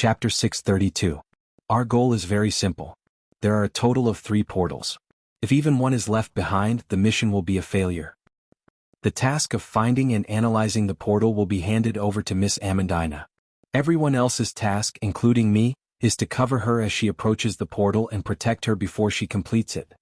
Chapter 632. Our goal is very simple. There are a total of 3 portals. If even one is left behind, the mission will be a failure. The task of finding and analyzing the portal will be handed over to Miss Amandina. Everyone else's task, including me, is to cover her as she approaches the portal and protect her before she completes it.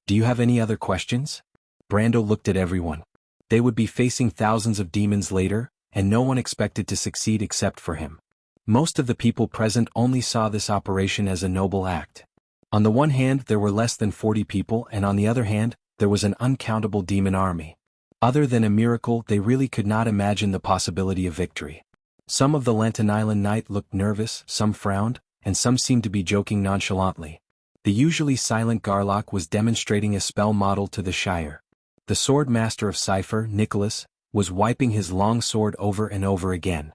Do you have any other questions? Brando looked at everyone. They would be facing thousands of demons later, and no one expected to succeed except for him. Most of the people present only saw this operation as a noble act. On the one hand, there were less than 40 people, and on the other hand, there was an uncountable demon army. Other than a miracle, they really could not imagine the possibility of victory. Some of the Lantern Island Knight looked nervous, some frowned, and some seemed to be joking nonchalantly. The usually silent Garlock was demonstrating a spell model to the Shire. The sword master of Cipher, Nicholas, was wiping his long sword over and over again.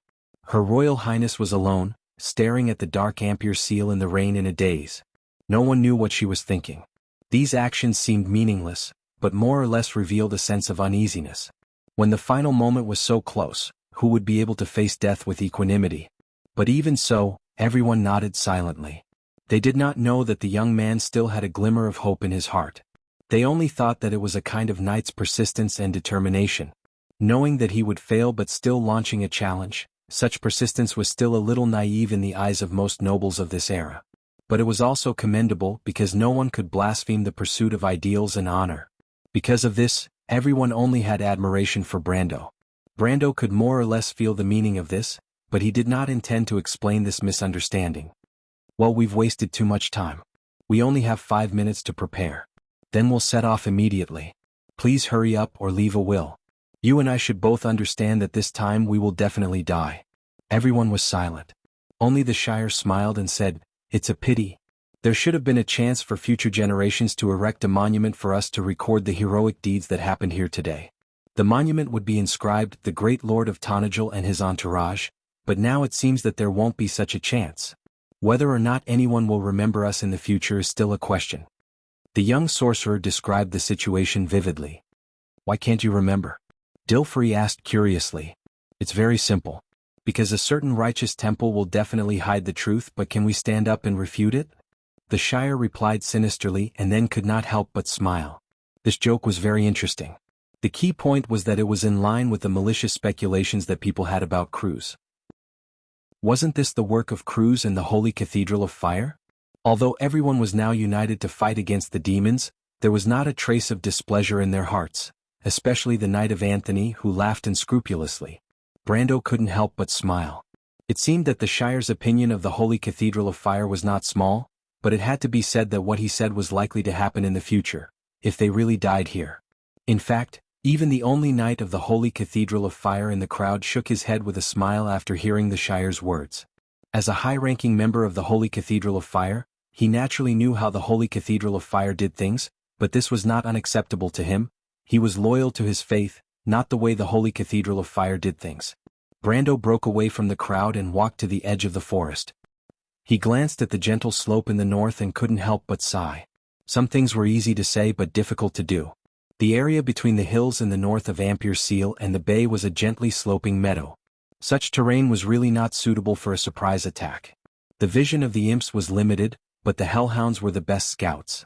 Her Royal Highness was alone, staring at the dark Ampere seal in the rain in a daze. No one knew what she was thinking. These actions seemed meaningless, but more or less revealed a sense of uneasiness. When the final moment was so close, who would be able to face death with equanimity? But even so, everyone nodded silently. They did not know that the young man still had a glimmer of hope in his heart. They only thought that it was a kind of knight's persistence and determination. Knowing that he would fail but still launching a challenge, such persistence was still a little naive in the eyes of most nobles of this era. But it was also commendable because no one could blaspheme the pursuit of ideals and honor. Because of this, everyone only had admiration for Brando. Brando could more or less feel the meaning of this, but he did not intend to explain this misunderstanding. Well, we've wasted too much time. We only have 5 minutes to prepare. Then we'll set off immediately. Please hurry up or leave a will. You and I should both understand that this time we will definitely die. Everyone was silent. Only the Shire smiled and said, "It's a pity. There should have been a chance for future generations to erect a monument for us to record the heroic deeds that happened here today. The monument would be inscribed, 'The Great Lord of Tonajal and his entourage,' but now it seems that there won't be such a chance. Whether or not anyone will remember us in the future is still a question." The young sorcerer described the situation vividly. "Why can't you remember?" Dilfrey asked curiously. "It's very simple. Because a certain righteous temple will definitely hide the truth, but can we stand up and refute it?" The Shire replied sinisterly and then could not help but smile. This joke was very interesting. The key point was that it was in line with the malicious speculations that people had about Cruz. Wasn't this the work of Cruz and the Holy Cathedral of Fire? Although everyone was now united to fight against the demons, there was not a trace of displeasure in their hearts, especially the Knight of Anthony, who laughed unscrupulously. Brando couldn't help but smile. It seemed that the Shire's opinion of the Holy Cathedral of Fire was not small, but it had to be said that what he said was likely to happen in the future, if they really died here. In fact, even the only Knight of the Holy Cathedral of Fire in the crowd shook his head with a smile after hearing the Shire's words. As a high-ranking member of the Holy Cathedral of Fire, he naturally knew how the Holy Cathedral of Fire did things, but this was not unacceptable to him. He was loyal to his faith, not the way the Holy Cathedral of Fire did things. Brando broke away from the crowd and walked to the edge of the forest. He glanced at the gentle slope in the north and couldn't help but sigh. Some things were easy to say but difficult to do. The area between the hills in the north of Ampere Seal and the bay was a gently sloping meadow. Such terrain was really not suitable for a surprise attack. The vision of the imps was limited, but the hellhounds were the best scouts.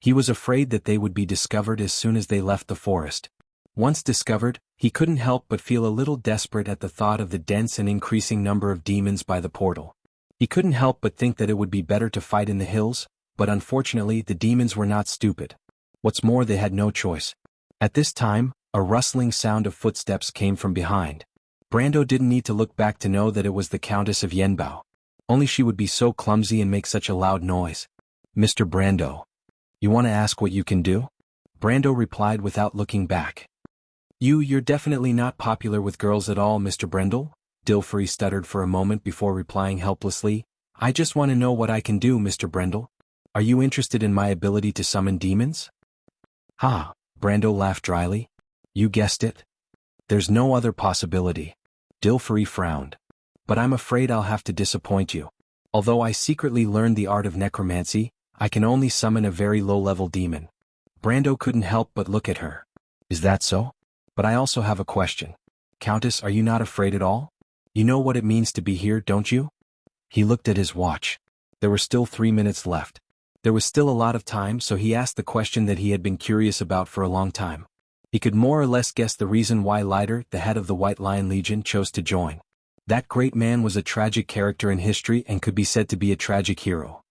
He was afraid that they would be discovered as soon as they left the forest. Once discovered, he couldn't help but feel a little desperate at the thought of the dense and increasing number of demons by the portal. He couldn't help but think that it would be better to fight in the hills, but unfortunately the demons were not stupid. What's more, they had no choice. At this time, a rustling sound of footsteps came from behind. Brando didn't need to look back to know that it was the Countess of Yenbao. Only she would be so clumsy and make such a loud noise. "Mr. Brando. You want to ask what you can do?" Brando replied without looking back. You're definitely not popular with girls at all, Mr. Brendel?" Dilfrey stuttered for a moment before replying helplessly. "I just want to know what I can do, Mr. Brendel. Are you interested in my ability to summon demons?" "Ha," Brando laughed dryly. "You guessed it. There's no other possibility." Dilfrey frowned. "But I'm afraid I'll have to disappoint you. Although I secretly learned the art of necromancy, I can only summon a very low-level demon." Brando couldn't help but look at her. "Is that so? But I also have a question. Countess, are you not afraid at all? You know what it means to be here, don't you?" He looked at his watch. There were still 3 minutes left. There was still a lot of time, so he asked the question that he had been curious about for a long time. He could more or less guess the reason why Leiter, the head of the White Lion Legion, chose to join. That great man was a tragic character in history and could be said to be a tragic hero.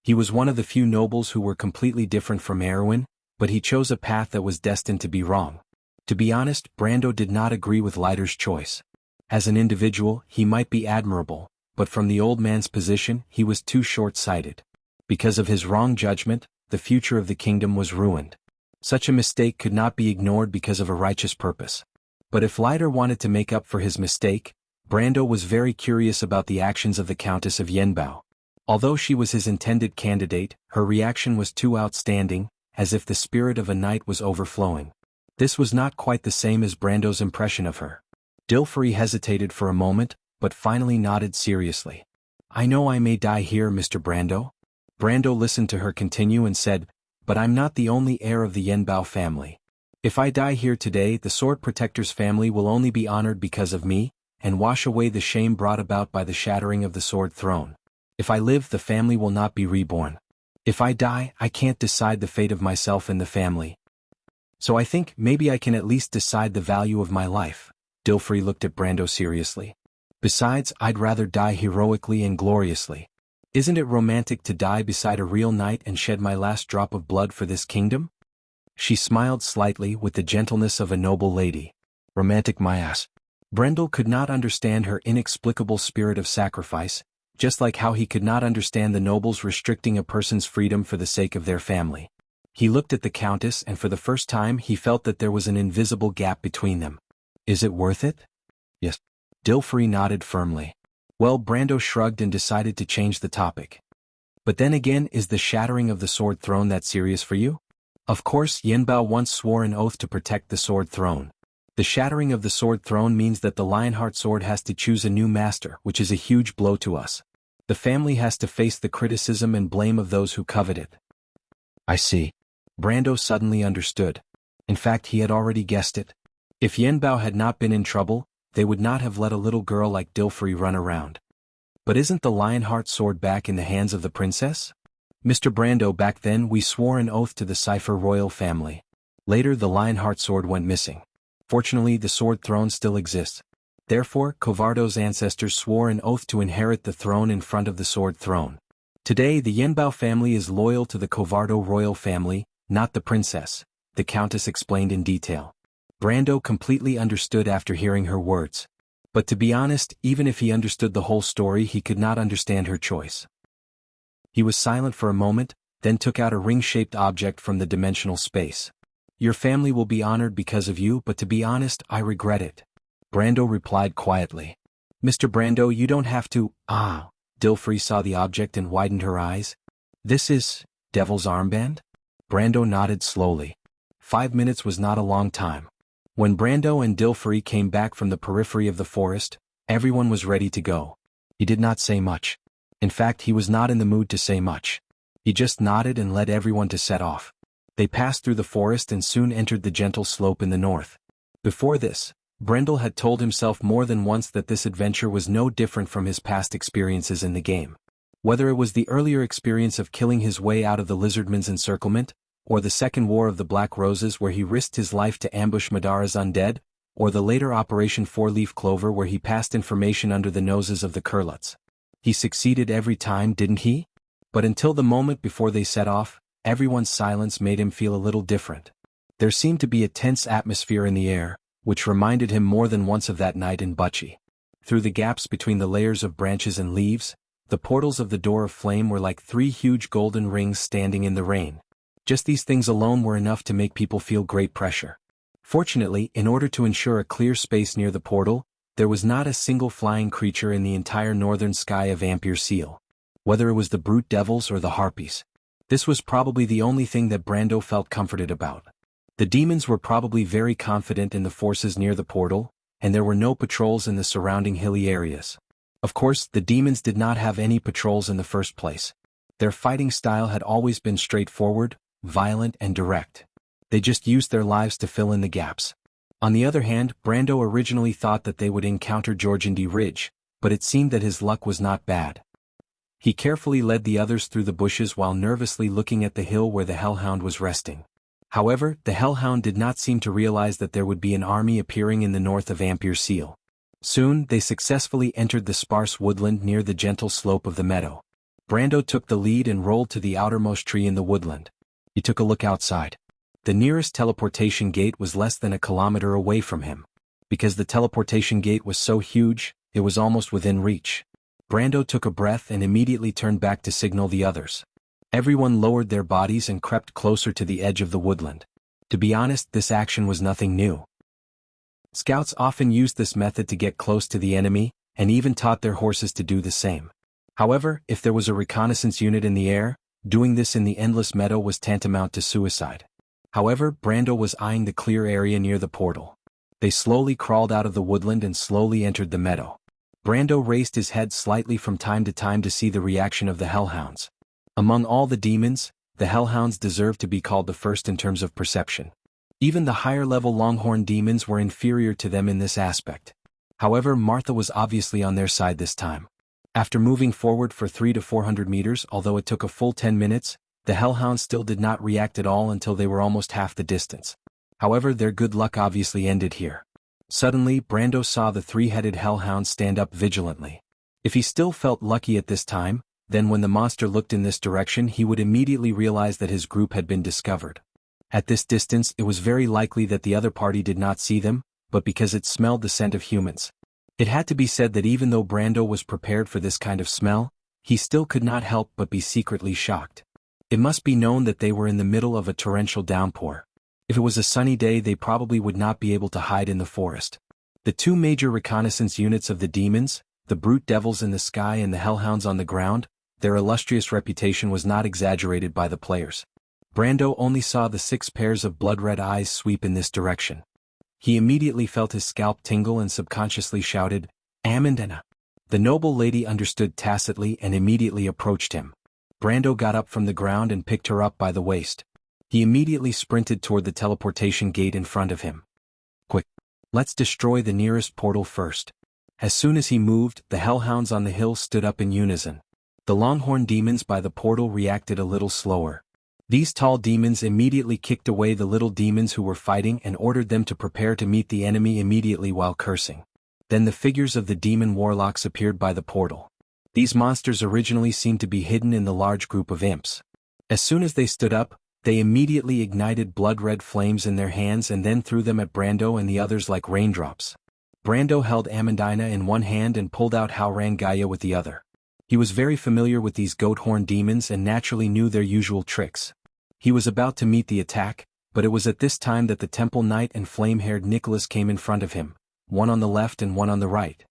He was one of the few nobles who were completely different from Erwin, but he chose a path that was destined to be wrong. To be honest, Brando did not agree with Leiter's choice. As an individual, he might be admirable, but from the old man's position, he was too short-sighted. Because of his wrong judgment, the future of the kingdom was ruined. Such a mistake could not be ignored because of a righteous purpose. But if Leiter wanted to make up for his mistake, Brando was very curious about the actions of the Countess of Yenbao. Although she was his intended candidate, her reaction was too outstanding, as if the spirit of a knight was overflowing. This was not quite the same as Brando's impression of her. Dilfrey hesitated for a moment, but finally nodded seriously. "I know I may die here, Mr. Brando." Brando listened to her continue and said, "But I'm not the only heir of the Yenbao family. If I die here today, the Sword Protector's family will only be honored because of me, and wash away the shame brought about by the shattering of the Sword Throne. If I live, the family will not be reborn. If I die, I can't decide the fate of myself and the family. So I think maybe I can at least decide the value of my life." Dilfrey looked at Brando seriously. "Besides, I'd rather die heroically and gloriously. Isn't it romantic to die beside a real knight and shed my last drop of blood for this kingdom?" She smiled slightly with the gentleness of a noble lady. "Romantic my ass." Brendel could not understand her inexplicable spirit of sacrifice, just like how he could not understand the nobles restricting a person's freedom for the sake of their family. He looked at the Countess and for the first time he felt that there was an invisible gap between them. "Is it worth it?" "Yes." Dilfrey nodded firmly. Well, Brando shrugged and decided to change the topic. "But then again, is the shattering of the Sword Throne that serious for you? Of course, Yenbao once swore an oath to protect the Sword Throne. The shattering of the Sword Throne means that the Lionheart Sword has to choose a new master, which is a huge blow to us. The family has to face the criticism and blame of those who covet it." "I see." Brando suddenly understood. In fact, he had already guessed it. If Yenbao had not been in trouble, they would not have let a little girl like Dilfrey run around. "But isn't the Lionheart Sword back in the hands of the princess?" "Mr. Brando, back then we swore an oath to the Cipher royal family. Later the Lionheart Sword went missing. Fortunately the Sword Throne still exists. Therefore, Covardo's ancestors swore an oath to inherit the throne in front of the Sword Throne. Today the Yenbao family is loyal to the Covardo royal family, not the princess," the Countess explained in detail. Brando completely understood after hearing her words. But to be honest, even if he understood the whole story, he could not understand her choice. He was silent for a moment, then took out a ring-shaped object from the dimensional space. "Your family will be honored because of you, but to be honest, I regret it." Brando replied quietly. "Mr. Brando, you don't have to." "Ah." Dilfrey saw the object and widened her eyes. "This is Devil's Armband?" Brando nodded slowly. 5 minutes was not a long time. When Brando and Dilfrey came back from the periphery of the forest, everyone was ready to go. He did not say much. In fact, he was not in the mood to say much. He just nodded and led everyone to set off. They passed through the forest and soon entered the gentle slope in the north. Before this, Brendel had told himself more than once that this adventure was no different from his past experiences in the game. Whether it was the earlier experience of killing his way out of the Lizardman's encirclement, or the Second War of the Black Roses where he risked his life to ambush Madara's undead, or the later Operation Four-Leaf Clover where he passed information under the noses of the Kurlutz. He succeeded every time, didn't he? But until the moment before they set off, everyone's silence made him feel a little different. There seemed to be a tense atmosphere in the air, which reminded him more than once of that night in Bucci. Through the gaps between the layers of branches and leaves, the portals of the Door of Flame were like 3 huge golden rings standing in the rain. Just these things alone were enough to make people feel great pressure. Fortunately, in order to ensure a clear space near the portal, there was not a single flying creature in the entire northern sky of Ampere Seal. Whether it was the brute devils or the harpies. This was probably the only thing that Brando felt comforted about. The demons were probably very confident in the forces near the portal, and there were no patrols in the surrounding hilly areas. Of course, the demons did not have any patrols in the first place. Their fighting style had always been straightforward, violent and direct. They just used their lives to fill in the gaps. On the other hand, Brando originally thought that they would encounter Jorgandi Ridge, but it seemed that his luck was not bad. He carefully led the others through the bushes while nervously looking at the hill where the hellhound was resting. However, the hellhound did not seem to realize that there would be an army appearing in the north of Ampere Seal. Soon, they successfully entered the sparse woodland near the gentle slope of the meadow. Brando took the lead and rolled to the outermost tree in the woodland. He took a look outside. The nearest teleportation gate was less than a kilometer away from him. Because the teleportation gate was so huge, it was almost within reach. Brando took a breath and immediately turned back to signal the others. Everyone lowered their bodies and crept closer to the edge of the woodland. To be honest, this action was nothing new. Scouts often used this method to get close to the enemy, and even taught their horses to do the same. However, if there was a reconnaissance unit in the air, doing this in the endless meadow was tantamount to suicide. However, Brando was eyeing the clear area near the portal. They slowly crawled out of the woodland and slowly entered the meadow. Brando raised his head slightly from time to time to see the reaction of the hellhounds. Among all the demons, the hellhounds deserved to be called the first in terms of perception. Even the higher-level longhorn demons were inferior to them in this aspect. However, Martha was obviously on their side this time. After moving forward for 300 to 400 meters, although it took a full 10 minutes, the hellhounds still did not react at all until they were almost half the distance. However, their good luck obviously ended here. Suddenly, Brando saw the three-headed hellhound stand up vigilantly. If he still felt lucky at this time, then when the monster looked in this direction he would immediately realize that his group had been discovered. At this distance it was very likely that the other party did not see them, but because it smelled the scent of humans. It had to be said that even though Brando was prepared for this kind of smell, he still could not help but be secretly shocked. It must be known that they were in the middle of a torrential downpour. If it was a sunny day they probably would not be able to hide in the forest. The two major reconnaissance units of the demons, the brute devils in the sky and the hellhounds on the ground, their illustrious reputation was not exaggerated by the players. Brando only saw the 6 pairs of blood-red eyes sweep in this direction. He immediately felt his scalp tingle and subconsciously shouted, "Amandana." The noble lady understood tacitly and immediately approached him. Brando got up from the ground and picked her up by the waist. He immediately sprinted toward the teleportation gate in front of him. "Quick! Let's destroy the nearest portal first." As soon as he moved, the hellhounds on the hill stood up in unison. The longhorn demons by the portal reacted a little slower. These tall demons immediately kicked away the little demons who were fighting and ordered them to prepare to meet the enemy immediately while cursing. Then the figures of the demon warlocks appeared by the portal. These monsters originally seemed to be hidden in the large group of imps. As soon as they stood up, they immediately ignited blood-red flames in their hands and then threw them at Brando and the others like raindrops. Brando held Amandina in one hand and pulled out Haurangaya with the other. He was very familiar with these goat-horn demons and naturally knew their usual tricks. He was about to meet the attack, but it was at this time that the temple knight and flame-haired Nicholas came in front of him, one on the left and one on the right.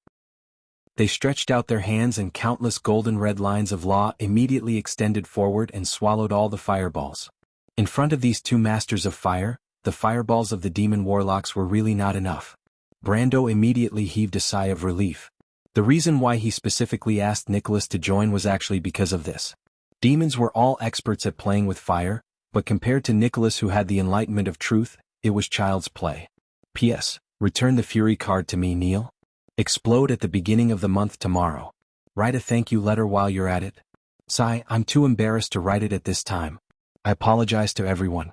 They stretched out their hands and countless golden red lines of law immediately extended forward and swallowed all the fireballs. In front of these two masters of fire, the fireballs of the demon warlocks were really not enough. Brando immediately heaved a sigh of relief. The reason why he specifically asked Nicholas to join was actually because of this. Demons were all experts at playing with fire, but compared to Nicholas who had the enlightenment of truth, it was child's play. P.S. Return the Fury card to me, Neil. Explode at the beginning of the month tomorrow. Write a thank you letter while you're at it. Sigh, I'm too embarrassed to write it at this time. I apologize to everyone.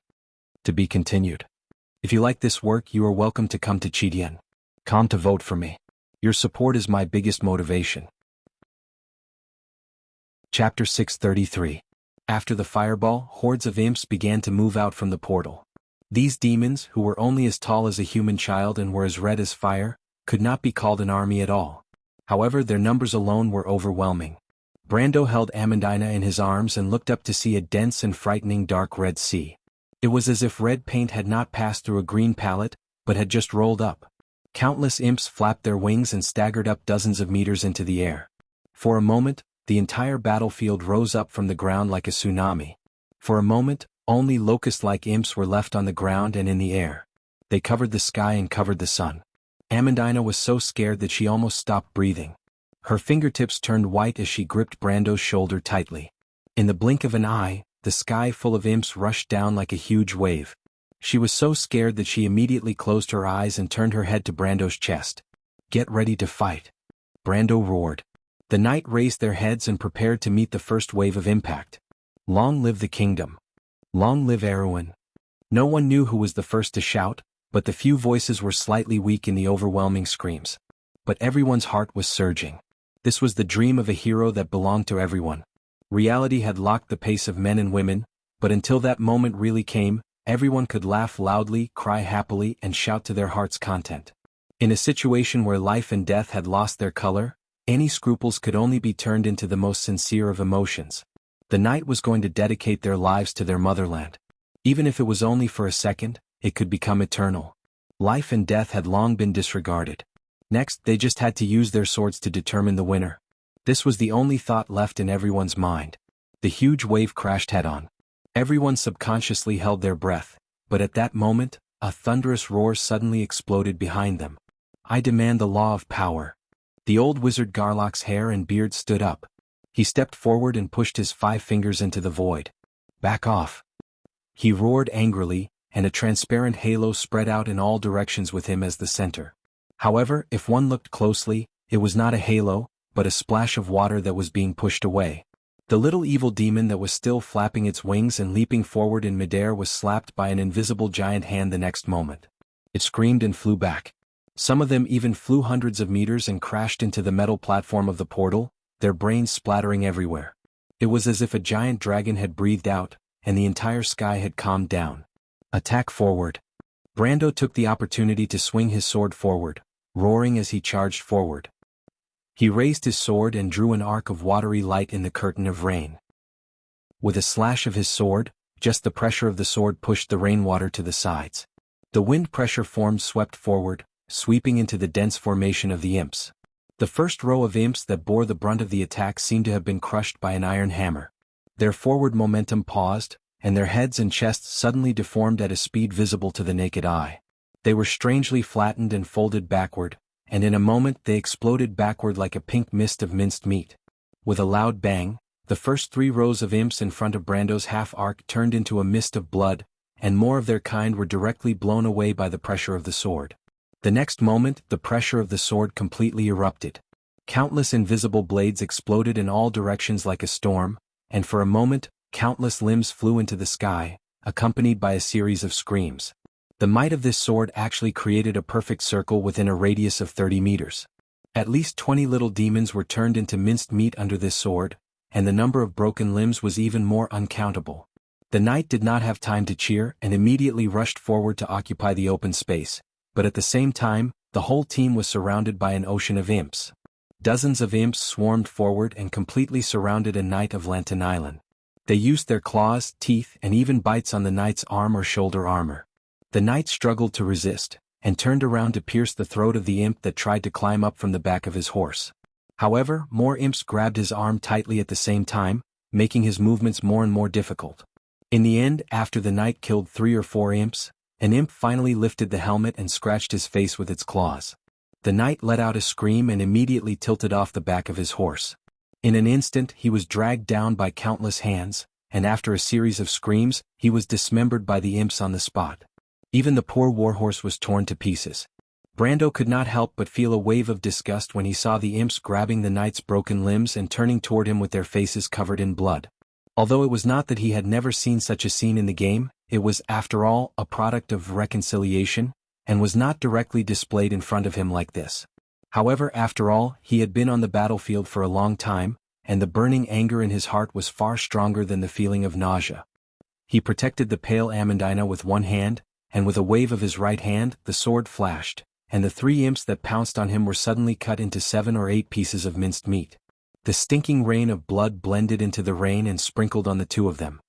To be continued. If you like this work you are welcome to come to Chidien.com to vote for me. Your support is my biggest motivation. Chapter 633. After the fireball, hordes of imps began to move out from the portal. These demons, who were only as tall as a human child and were as red as fire, could not be called an army at all. However, their numbers alone were overwhelming. Brando held Amandina in his arms and looked up to see a dense and frightening dark red sea. It was as if red paint had not passed through a green palette, but had just rolled up. Countless imps flapped their wings and staggered up dozens of meters into the air. For a moment, the entire battlefield rose up from the ground like a tsunami. For a moment, only locust-like imps were left on the ground and in the air. They covered the sky and covered the sun. Amandina was so scared that she almost stopped breathing. Her fingertips turned white as she gripped Brando's shoulder tightly. In the blink of an eye, the sky full of imps rushed down like a huge wave. She was so scared that she immediately closed her eyes and turned her head to Brando's chest. "Get ready to fight." Brando roared. The knight raised their heads and prepared to meet the first wave of impact. Long live the kingdom. Long live Erwin. No one knew who was the first to shout, but the few voices were slightly weak in the overwhelming screams. But everyone's heart was surging. This was the dream of a hero that belonged to everyone. Reality had locked the pace of men and women, but until that moment really came, everyone could laugh loudly, cry happily, and shout to their heart's content. In a situation where life and death had lost their color, any scruples could only be turned into the most sincere of emotions. The knight was going to dedicate their lives to their motherland. Even if it was only for a second, it could become eternal. Life and death had long been disregarded. Next, they just had to use their swords to determine the winner. This was the only thought left in everyone's mind. The huge wave crashed head-on. Everyone subconsciously held their breath, but at that moment, a thunderous roar suddenly exploded behind them. I demand the law of power. The old wizard Garlock's hair and beard stood up. He stepped forward and pushed his 5 fingers into the void. Back off. He roared angrily, and a transparent halo spread out in all directions with him as the center. However, if one looked closely, it was not a halo, but a splash of water that was being pushed away. The little evil demon that was still flapping its wings and leaping forward in midair was slapped by an invisible giant hand the next moment. It screamed and flew back. Some of them even flew hundreds of meters and crashed into the metal platform of the portal, their brains splattering everywhere. It was as if a giant dragon had breathed out, and the entire sky had calmed down. Attack forward. Brando took the opportunity to swing his sword forward, roaring as he charged forward. He raised his sword and drew an arc of watery light in the curtain of rain. With a slash of his sword, just the pressure of the sword pushed the rainwater to the sides. The wind pressure forms swept forward, sweeping into the dense formation of the imps. The first row of imps that bore the brunt of the attack seemed to have been crushed by an iron hammer. Their forward momentum paused, and their heads and chests suddenly deformed at a speed visible to the naked eye. They were strangely flattened and folded backward, and in a moment they exploded backward like a pink mist of minced meat. With a loud bang, the first 3 rows of imps in front of Brando's half-arc turned into a mist of blood, and more of their kind were directly blown away by the pressure of the sword. The next moment, the pressure of the sword completely erupted. Countless invisible blades exploded in all directions like a storm, and for a moment, countless limbs flew into the sky, accompanied by a series of screams. The might of this sword actually created a perfect circle within a radius of 30 meters. At least 20 little demons were turned into minced meat under this sword, and the number of broken limbs was even more uncountable. The knight did not have time to cheer and immediately rushed forward to occupy the open space, but at the same time, the whole team was surrounded by an ocean of imps. Dozens of imps swarmed forward and completely surrounded a knight of Lantern Island. They used their claws, teeth, and even bites on the knight's arm or shoulder armor. The knight struggled to resist, and turned around to pierce the throat of the imp that tried to climb up from the back of his horse. However, more imps grabbed his arm tightly at the same time, making his movements more and more difficult. In the end, after the knight killed 3 or 4 imps, an imp finally lifted the helmet and scratched his face with its claws. The knight let out a scream and immediately tilted off the back of his horse. In an instant he was dragged down by countless hands, and after a series of screams, he was dismembered by the imps on the spot. Even the poor warhorse was torn to pieces. Brando could not help but feel a wave of disgust when he saw the imps grabbing the knight's broken limbs and turning toward him with their faces covered in blood. Although it was not that he had never seen such a scene in the game, it was, after all, a product of reconciliation, and was not directly displayed in front of him like this. However, after all, he had been on the battlefield for a long time, and the burning anger in his heart was far stronger than the feeling of nausea. He protected the pale Amandina with one hand, and with a wave of his right hand, the sword flashed, and the 3 imps that pounced on him were suddenly cut into 7 or 8 pieces of minced meat. The stinking rain of blood blended into the rain and sprinkled on the 2 of them.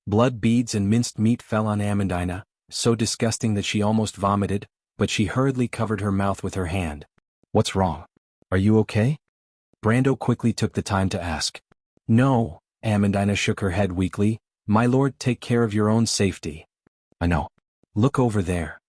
Blood beads and minced meat fell on Amandina, so disgusting that she almost vomited, but she hurriedly covered her mouth with her hand. "What's wrong? Are you okay?" Brando quickly took the time to ask. "No," Amandina shook her head weakly. "My lord, take care of your own safety." "I know. Look over there,"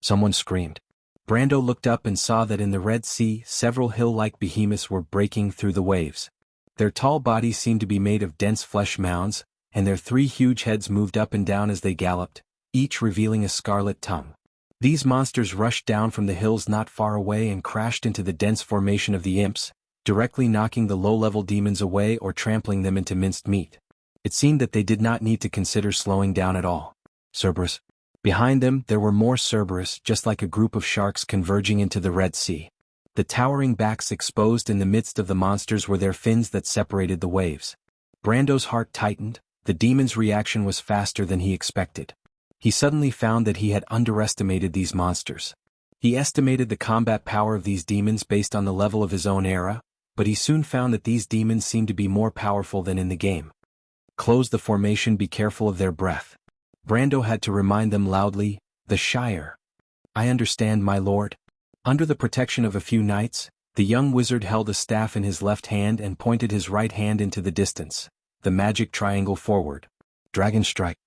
someone screamed. Brando looked up and saw that in the Red Sea several hill-like behemoths were breaking through the waves. Their tall bodies seemed to be made of dense flesh mounds, and their 3 huge heads moved up and down as they galloped, each revealing a scarlet tongue. These monsters rushed down from the hills not far away and crashed into the dense formation of the imps, directly knocking the low-level demons away or trampling them into minced meat. It seemed that they did not need to consider slowing down at all. Cerberus. Behind them, there were more Cerberus, just like a group of sharks converging into the Red Sea. The towering backs exposed in the midst of the monsters were their fins that separated the waves. Brando's heart tightened. The demon's reaction was faster than he expected. He suddenly found that he had underestimated these monsters. He estimated the combat power of these demons based on the level of his own era, but he soon found that these demons seemed to be more powerful than in the game. Close the formation, be careful of their breath. Brando had to remind them loudly, "The Shire." "I understand, my lord." Under the protection of a few knights, the young wizard held a staff in his left hand and pointed his right hand into the distance. The magic triangle forward. Dragon strike.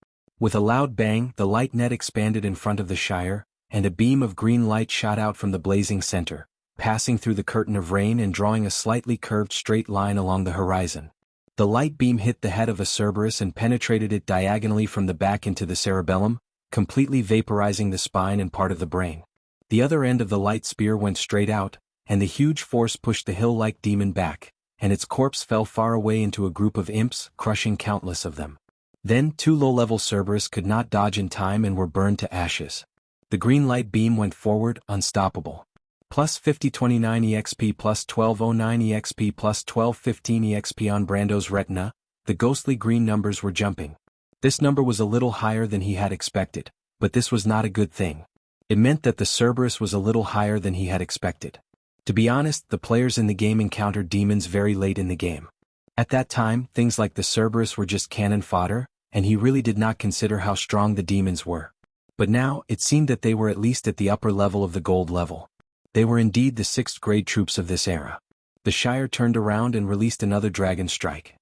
With a loud bang, the light net expanded in front of the Shire, and a beam of green light shot out from the blazing center, passing through the curtain of rain and drawing a slightly curved straight line along the horizon. The light beam hit the head of a Cerberus and penetrated it diagonally from the back into the cerebellum, completely vaporizing the spine and part of the brain. The other end of the light spear went straight out, and the huge force pushed the hill-like demon back, and its corpse fell far away into a group of imps, crushing countless of them. Then 2 low-level Cerberus could not dodge in time and were burned to ashes. The green light beam went forward, unstoppable. Plus 5029 EXP, plus 1209 EXP, plus 1215 EXP on Brando's retina. The ghostly green numbers were jumping. This number was a little higher than he had expected, but this was not a good thing. It meant that the Cerberus was a little higher than he had expected. To be honest, the players in the game encountered demons very late in the game. At that time, things like the Cerberus were just cannon fodder, and he really did not consider how strong the demons were. But now, it seemed that they were at least at the upper level of the gold level. They were indeed the 6th grade troops of this era. The Shire turned around and released another dragon strike.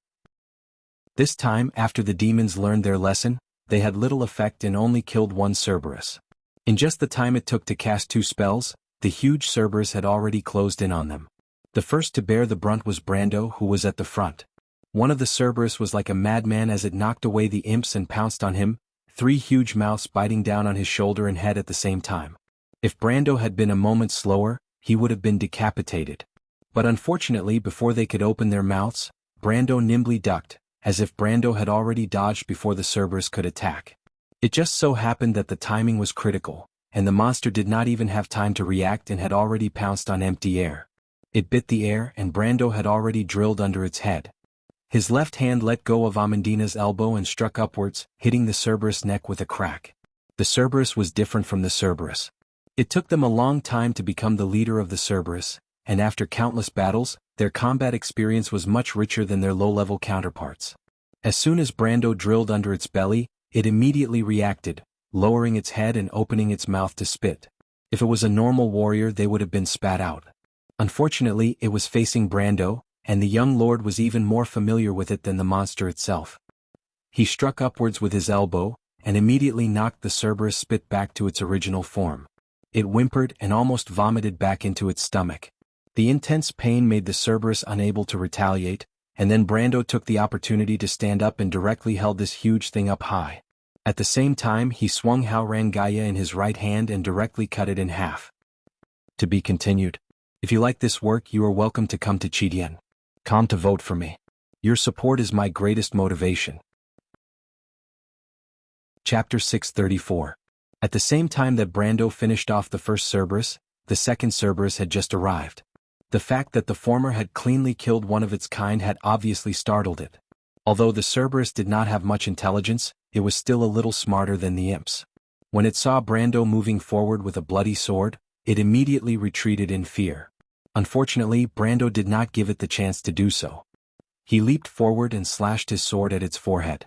This time, after the demons learned their lesson, they had little effect and only killed 1 Cerberus. In just the time it took to cast 2 spells, the huge Cerberus had already closed in on them. The first to bear the brunt was Brando, who was at the front. One of the Cerberus was like a madman as it knocked away the imps and pounced on him, 3 huge mouths biting down on his shoulder and head at the same time. If Brando had been a moment slower, he would have been decapitated. But unfortunately, before they could open their mouths, Brando nimbly ducked, as if Brando had already dodged before the Cerberus could attack. It just so happened that the timing was critical, and the monster did not even have time to react and had already pounced on empty air. It bit the air and Brando had already drilled under its head. His left hand let go of Amandina's elbow and struck upwards, hitting the Cerberus' neck with a crack. The Cerberus was different from the Cerberus. It took them a long time to become the leader of the Cerberus, and after countless battles, their combat experience was much richer than their low-level counterparts. As soon as Brando drilled under its belly, it immediately reacted, lowering its head and opening its mouth to spit. If it was a normal warrior, they would have been spat out. Unfortunately, it was facing Brando, and the young lord was even more familiar with it than the monster itself. He struck upwards with his elbow, and immediately knocked the Cerberus spit back to its original form. It whimpered and almost vomited back into its stomach. The intense pain made the Cerberus unable to retaliate, and then Brando took the opportunity to stand up and directly held this huge thing up high. At the same time, he swung Haurangaya in his right hand and directly cut it in half. To be continued. If you like this work, you are welcome to come to Chidian.com to vote for me. Your support is my greatest motivation. Chapter 634. At the same time that Brando finished off the first Cerberus, the second Cerberus had just arrived. The fact that the former had cleanly killed one of its kind had obviously startled it. Although the Cerberus did not have much intelligence, it was still a little smarter than the imps. When it saw Brando moving forward with a bloody sword, it immediately retreated in fear. Unfortunately, Brando did not give it the chance to do so. He leaped forward and slashed his sword at its forehead.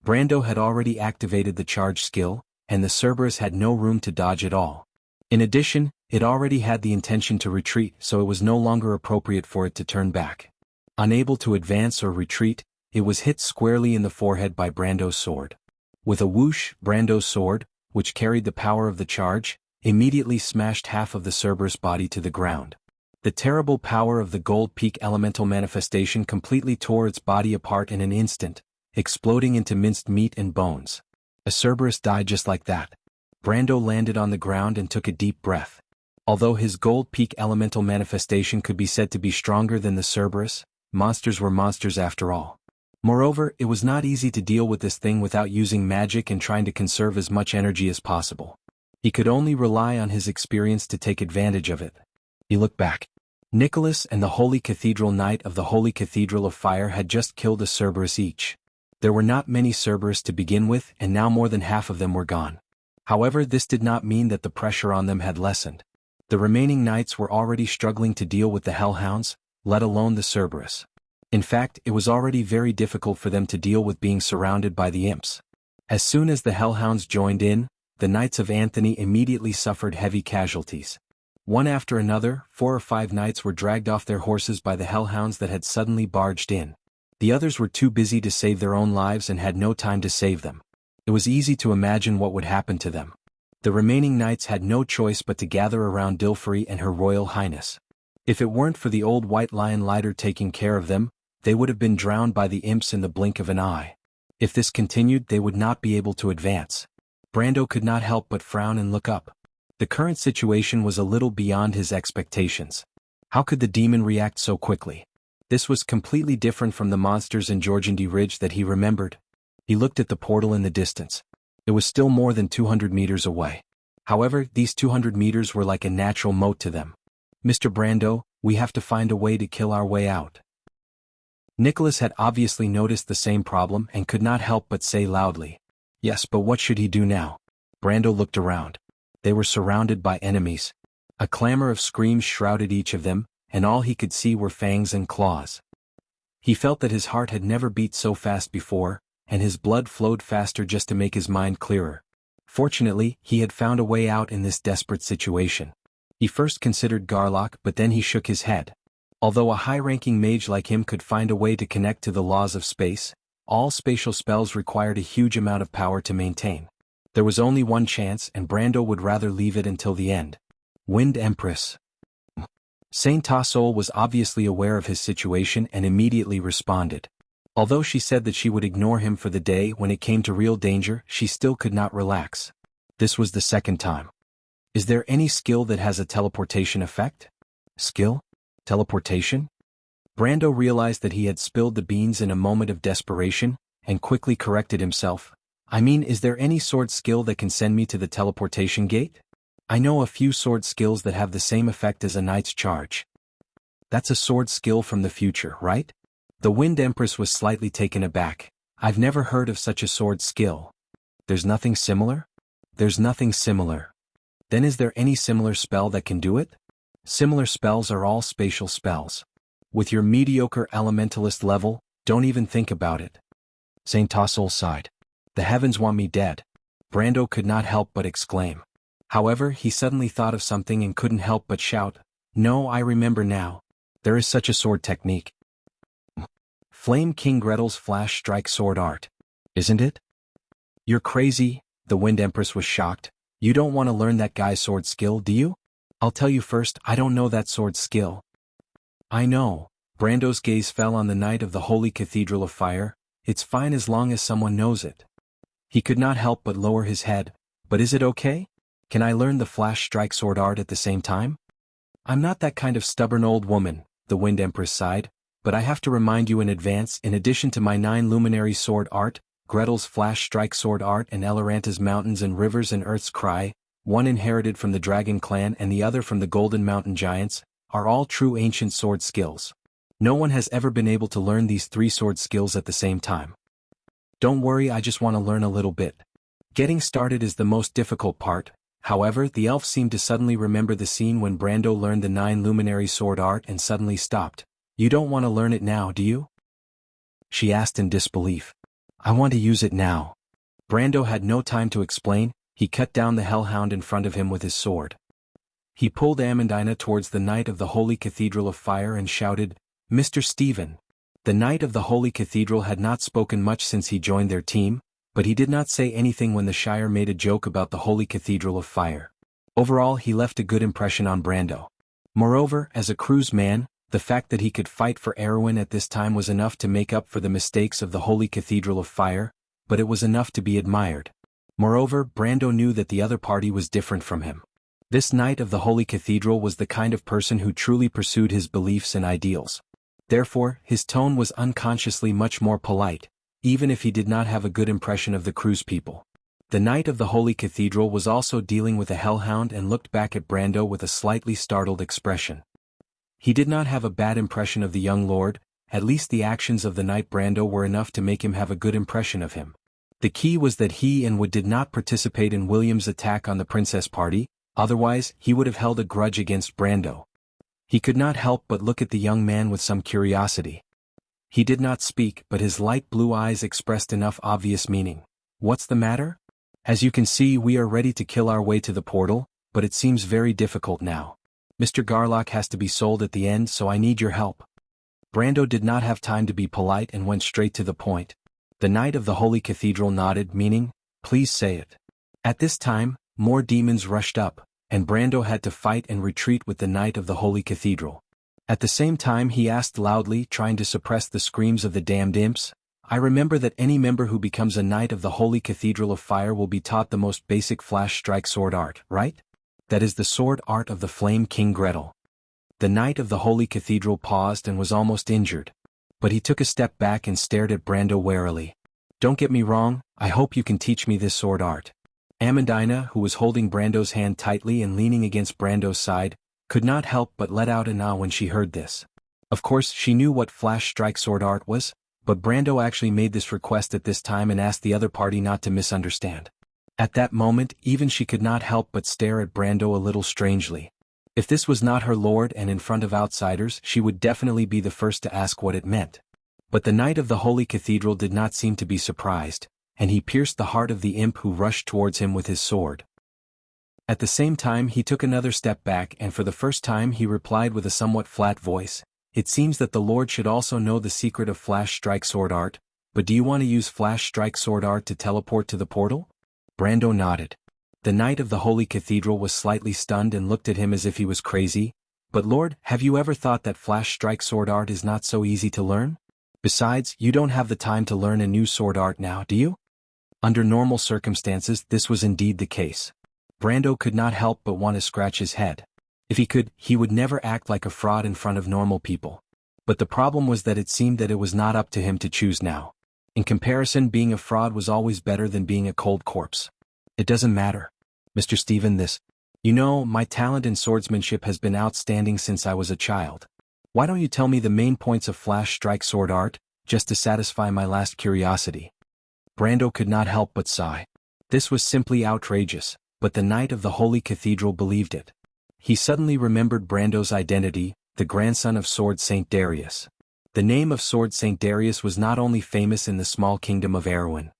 Brando had already activated the charge skill, and the Cerberus had no room to dodge at all. In addition, it already had the intention to retreat, so it was no longer appropriate for it to turn back. Unable to advance or retreat, it was hit squarely in the forehead by Brando's sword. With a whoosh, Brando's sword, which carried the power of the charge, immediately smashed half of the Cerberus body to the ground. The terrible power of the Gold Peak elemental manifestation completely tore its body apart in an instant, exploding into minced meat and bones. A Cerberus died just like that. Brando landed on the ground and took a deep breath. Although his Gold Peak elemental manifestation could be said to be stronger than the Cerberus, monsters were monsters after all. Moreover, it was not easy to deal with this thing without using magic and trying to conserve as much energy as possible. He could only rely on his experience to take advantage of it. He looked back. Nicholas and the Holy Cathedral Knight of the Holy Cathedral of Fire had just killed a Cerberus each. There were not many Cerberus to begin with, and now more than half of them were gone. However, this did not mean that the pressure on them had lessened. The remaining knights were already struggling to deal with the hellhounds, let alone the Cerberus. In fact, it was already very difficult for them to deal with being surrounded by the imps. As soon as the hellhounds joined in, the Knights of Anthony immediately suffered heavy casualties. One after another, 4 or 5 knights were dragged off their horses by the hellhounds that had suddenly barged in. The others were too busy to save their own lives and had no time to save them. It was easy to imagine what would happen to them. The remaining knights had no choice but to gather around Dilfrey and Her Royal Highness. If it weren't for the old White Lion Lighter taking care of them, they would have been drowned by the imps in the blink of an eye. If this continued, they would not be able to advance. Brando could not help but frown and look up. The current situation was a little beyond his expectations. How could the demon react so quickly? This was completely different from the monsters in Georgandy Ridge that he remembered. He looked at the portal in the distance. It was still more than 200 meters away. However, these 200 meters were like a natural moat to them. Mr. Brando, we have to find a way to kill our way out. Nicholas had obviously noticed the same problem and could not help but say loudly, "Yes, but what should he do now?" Brando looked around. They were surrounded by enemies. A clamor of screams shrouded each of them, and all he could see were fangs and claws. He felt that his heart had never beat so fast before, and his blood flowed faster just to make his mind clearer. Fortunately, he had found a way out in this desperate situation. He first considered Garlock, but then he shook his head. Although a high-ranking mage like him could find a way to connect to the laws of space, all spatial spells required a huge amount of power to maintain. There was only one chance, and Brando would rather leave it until the end. Wind Empress. Saint Tassol was obviously aware of his situation and immediately responded. Although she said that she would ignore him for the day, when it came to real danger, she still could not relax. This was the second time. Is there any skill that has a teleportation effect? Skill? Teleportation? Brando realized that he had spilled the beans in a moment of desperation, and quickly corrected himself. I mean, is there any sword skill that can send me to the teleportation gate? I know a few sword skills that have the same effect as a knight's charge. That's a sword skill from the future, right? The Wind Empress was slightly taken aback. I've never heard of such a sword skill. There's nothing similar? There's nothing similar. Then is there any similar spell that can do it? Similar spells are all spatial spells. With your mediocre elementalist level, don't even think about it. Saint Tassol sighed. The heavens want me dead. Brando could not help but exclaim. However, he suddenly thought of something and couldn't help but shout, "No, I remember now. There is such a sword technique. Flame King Gretel's Flash Strike Sword Art. Isn't it?" "You're crazy," the Wind Empress was shocked. "You don't want to learn that guy's sword skill, do you?" "I'll tell you first, I don't know that sword skill." "I know." Brando's gaze fell on the Knight of the Holy Cathedral of Fire. "It's fine as long as someone knows it." He could not help but lower his head. "But is it okay? Can I learn the Flash Strike Sword Art at the same time?" "I'm not that kind of stubborn old woman," the Wind Empress sighed, "but I have to remind you in advance, in addition to my 9 luminary sword art, Gretel's Flash Strike Sword Art and Eleranta's Mountains and Rivers and Earth's Cry, one inherited from the Dragon Clan and the other from the Golden Mountain Giants, are all true ancient sword skills. No one has ever been able to learn these 3 sword skills at the same time. Don't worry, I just want to learn a little bit. Getting started is the most difficult part." However, the elf seemed to suddenly remember the scene when Brando learned the 9 luminary sword art and suddenly stopped. "You don't want to learn it now, do you?" she asked in disbelief. "I want to use it now." Brando had no time to explain. He cut down the hellhound in front of him with his sword. He pulled Amandina towards the Knight of the Holy Cathedral of Fire and shouted, "Mr. Stephen." The Knight of the Holy Cathedral had not spoken much since he joined their team, but he did not say anything when the Shire made a joke about the Holy Cathedral of Fire. Overall, he left a good impression on Brando. Moreover, as a Cruz man, the fact that he could fight for Erwin at this time was enough to make up for the mistakes of the Holy Cathedral of Fire, but it was enough to be admired. Moreover, Brando knew that the other party was different from him. This knight of the Holy Cathedral was the kind of person who truly pursued his beliefs and ideals. Therefore, his tone was unconsciously much more polite, even if he did not have a good impression of the Cruz people. The knight of the Holy Cathedral was also dealing with a hellhound and looked back at Brando with a slightly startled expression. He did not have a bad impression of the young lord, at least the actions of the knight Brando were enough to make him have a good impression of him. The key was that he and Wood did not participate in William's attack on the princess party, otherwise he would have held a grudge against Brando. He could not help but look at the young man with some curiosity. He did not speak, but his light blue eyes expressed enough obvious meaning. "What's the matter?" "As you can see, we are ready to kill our way to the portal, but it seems very difficult now. Mr. Garlock has to be sold at the end, so I need your help." Brando did not have time to be polite and went straight to the point. The knight of the Holy Cathedral nodded, meaning, "Please say it." At this time, more demons rushed up, and Brando had to fight and retreat with the knight of the Holy Cathedral. At the same time he asked loudly, trying to suppress the screams of the damned imps, "I remember that any member who becomes a knight of the Holy Cathedral of Fire will be taught the most basic flash strike sword art, right? That is the sword art of the Flame King Gretel." The knight of the Holy Cathedral paused and was almost injured. But he took a step back and stared at Brando warily. "Don't get me wrong, I hope you can teach me this sword art." Amandina, who was holding Brando's hand tightly and leaning against Brando's side, could not help but let out an ah when she heard this. Of course, she knew what flash strike sword art was, but Brando actually made this request at this time and asked the other party not to misunderstand. At that moment, even she could not help but stare at Brando a little strangely. If this was not her lord and in front of outsiders, she would definitely be the first to ask what it meant. But the knight of the Holy Cathedral did not seem to be surprised, and he pierced the heart of the imp who rushed towards him with his sword. At the same time he took another step back and for the first time he replied with a somewhat flat voice, "It seems that the Lord should also know the secret of flash strike sword art, but do you want to use flash strike sword art to teleport to the portal?" Brando nodded. The knight of the Holy Cathedral was slightly stunned and looked at him as if he was crazy. "But Lord, have you ever thought that flash strike sword art is not so easy to learn? Besides, you don't have the time to learn a new sword art now, do you?" Under normal circumstances this was indeed the case. Brando could not help but want to scratch his head. If he could, he would never act like a fraud in front of normal people. But the problem was that it seemed that it was not up to him to choose now. In comparison, being a fraud was always better than being a cold corpse. "It doesn't matter, Mr. Stephen, my talent in swordsmanship has been outstanding since I was a child. Why don't you tell me the main points of flash strike sword art, just to satisfy my last curiosity?" Brando could not help but sigh. This was simply outrageous, but the knight of the Holy Cathedral believed it. He suddenly remembered Brando's identity, the grandson of Sword Saint Darius. The name of Sword Saint Darius was not only famous in the small kingdom of Erewhon.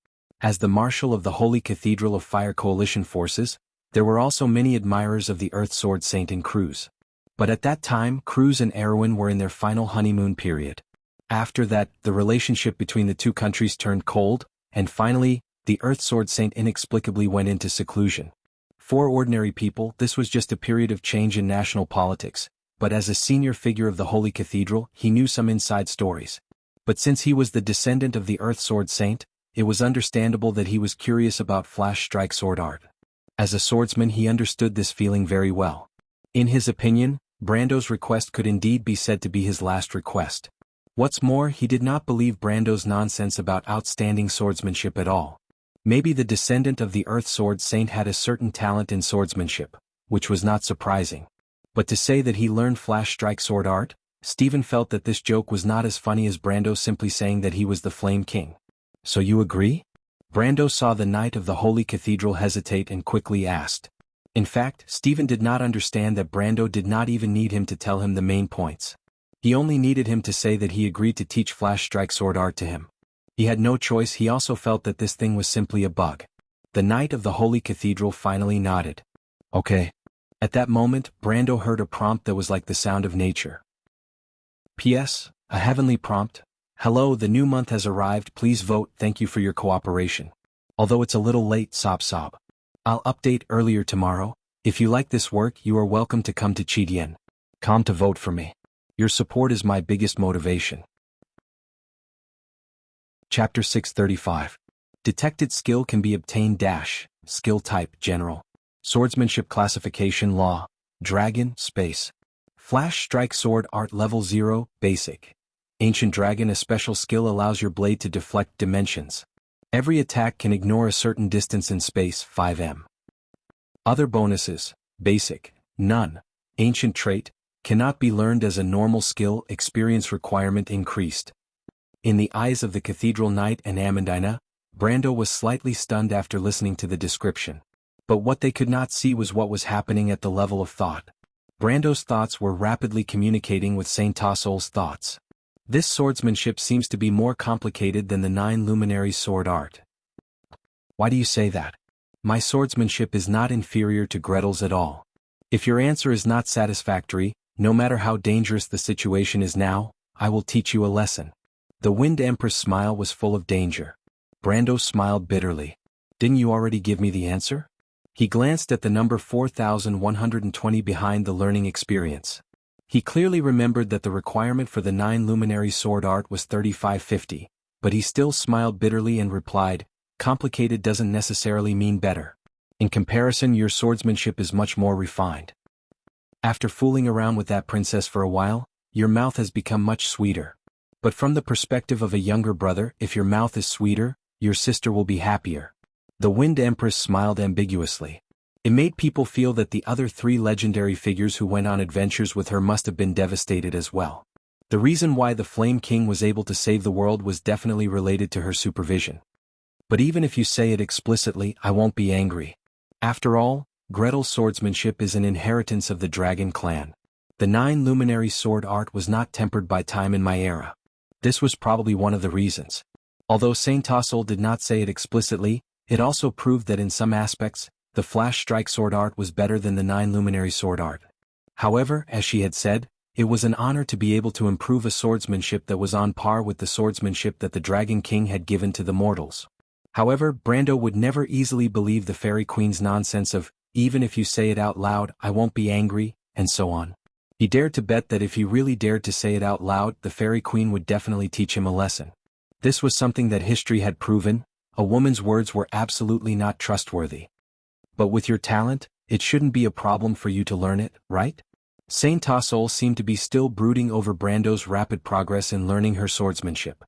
As the Marshal of the Holy Cathedral of Fire Coalition forces, there were also many admirers of the Earth Sword Saint in Cruz. But at that time, Cruz and Erewhon were in their final honeymoon period. After that, the relationship between the two countries turned cold, and finally, the Earth Sword Saint inexplicably went into seclusion. For ordinary people, this was just a period of change in national politics, but as a senior figure of the Holy Cathedral, he knew some inside stories. But since he was the descendant of the Earth Sword Saint, it was understandable that he was curious about flash strike sword art. As a swordsman he understood this feeling very well. In his opinion, Brando's request could indeed be said to be his last request. What's more, he did not believe Brando's nonsense about outstanding swordsmanship at all. Maybe the descendant of the Earth Sword Saint had a certain talent in swordsmanship, which was not surprising. But to say that he learned flash strike sword art, Stephen felt that this joke was not as funny as Brando simply saying that he was the Flame King. "So you agree?" Brando saw the knight of the Holy Cathedral hesitate and quickly asked. In fact, Stephen did not understand that Brando did not even need him to tell him the main points. He only needed him to say that he agreed to teach flash strike sword art to him. He had no choice. He also felt that this thing was simply a bug. The knight of the Holy Cathedral finally nodded. "Okay." At that moment, Brando heard a prompt that was like the sound of nature. P.S. A heavenly prompt. "Hello, the new month has arrived, please vote, thank you for your cooperation. Although it's a little late, sob sob. I'll update earlier tomorrow. If you like this work, you are welcome to come to Chidien.com to vote for me. Your support is my biggest motivation." Chapter 635. Detected skill can be obtained Skill type, general. Swordsmanship classification, law. Dragon, space. Flash strike sword art level 0, basic. Ancient dragon, a special skill allows your blade to deflect dimensions. Every attack can ignore a certain distance in space, 5m. Other bonuses, basic, none. Ancient trait, cannot be learned as a normal skill, experience requirement increased. In the eyes of the Cathedral Knight and Amandina, Brando was slightly stunned after listening to the description. But what they could not see was what was happening at the level of thought. Brando's thoughts were rapidly communicating with Saint Tassol's thoughts. This swordsmanship seems to be more complicated than the 9 luminary sword art. Why do you say that? My swordsmanship is not inferior to Gretel's at all. If your answer is not satisfactory, no matter how dangerous the situation is now, I will teach you a lesson. The Wind Empress' smile was full of danger. Brando smiled bitterly. Didn't you already give me the answer? He glanced at the number 4120 behind the learning experience. He clearly remembered that the requirement for the 9 luminary sword art was 3550, but he still smiled bitterly and replied, complicated doesn't necessarily mean better. In comparison, your swordsmanship is much more refined. After fooling around with that princess for a while, your mouth has become much sweeter. But from the perspective of a younger brother, if your mouth is sweeter, your sister will be happier. The Wind Empress smiled ambiguously. It made people feel that the other 3 legendary figures who went on adventures with her must have been devastated as well. The reason why the Flame King was able to save the world was definitely related to her supervision. But even if you say it explicitly, I won't be angry. After all, Gretel's swordsmanship is an inheritance of the Dragon clan. The 9 luminary sword art was not tempered by time in my era. This was probably one of the reasons. Although Saint Tassol did not say it explicitly, it also proved that in some aspects, the flash strike sword art was better than the 9 luminary sword art. However, as she had said, it was an honor to be able to improve a swordsmanship that was on par with the swordsmanship that the Dragon King had given to the mortals. However, Brando would never easily believe the Fairy Queen's nonsense of, even if you say it out loud, I won't be angry, and so on. He dared to bet that if he really dared to say it out loud, the Fairy Queen would definitely teach him a lesson. This was something that history had proven, a woman's words were absolutely not trustworthy. But with your talent, it shouldn't be a problem for you to learn it, right? Saint Tassol seemed to be still brooding over Brando's rapid progress in learning her swordsmanship.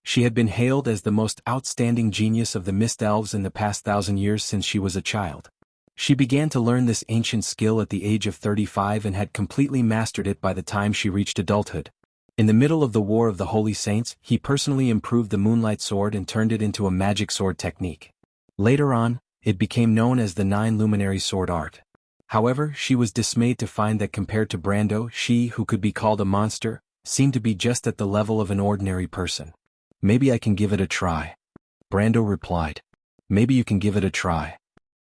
She had been hailed as the most outstanding genius of the Mist Elves in the past 1,000 years since she was a child. She began to learn this ancient skill at the age of 35 and had completely mastered it by the time she reached adulthood. In the middle of the War of the Holy Saints, he personally improved the Moonlight Sword and turned it into a magic sword technique. Later on, it became known as the 9 luminary sword art. However, she was dismayed to find that compared to Brando, she, who could be called a monster, seemed to be just at the level of an ordinary person. Maybe I can give it a try. Brando replied. Maybe you can give it a try.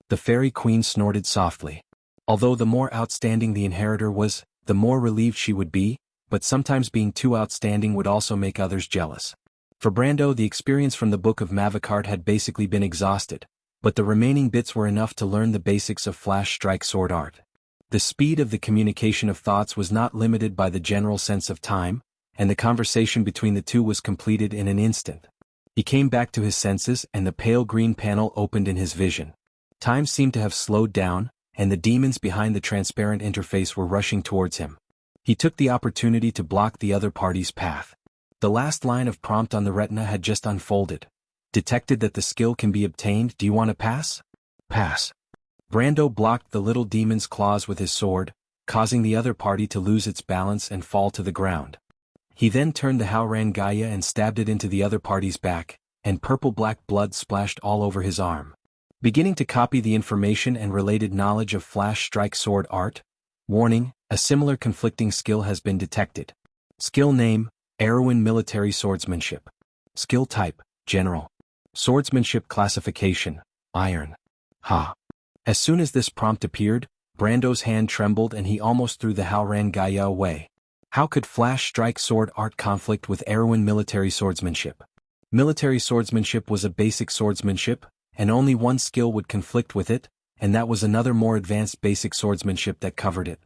The Fairy Queen snorted softly. Although the more outstanding the inheritor was, the more relieved she would be, but sometimes being too outstanding would also make others jealous. For Brando, the experience from the Book of Mavicard had basically been exhausted, but the remaining bits were enough to learn the basics of flash strike sword art. The speed of the communication of thoughts was not limited by the general sense of time, and the conversation between the two was completed in an instant. He came back to his senses and the pale green panel opened in his vision. Time seemed to have slowed down, and the demons behind the transparent interface were rushing towards him. He took the opportunity to block the other party's path. The last line of prompt on the retina had just unfolded. Detected that the skill can be obtained. Do you want to pass? Pass. Brando blocked the little demon's claws with his sword, causing the other party to lose its balance and fall to the ground. He then turned the Howran Gaia and stabbed it into the other party's back, and purple-black blood splashed all over his arm. Beginning to copy the information and related knowledge of flash strike sword art. Warning, a similar conflicting skill has been detected. Skill name, Erwin Military Swordsmanship. Skill type, General. Swordsmanship classification, Iron. Ha. As soon as this prompt appeared, Brando's hand trembled and he almost threw the Howran Gaia away. How could flash strike sword art conflict with Erwin Military Swordsmanship? Military swordsmanship was a basic swordsmanship, and only one skill would conflict with it, and that was another more advanced basic swordsmanship that covered it.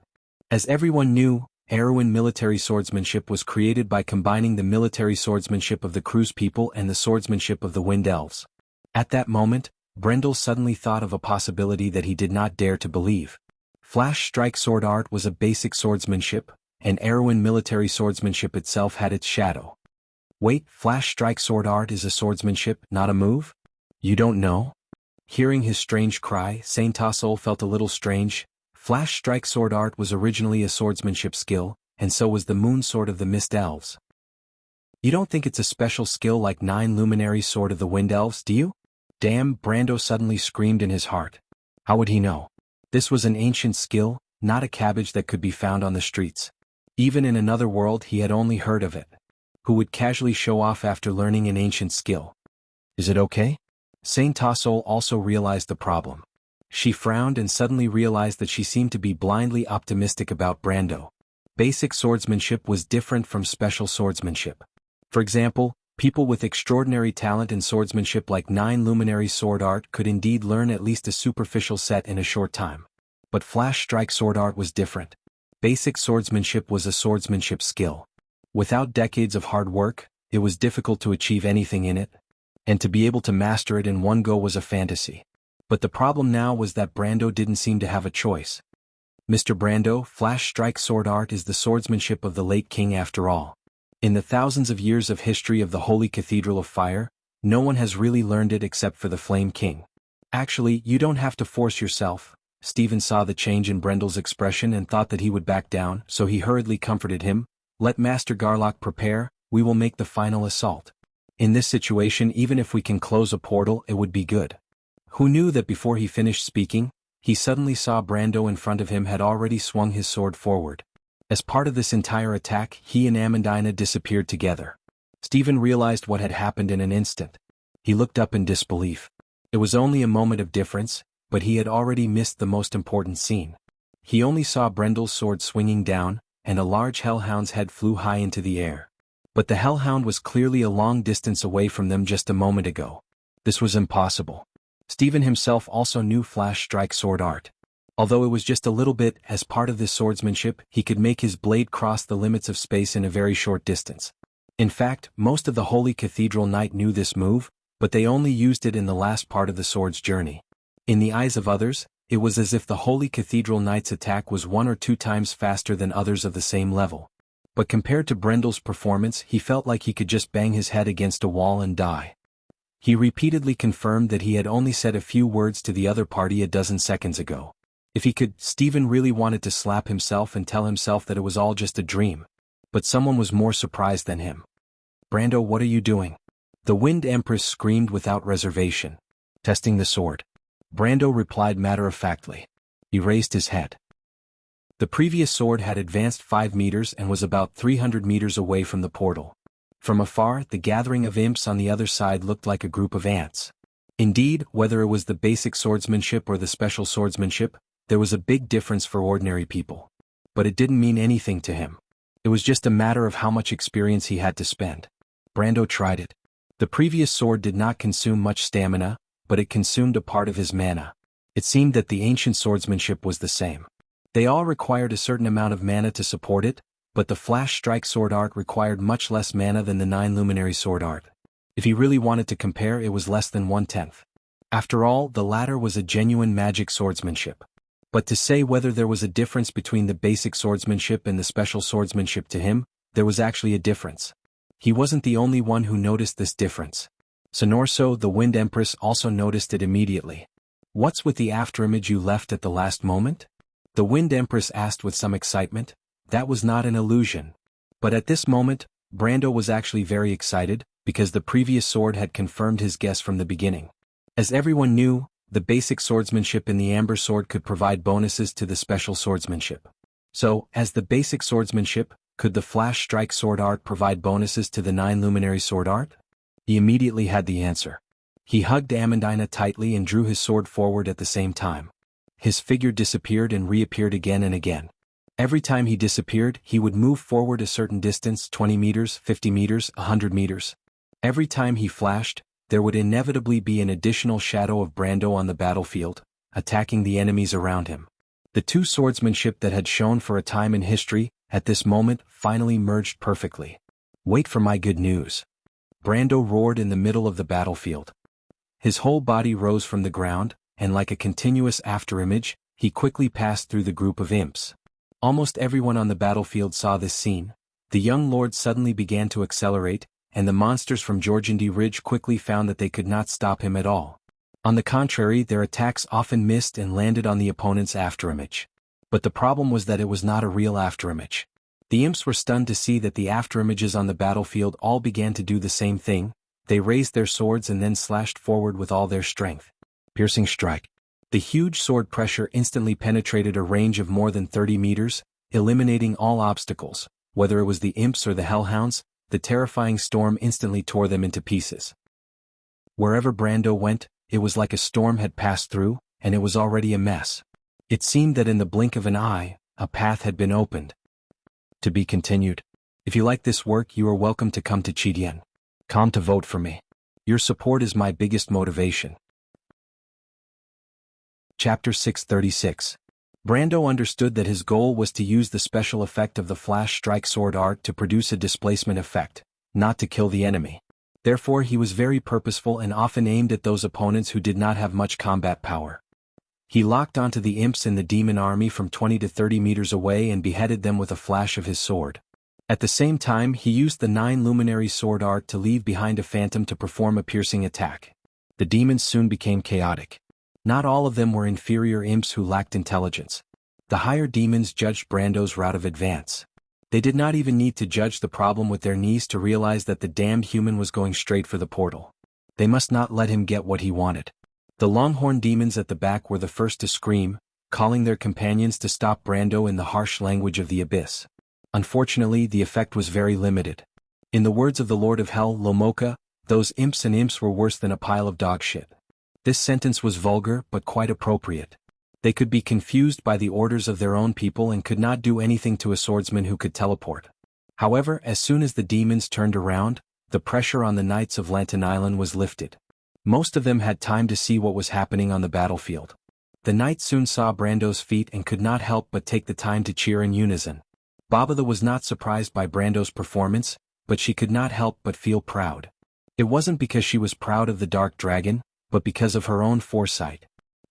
As everyone knew, Erwin military swordsmanship was created by combining the military swordsmanship of the Cruz people and the swordsmanship of the Wind Elves. At that moment, Brendel suddenly thought of a possibility that he did not dare to believe. Flash strike sword art was a basic swordsmanship, and Erowin military swordsmanship itself had its shadow. Wait, flash strike sword art is a swordsmanship, not a move? You don't know? Hearing his strange cry, Saint Tassol felt a little strange. Flash strike sword art was originally a swordsmanship skill, and so was the moon sword of the Mist Elves. You don't think it's a special skill like 9 luminary sword of the Wind Elves, do you? Damn, Brando suddenly screamed in his heart. How would he know? This was an ancient skill, not a cabbage that could be found on the streets. Even in another world he had only heard of it. Who would casually show off after learning an ancient skill? Is it okay? Saint Tassol also realized the problem. She frowned and suddenly realized that she seemed to be blindly optimistic about Brando. Basic swordsmanship was different from special swordsmanship. For example, people with extraordinary talent in swordsmanship like 9 luminary sword art could indeed learn at least a superficial set in a short time. But flash strike sword art was different. Basic swordsmanship was a swordsmanship skill. Without decades of hard work, it was difficult to achieve anything in it, and to be able to master it in one go was a fantasy. But the problem now was that Brando didn't seem to have a choice. Mr. Brando, flash strike sword art is the swordsmanship of the late king after all. In the thousands of years of history of the Holy Cathedral of Fire, no one has really learned it except for the Flame King. Actually, you don't have to force yourself. Stephen saw the change in Brendel's expression and thought that he would back down, so he hurriedly comforted him. Let Master Garlock prepare, we will make the final assault. In this situation, even if we can close a portal, it would be good. Who knew that before he finished speaking, he suddenly saw Brando in front of him had already swung his sword forward. As part of this entire attack, he and Amandina disappeared together. Stephen realized what had happened in an instant. He looked up in disbelief. It was only a moment of difference, but he had already missed the most important scene. He only saw Brendel's sword swinging down, and a large hellhound's head flew high into the air. But the hellhound was clearly a long distance away from them just a moment ago. This was impossible. Stephen himself also knew flash strike sword art. Although it was just a little bit, as part of this swordsmanship, he could make his blade cross the limits of space in a very short distance. In fact, most of the Holy Cathedral Knight knew this move, but they only used it in the last part of the sword's journey. In the eyes of others, it was as if the Holy Cathedral Knight's attack was 1 or 2 times faster than others of the same level. But compared to Brendel's performance, he felt like he could just bang his head against a wall and die. He repeatedly confirmed that he had only said a few words to the other party a dozen seconds ago. If he could, Stephen really wanted to slap himself and tell himself that it was all just a dream. But someone was more surprised than him. Brando, what are you doing? The Wind Empress screamed without reservation. Testing the sword. Brando replied matter-of-factly. He raised his head. The previous sword had advanced 5 meters and was about 300 meters away from the portal. From afar, the gathering of imps on the other side looked like a group of ants. Indeed, whether it was the basic swordsmanship or the special swordsmanship, there was a big difference for ordinary people. But it didn't mean anything to him. It was just a matter of how much experience he had to spend. Brando tried it. The previous sword did not consume much stamina, but it consumed a part of his mana. It seemed that the ancient swordsmanship was the same. They all required a certain amount of mana to support it, but the flash strike sword art required much less mana than the 9 luminary sword art. If he really wanted to compare, it was less than 1/10. After all, the latter was a genuine magic swordsmanship. But to say whether there was a difference between the basic swordsmanship and the special swordsmanship, to him, there was actually a difference. He wasn't the only one who noticed this difference. Sonorso, the Wind Empress, also noticed it immediately. What's with the afterimage you left at the last moment? The Wind Empress asked with some excitement. That was not an illusion. But at this moment, Brando was actually very excited, because the previous sword had confirmed his guess from the beginning. As everyone knew, the basic swordsmanship in the Amber Sword could provide bonuses to the special swordsmanship. So, as the basic swordsmanship, could the flash strike sword art provide bonuses to the 9 luminary sword art? He immediately had the answer. He hugged Amandina tightly and drew his sword forward at the same time. His figure disappeared and reappeared again and again. Every time he disappeared, he would move forward a certain distance, 20 meters, 50 meters, 100 meters. Every time he flashed, there would inevitably be an additional shadow of Brando on the battlefield, attacking the enemies around him. The two swordsmanship that had shown for a time in history, at this moment, finally merged perfectly. Wait for my good news. Brando roared in the middle of the battlefield. His whole body rose from the ground, and like a continuous afterimage, he quickly passed through the group of imps. Almost everyone on the battlefield saw this scene. The young lord suddenly began to accelerate, and the monsters from Georgandy Ridge quickly found that they could not stop him at all. On the contrary, their attacks often missed and landed on the opponent's afterimage. But the problem was that it was not a real afterimage. The imps were stunned to see that the afterimages on the battlefield all began to do the same thing. They raised their swords and then slashed forward with all their strength. Piercing strike. The huge sword pressure instantly penetrated a range of more than 30 meters, eliminating all obstacles. Whether it was the imps or the hellhounds, the terrifying storm instantly tore them into pieces. Wherever Brando went, it was like a storm had passed through, and it was already a mess. It seemed that in the blink of an eye, a path had been opened. To be continued. If you like this work, you are welcome to come to Chidian.com to vote for me. Your support is my biggest motivation. Chapter 636. Brando understood that his goal was to use the special effect of the flash strike sword art to produce a displacement effect, not to kill the enemy. Therefore he was very purposeful and often aimed at those opponents who did not have much combat power. He locked onto the imps in the demon army from 20 to 30 meters away and beheaded them with a flash of his sword. At the same time he used the 9 luminary sword art to leave behind a phantom to perform a piercing attack. The demons soon became chaotic. Not all of them were inferior imps who lacked intelligence. The higher demons judged Brando's route of advance. They did not even need to judge the problem with their knees to realize that the damned human was going straight for the portal. They must not let him get what he wanted. The longhorn demons at the back were the first to scream, calling their companions to stop Brando in the harsh language of the abyss. Unfortunately, the effect was very limited. In the words of the Lord of Hell, Lomoka, those imps and imps were worse than a pile of dog shit. This sentence was vulgar but quite appropriate. They could be confused by the orders of their own people and could not do anything to a swordsman who could teleport. However, as soon as the demons turned around, the pressure on the knights of Lantern Island was lifted. Most of them had time to see what was happening on the battlefield. The knights soon saw Brando's feat and could not help but take the time to cheer in unison. Babada was not surprised by Brando's performance, but she could not help but feel proud. It wasn't because she was proud of the Dark Dragon, but because of her own foresight.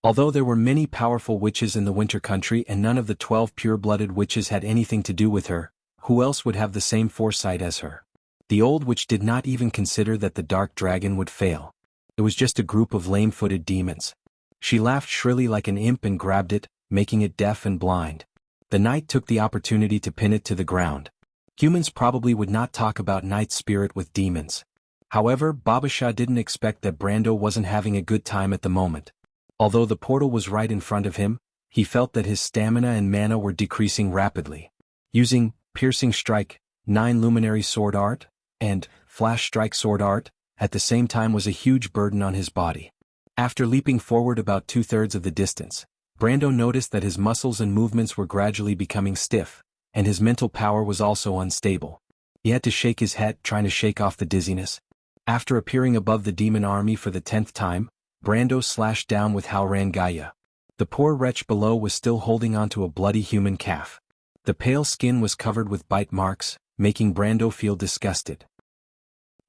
Although there were many powerful witches in the Winter Country and none of the 12 pure-blooded witches had anything to do with her, who else would have the same foresight as her? The old witch did not even consider that the Dark Dragon would fail. It was just a group of lame-footed demons. She laughed shrilly like an imp and grabbed it, making it deaf and blind. The knight took the opportunity to pin it to the ground. Humans probably would not talk about night spirit with demons. However, Babasha didn't expect that Brando wasn't having a good time at the moment. Although the portal was right in front of him, he felt that his stamina and mana were decreasing rapidly. Using Piercing Strike, 9 Luminary Sword Art, and Flash Strike Sword Art, at the same time was a huge burden on his body. After leaping forward about 2/3 of the distance, Brando noticed that his muscles and movements were gradually becoming stiff, and his mental power was also unstable. He had to shake his head, trying to shake off the dizziness. After appearing above the demon army for the 10th time, Brando slashed down with Howran Gaia. The poor wretch below was still holding onto a bloody human calf. The pale skin was covered with bite marks, making Brando feel disgusted.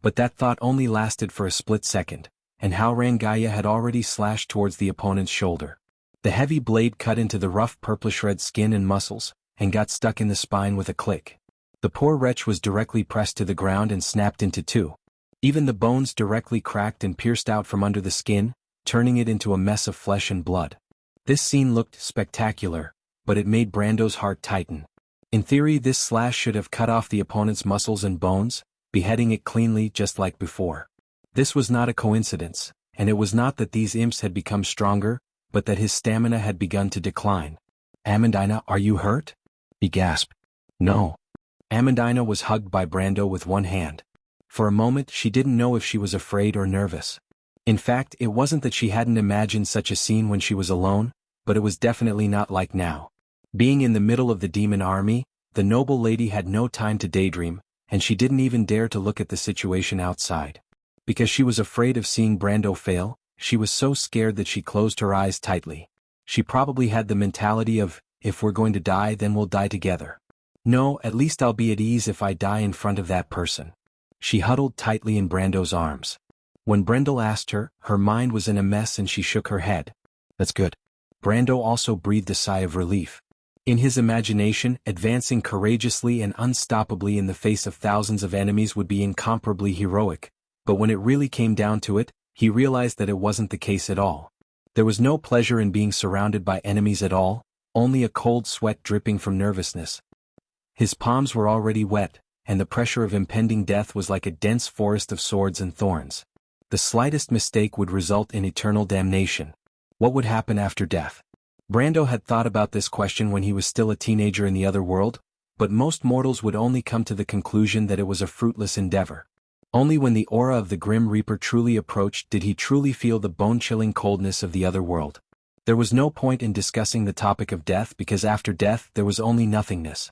But that thought only lasted for a split second, and Howran Gaia had already slashed towards the opponent's shoulder. The heavy blade cut into the rough purplish-red skin and muscles, and got stuck in the spine with a click. The poor wretch was directly pressed to the ground and snapped into two. Even the bones directly cracked and pierced out from under the skin, turning it into a mess of flesh and blood. This scene looked spectacular, but it made Brando's heart tighten. In theory, this slash should have cut off the opponent's muscles and bones, beheading it cleanly just like before. This was not a coincidence, and it was not that these imps had become stronger, but that his stamina had begun to decline. "Amandina, are you hurt?" he gasped. "No." Amandina was hugged by Brando with one hand. For a moment she didn't know if she was afraid or nervous. In fact, it wasn't that she hadn't imagined such a scene when she was alone, but it was definitely not like now. Being in the middle of the demon army, the noble lady had no time to daydream, and she didn't even dare to look at the situation outside. Because she was afraid of seeing Brando fail, she was so scared that she closed her eyes tightly. She probably had the mentality of, if we're going to die then we'll die together. No, at least I'll be at ease if I die in front of that person. She huddled tightly in Brando's arms. When Brendel asked her, her mind was in a mess and she shook her head. That's good. Brando also breathed a sigh of relief. In his imagination, advancing courageously and unstoppably in the face of thousands of enemies would be incomparably heroic, but when it really came down to it, he realized that it wasn't the case at all. There was no pleasure in being surrounded by enemies at all, only a cold sweat dripping from nervousness. His palms were already wet, and the pressure of impending death was like a dense forest of swords and thorns. The slightest mistake would result in eternal damnation. What would happen after death? Brando had thought about this question when he was still a teenager in the other world, but most mortals would only come to the conclusion that it was a fruitless endeavor. Only when the aura of the Grim Reaper truly approached did he truly feel the bone-chilling coldness of the other world. There was no point in discussing the topic of death because after death there was only nothingness.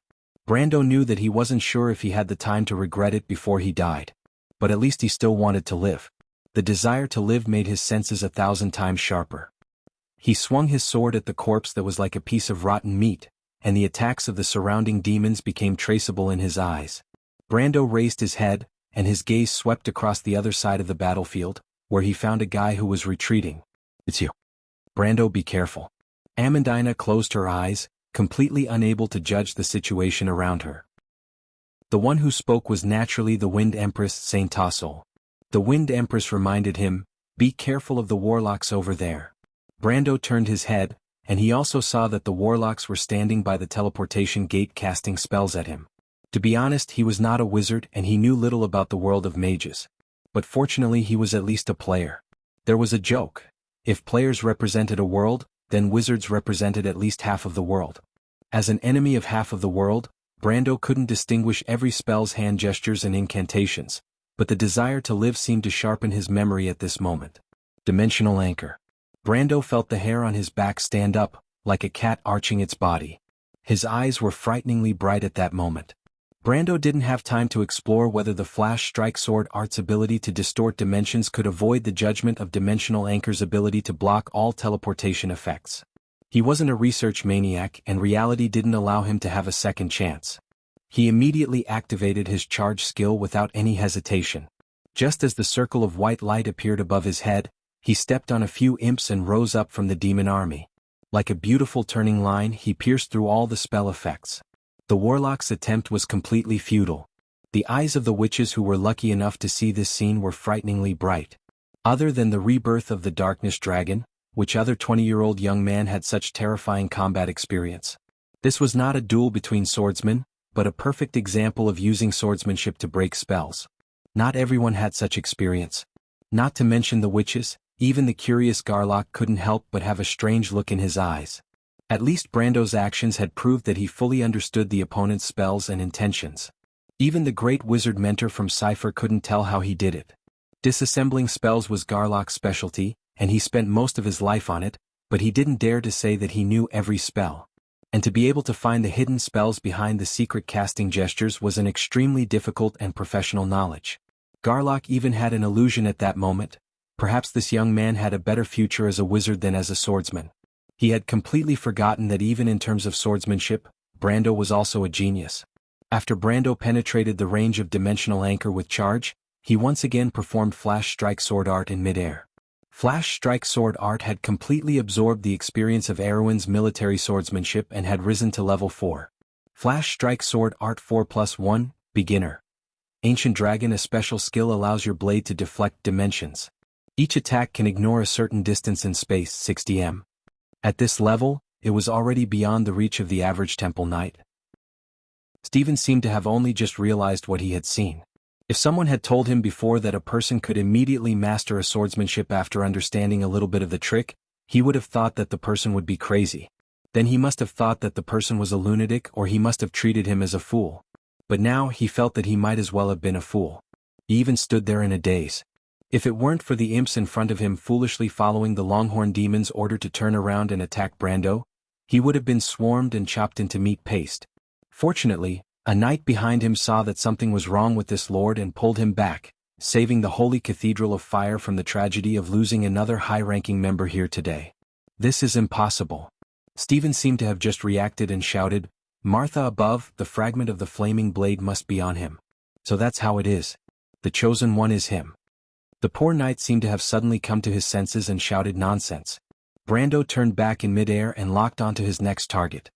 Brando knew that he wasn't sure if he had the time to regret it before he died. But at least he still wanted to live. The desire to live made his senses 1,000 times sharper. He swung his sword at the corpse that was like a piece of rotten meat, and the attacks of the surrounding demons became traceable in his eyes. Brando raised his head, and his gaze swept across the other side of the battlefield, where he found a guy who was retreating. It's you. Brando, be careful. Amandina closed her eyes, completely unable to judge the situation around her. The one who spoke was naturally the Wind Empress Saint Tassel. The Wind Empress reminded him, "Be careful of the warlocks over there." Brando turned his head, and he also saw that the warlocks were standing by the teleportation gate casting spells at him. To be honest, he was not a wizard and he knew little about the world of mages. But fortunately he was at least a player. There was a joke. If players represented a world, then wizards represented at least half of the world. As an enemy of half of the world, Brando couldn't distinguish every spell's hand gestures and incantations, but the desire to live seemed to sharpen his memory at this moment. Dimensional anchor. Brando felt the hair on his back stand up, like a cat arching its body. His eyes were frighteningly bright at that moment. Brando didn't have time to explore whether the Flash Strike Sword Art's ability to distort dimensions could avoid the judgment of Dimensional Anchor's ability to block all teleportation effects. He wasn't a research maniac and reality didn't allow him to have a second chance. He immediately activated his charge skill without any hesitation. Just as the circle of white light appeared above his head, he stepped on a few imps and rose up from the demon army. Like a beautiful turning line, he pierced through all the spell effects. The warlock's attempt was completely futile. The eyes of the witches who were lucky enough to see this scene were frighteningly bright. Other than the rebirth of the Darkness Dragon, which other 20-year-old young man had such terrifying combat experience? This was not a duel between swordsmen, but a perfect example of using swordsmanship to break spells. Not everyone had such experience. Not to mention the witches, even the curious Garlock couldn't help but have a strange look in his eyes. At least Brando's actions had proved that he fully understood the opponent's spells and intentions. Even the great wizard mentor from Cypher couldn't tell how he did it. Disassembling spells was Garlock's specialty, and he spent most of his life on it, but he didn't dare to say that he knew every spell. And to be able to find the hidden spells behind the secret casting gestures was an extremely difficult and professional knowledge. Garlock even had an illusion at that moment. Perhaps this young man had a better future as a wizard than as a swordsman. He had completely forgotten that even in terms of swordsmanship, Brando was also a genius. After Brando penetrated the range of Dimensional Anchor with charge, he once again performed Flash Strike Sword Art in midair. Flash Strike Sword Art had completely absorbed the experience of Erwin's military swordsmanship and had risen to level 4. Flash Strike Sword Art 4+1, Beginner. Ancient Dragon. A special skill allows your blade to deflect dimensions. Each attack can ignore a certain distance in space, 60 m. At this level, it was already beyond the reach of the average Temple Knight. Stephen seemed to have only just realized what he had seen. If someone had told him before that a person could immediately master a swordsmanship after understanding a little bit of the trick, he would have thought that the person would be crazy. Then he must have thought that the person was a lunatic or he must have treated him as a fool. But now he felt that he might as well have been a fool. He even stood there in a daze. If it weren't for the imps in front of him foolishly following the Longhorn Demon's order to turn around and attack Brando, he would have been swarmed and chopped into meat paste. Fortunately, a knight behind him saw that something was wrong with this lord and pulled him back, saving the Holy Cathedral of Fire from the tragedy of losing another high-ranking member here today. This is impossible. Stephen seemed to have just reacted and shouted, "Martha above, the fragment of the flaming blade must be on him." So that's how it is. The chosen one is him. The poor knight seemed to have suddenly come to his senses and shouted nonsense. Brando turned back in midair and locked onto his next target.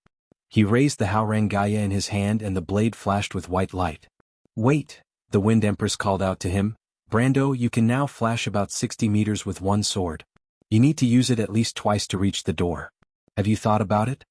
He raised the Haurangaya in his hand and the blade flashed with white light. "Wait," the Wind Empress called out to him. "Brando, you can now flash about 60 meters with one sword. You need to use it at least twice to reach the door. Have you thought about it?"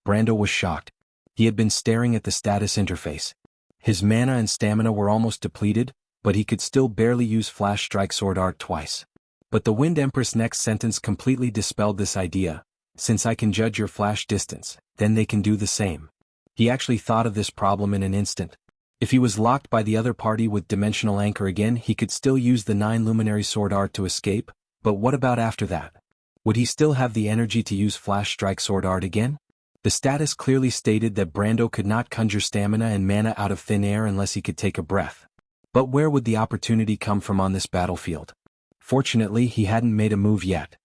Brando was shocked. He had been staring at the status interface. His mana and stamina were almost depleted, but he could still barely use Flash Strike Sword Art twice. But the Wind Empress' next sentence completely dispelled this idea. "Since I can judge your flash distance, then they can do the same." He actually thought of this problem in an instant. If he was locked by the other party with Dimensional Anchor again, he could still use the 9 Luminary Sword Art to escape, but what about after that? Would he still have the energy to use Flash Strike Sword Art again? The status clearly stated that Brando could not conjure stamina and mana out of thin air unless he could take a breath. But where would the opportunity come from on this battlefield? Fortunately, he hadn't made a move yet.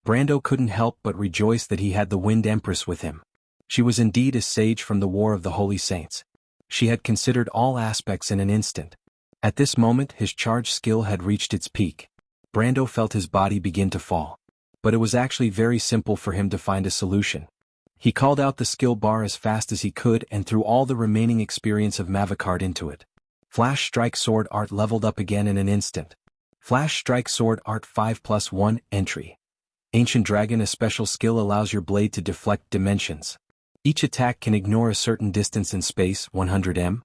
Brando couldn't help but rejoice that he had the Wind Empress with him. She was indeed a sage from the War of the Holy Saints. She had considered all aspects in an instant. At this moment, his charge skill had reached its peak. Brando felt his body begin to fall. But it was actually very simple for him to find a solution. He called out the skill bar as fast as he could and threw all the remaining experience of Mavicard into it. Flash Strike Sword Art leveled up again in an instant. Flash Strike Sword Art 5+1 entry. Ancient Dragon. A special skill allows your blade to deflect dimensions. Each attack can ignore a certain distance in space, 100 m.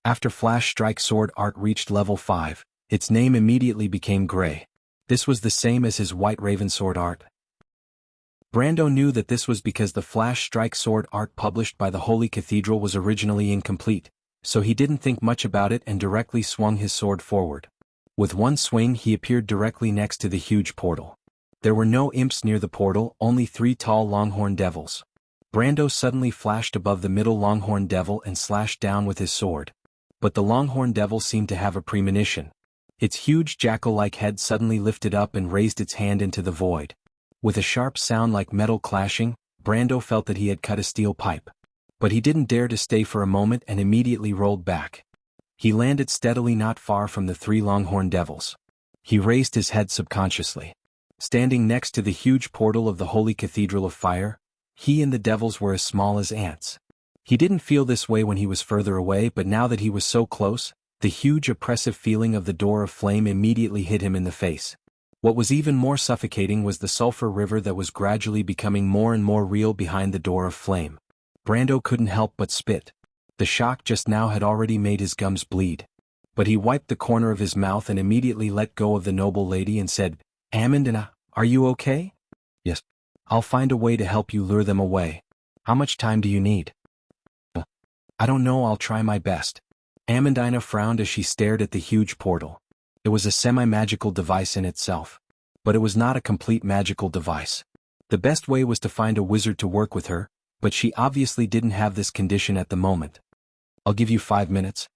After Flash Strike Sword Art reached level 5, its name immediately became gray. This was the same as his White Raven Sword Art. Brando knew that this was because the Flash Strike Sword Art published by the Holy Cathedral was originally incomplete, so he didn't think much about it and directly swung his sword forward. With one swing he appeared directly next to the huge portal. There were no imps near the portal, only 3 tall Longhorn Devils. Brando suddenly flashed above the middle Longhorn Devil and slashed down with his sword. But the Longhorn Devil seemed to have a premonition. Its huge jackal-like head suddenly lifted up and raised its hand into the void. With a sharp sound like metal clashing, Brando felt that he had cut a steel pipe. But he didn't dare to stay for a moment and immediately rolled back. He landed steadily not far from the 3 Longhorn Devils. He raised his head subconsciously. Standing next to the huge portal of the Holy Cathedral of Fire, he and the devils were as small as ants. He didn't feel this way when he was further away, but now that he was so close, the huge oppressive feeling of the Door of Flame immediately hit him in the face. What was even more suffocating was the sulfur river that was gradually becoming more and more real behind the Door of Flame. Brando couldn't help but spit. The shock just now had already made his gums bleed. But he wiped the corner of his mouth and immediately let go of the noble lady and said, "Amandina, are you okay?" "Yes. I'll find a way to help you lure them away. How much time do you need?" "I don't know, I'll try my best." Amandina frowned as she stared at the huge portal. It was a semi-magical device in itself. But it was not a complete magical device. The best way was to find a wizard to work with her, but she obviously didn't have this condition at the moment. "I'll give you 5 minutes.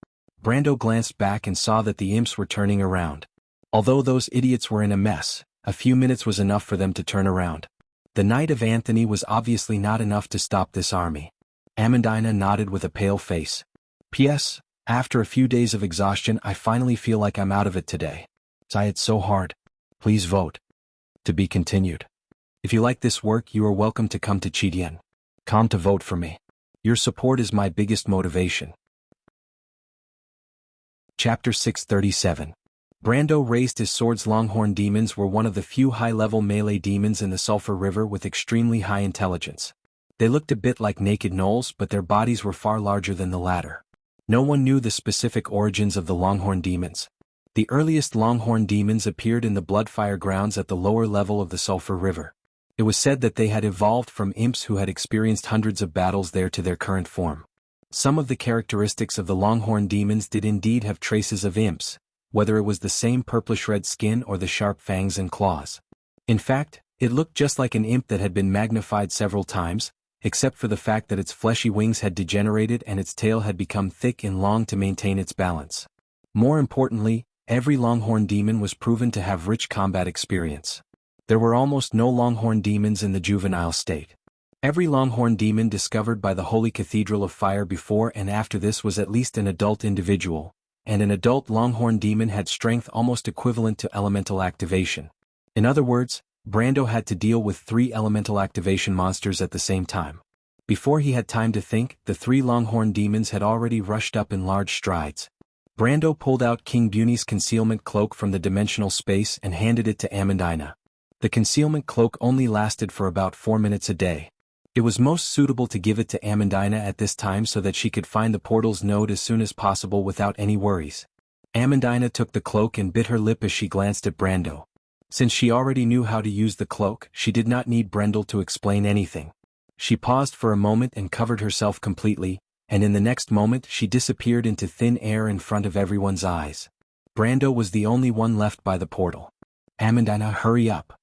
Brando glanced back and saw that the imps were turning around. Although those idiots were in a mess, a few minutes was enough for them to turn around. The Knight of Anthony was obviously not enough to stop this army. Amandina nodded with a pale face. "P.S. After a few days of exhaustion, I finally feel like I'm out of it today. It's so hard. Please vote. To be continued. If you like this work, you are welcome to come to Chidian. Come to vote for me. Your support is my biggest motivation." Chapter 637. Brando raised his swords. Longhorn demons were one of the few high-level melee demons in the Sulphur River with extremely high intelligence. They looked a bit like naked gnolls, but their bodies were far larger than the latter. No one knew the specific origins of the Longhorn demons. The earliest Longhorn demons appeared in the Bloodfire grounds at the lower level of the Sulphur River. It was said that they had evolved from imps who had experienced hundreds of battles there to their current form. Some of the characteristics of the Longhorn demons did indeed have traces of imps, whether it was the same purplish-red skin or the sharp fangs and claws. In fact, it looked just like an imp that had been magnified several times, except for the fact that its fleshy wings had degenerated and its tail had become thick and long to maintain its balance. More importantly, every Longhorn demon was proven to have rich combat experience. There were almost no Longhorn demons in the juvenile state. Every Longhorn demon discovered by the Holy Cathedral of Fire before and after this was at least an adult individual, and an adult longhorn demon had strength almost equivalent to elemental activation. In other words, Brando had to deal with 3 elemental activation monsters at the same time. Before he had time to think, the 3 longhorn demons had already rushed up in large strides. Brando pulled out King Buni's concealment cloak from the dimensional space and handed it to Amandina. The concealment cloak only lasted for about 4 minutes a day. It was most suitable to give it to Amandina at this time so that she could find the portal's node as soon as possible without any worries. Amandina took the cloak and bit her lip as she glanced at Brando. Since she already knew how to use the cloak, she did not need Brendel to explain anything. She paused for a moment and covered herself completely, and in the next moment she disappeared into thin air in front of everyone's eyes. Brando was the only one left by the portal. "Amandina, hurry up!"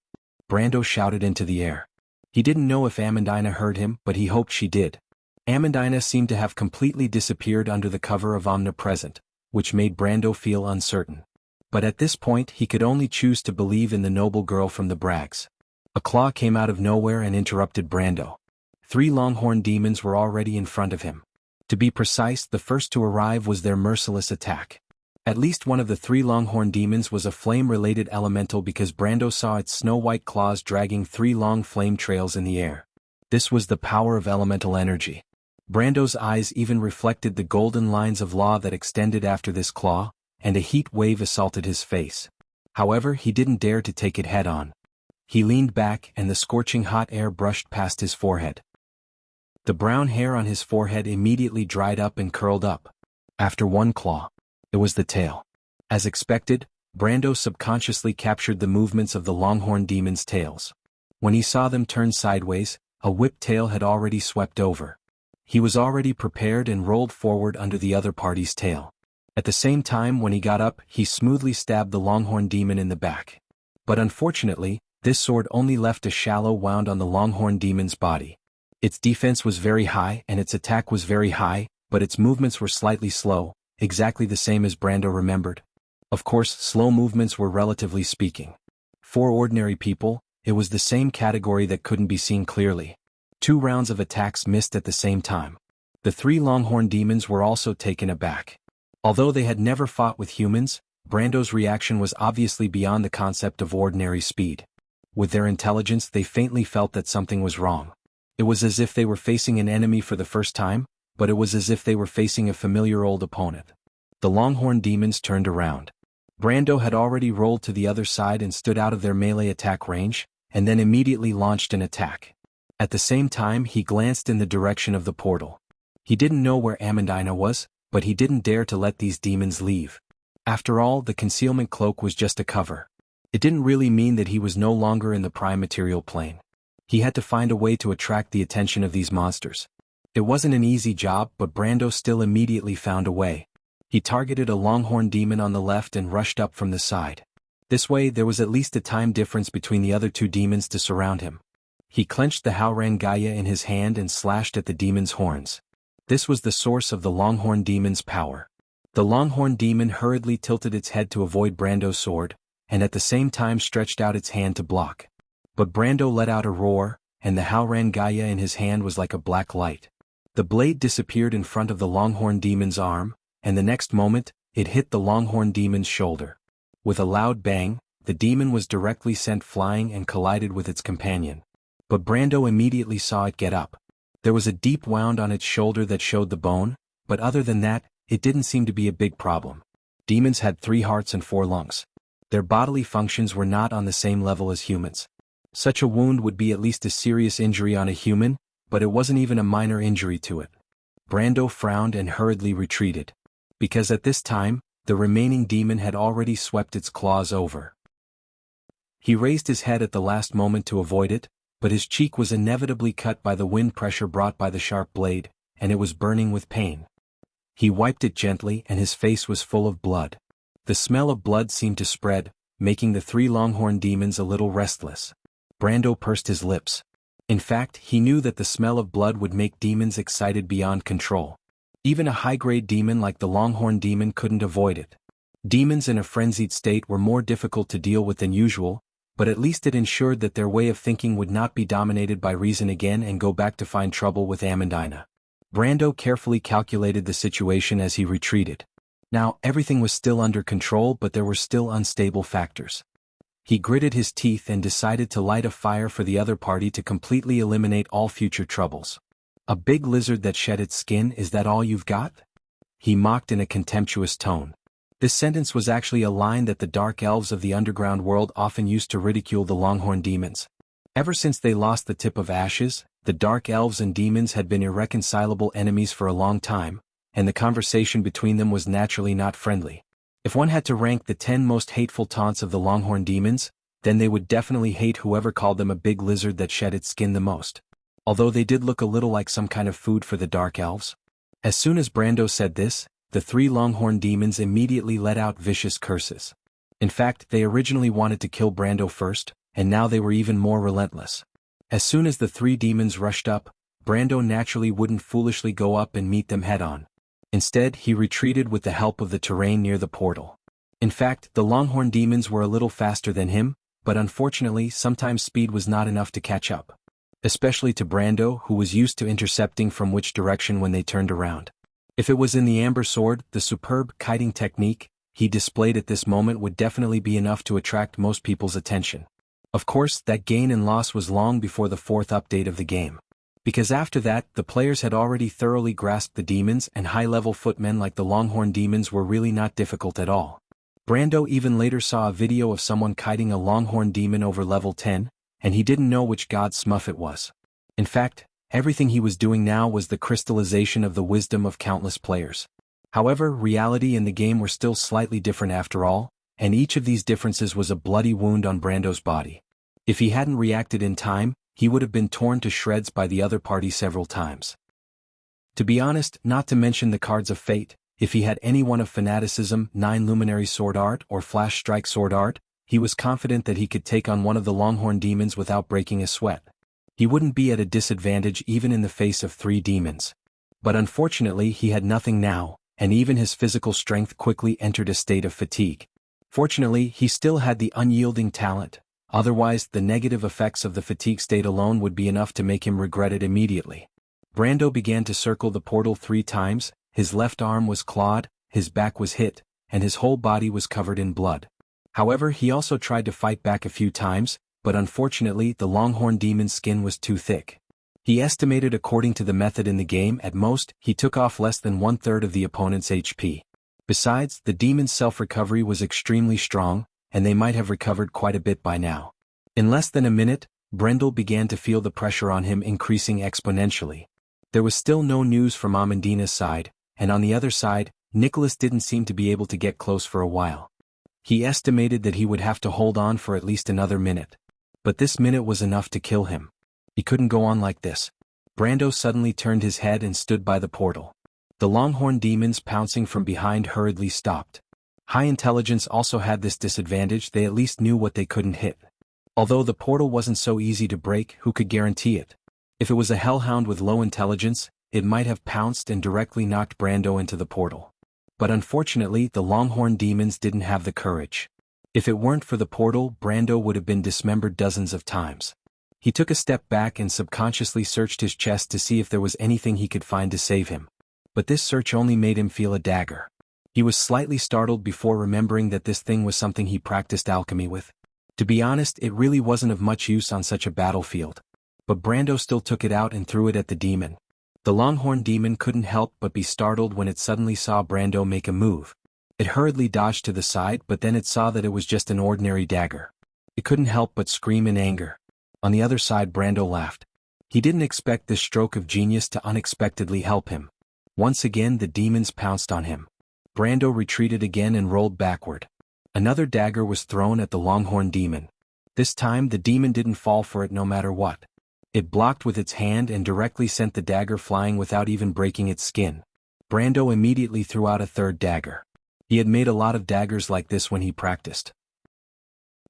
Brando shouted into the air. He didn't know if Amandina heard him, but he hoped she did. Amandina seemed to have completely disappeared under the cover of Omnipresent, which made Brando feel uncertain. But at this point he could only choose to believe in the noble girl from the Brags. A claw came out of nowhere and interrupted Brando. 3 longhorn demons were already in front of him. To be precise, the first to arrive was their merciless attack. At least one of the 3 longhorn demons was a flame-related elemental because Brando saw its snow-white claws dragging 3 long flame trails in the air. This was the power of elemental energy. Brando's eyes even reflected the golden lines of law that extended after this claw, and a heat wave assaulted his face. However, he didn't dare to take it head-on. He leaned back and the scorching hot air brushed past his forehead. The brown hair on his forehead immediately dried up and curled up. After one claw, it was the tail. As expected, Brando subconsciously captured the movements of the longhorn demons' tails. When he saw them turn sideways, a whipped tail had already swept over. He was already prepared and rolled forward under the other party's tail. At the same time, when he got up, he smoothly stabbed the longhorn demon in the back. But unfortunately, this sword only left a shallow wound on the longhorn demon's body. Its defense was very high and its attack was very high, but its movements were slightly slow, exactly the same as Brando remembered. Of course, slow movements were relatively speaking. For ordinary people, it was the same category that couldn't be seen clearly. 2 rounds of attacks missed at the same time. The 3 longhorn demons were also taken aback. Although they had never fought with humans, Brando's reaction was obviously beyond the concept of ordinary speed. With their intelligence, they faintly felt that something was wrong. It was as if they were facing an enemy for the first time, but it was as if they were facing a familiar old opponent. The longhorn demons turned around. Brando had already rolled to the other side and stood out of their melee attack range, and then immediately launched an attack. At the same time, he glanced in the direction of the portal. He didn't know where Amandina was, but he didn't dare to let these demons leave. After all, the concealment cloak was just a cover. It didn't really mean that he was no longer in the prime material plane. He had to find a way to attract the attention of these monsters. It wasn't an easy job, but Brando still immediately found a way. He targeted a longhorn demon on the left and rushed up from the side. This way, there was at least a time difference between the other 2 demons to surround him. He clenched the Haurangaya in his hand and slashed at the demon's horns. This was the source of the longhorn demon's power. The longhorn demon hurriedly tilted its head to avoid Brando's sword, and at the same time stretched out its hand to block. But Brando let out a roar, and the Haurangaya in his hand was like a black light. The blade disappeared in front of the longhorn demon's arm, and the next moment, it hit the longhorn demon's shoulder. With a loud bang, the demon was directly sent flying and collided with its companion. But Brando immediately saw it get up. There was a deep wound on its shoulder that showed the bone, but other than that, it didn't seem to be a big problem. Demons had 3 hearts and 4 lungs. Their bodily functions were not on the same level as humans. Such a wound would be at least a serious injury on a human, but it wasn't even a minor injury to it. Brando frowned and hurriedly retreated. Because at this time, the remaining demon had already swept its claws over. He raised his head at the last moment to avoid it, but his cheek was inevitably cut by the wind pressure brought by the sharp blade, and it was burning with pain. He wiped it gently and his face was full of blood. The smell of blood seemed to spread, making the 3 longhorn demons a little restless. Brando pursed his lips. In fact, he knew that the smell of blood would make demons excited beyond control. Even a high-grade demon like the longhorn demon couldn't avoid it. Demons in a frenzied state were more difficult to deal with than usual, but at least it ensured that their way of thinking would not be dominated by reason again and go back to find trouble with Amandina. Brando carefully calculated the situation as he retreated. Now, everything was still under control, but there were still unstable factors. He gritted his teeth and decided to light a fire for the other party to completely eliminate all future troubles. A big lizard that shed its skin, is that all you've got? He mocked in a contemptuous tone. This sentence was actually a line that the dark elves of the underground world often used to ridicule the longhorn demons. Ever since they lost the tip of ashes, the dark elves and demons had been irreconcilable enemies for a long time, and the conversation between them was naturally not friendly. If one had to rank the 10 most hateful taunts of the longhorn demons, then they would definitely hate whoever called them a big lizard that shed its skin the most. Although they did look a little like some kind of food for the dark elves. As soon as Brando said this, the 3 longhorn demons immediately let out vicious curses. In fact, they originally wanted to kill Brando first, and now they were even more relentless. As soon as the 3 demons rushed up, Brando naturally wouldn't foolishly go up and meet them head-on. Instead, he retreated with the help of the terrain near the portal. In fact, the longhorn demons were a little faster than him, but unfortunately sometimes speed was not enough to catch up. Especially to Brando, who was used to intercepting from which direction when they turned around. If it was in the Amber Sword, the superb kiting technique he displayed at this moment would definitely be enough to attract most people's attention. Of course, that gain and loss was long before the 4th update of the game. Because after that, the players had already thoroughly grasped the demons, and high-level footmen like the longhorn demons were really not difficult at all. Brando even later saw a video of someone kiting a longhorn demon over level 10, and he didn't know which god's smuff it was. In fact, everything he was doing now was the crystallization of the wisdom of countless players. However, reality and the game were still slightly different after all, and each of these differences was a bloody wound on Brando's body. If he hadn't reacted in time, he would have been torn to shreds by the other party several times. To be honest, not to mention the cards of fate, if he had any one of fanaticism, 9 luminary sword art, or flash strike sword art, he was confident that he could take on one of the longhorn demons without breaking a sweat. He wouldn't be at a disadvantage even in the face of 3 demons. But unfortunately he had nothing now, and even his physical strength quickly entered a state of fatigue. Fortunately, he still had the unyielding talent, otherwise the negative effects of the fatigue state alone would be enough to make him regret it immediately. Brando began to circle the portal 3 times, his left arm was clawed, his back was hit, and his whole body was covered in blood. However, he also tried to fight back a few times, but unfortunately the longhorn demon's skin was too thick. He estimated according to the method in the game at most, he took off less than 1/3 of the opponent's HP. Besides, the demon's self-recovery was extremely strong, and they might have recovered quite a bit by now. In less than a minute, Brendel began to feel the pressure on him increasing exponentially. There was still no news from Amandina's side, and on the other side, Nicholas didn't seem to be able to get close for a while. He estimated that he would have to hold on for at least another minute. But this minute was enough to kill him. He couldn't go on like this. Brando suddenly turned his head and stood by the portal. The longhorn demons pouncing from behind hurriedly stopped. High intelligence also had this disadvantage, they at least knew what they couldn't hit. Although the portal wasn't so easy to break, who could guarantee it? If it was a hellhound with low intelligence, it might have pounced and directly knocked Brando into the portal. But unfortunately the longhorn demons didn't have the courage. If it weren't for the portal, Brando would have been dismembered dozens of times. He took a step back and subconsciously searched his chest to see if there was anything he could find to save him. But this search only made him feel a dagger. He was slightly startled before remembering that this thing was something he practiced alchemy with. To be honest, it really wasn't of much use on such a battlefield. But Brando still took it out and threw it at the demon. The longhorn demon couldn't help but be startled when it suddenly saw Brando make a move. It hurriedly dodged to the side, but then it saw that it was just an ordinary dagger. It couldn't help but scream in anger. On the other side, Brando laughed. He didn't expect this stroke of genius to unexpectedly help him. Once again the demons pounced on him. Brando retreated again and rolled backward. Another dagger was thrown at the longhorn demon. This time the demon didn't fall for it no matter what. It blocked with its hand and directly sent the dagger flying without even breaking its skin. Brando immediately threw out a 3rd dagger. He had made a lot of daggers like this when he practiced.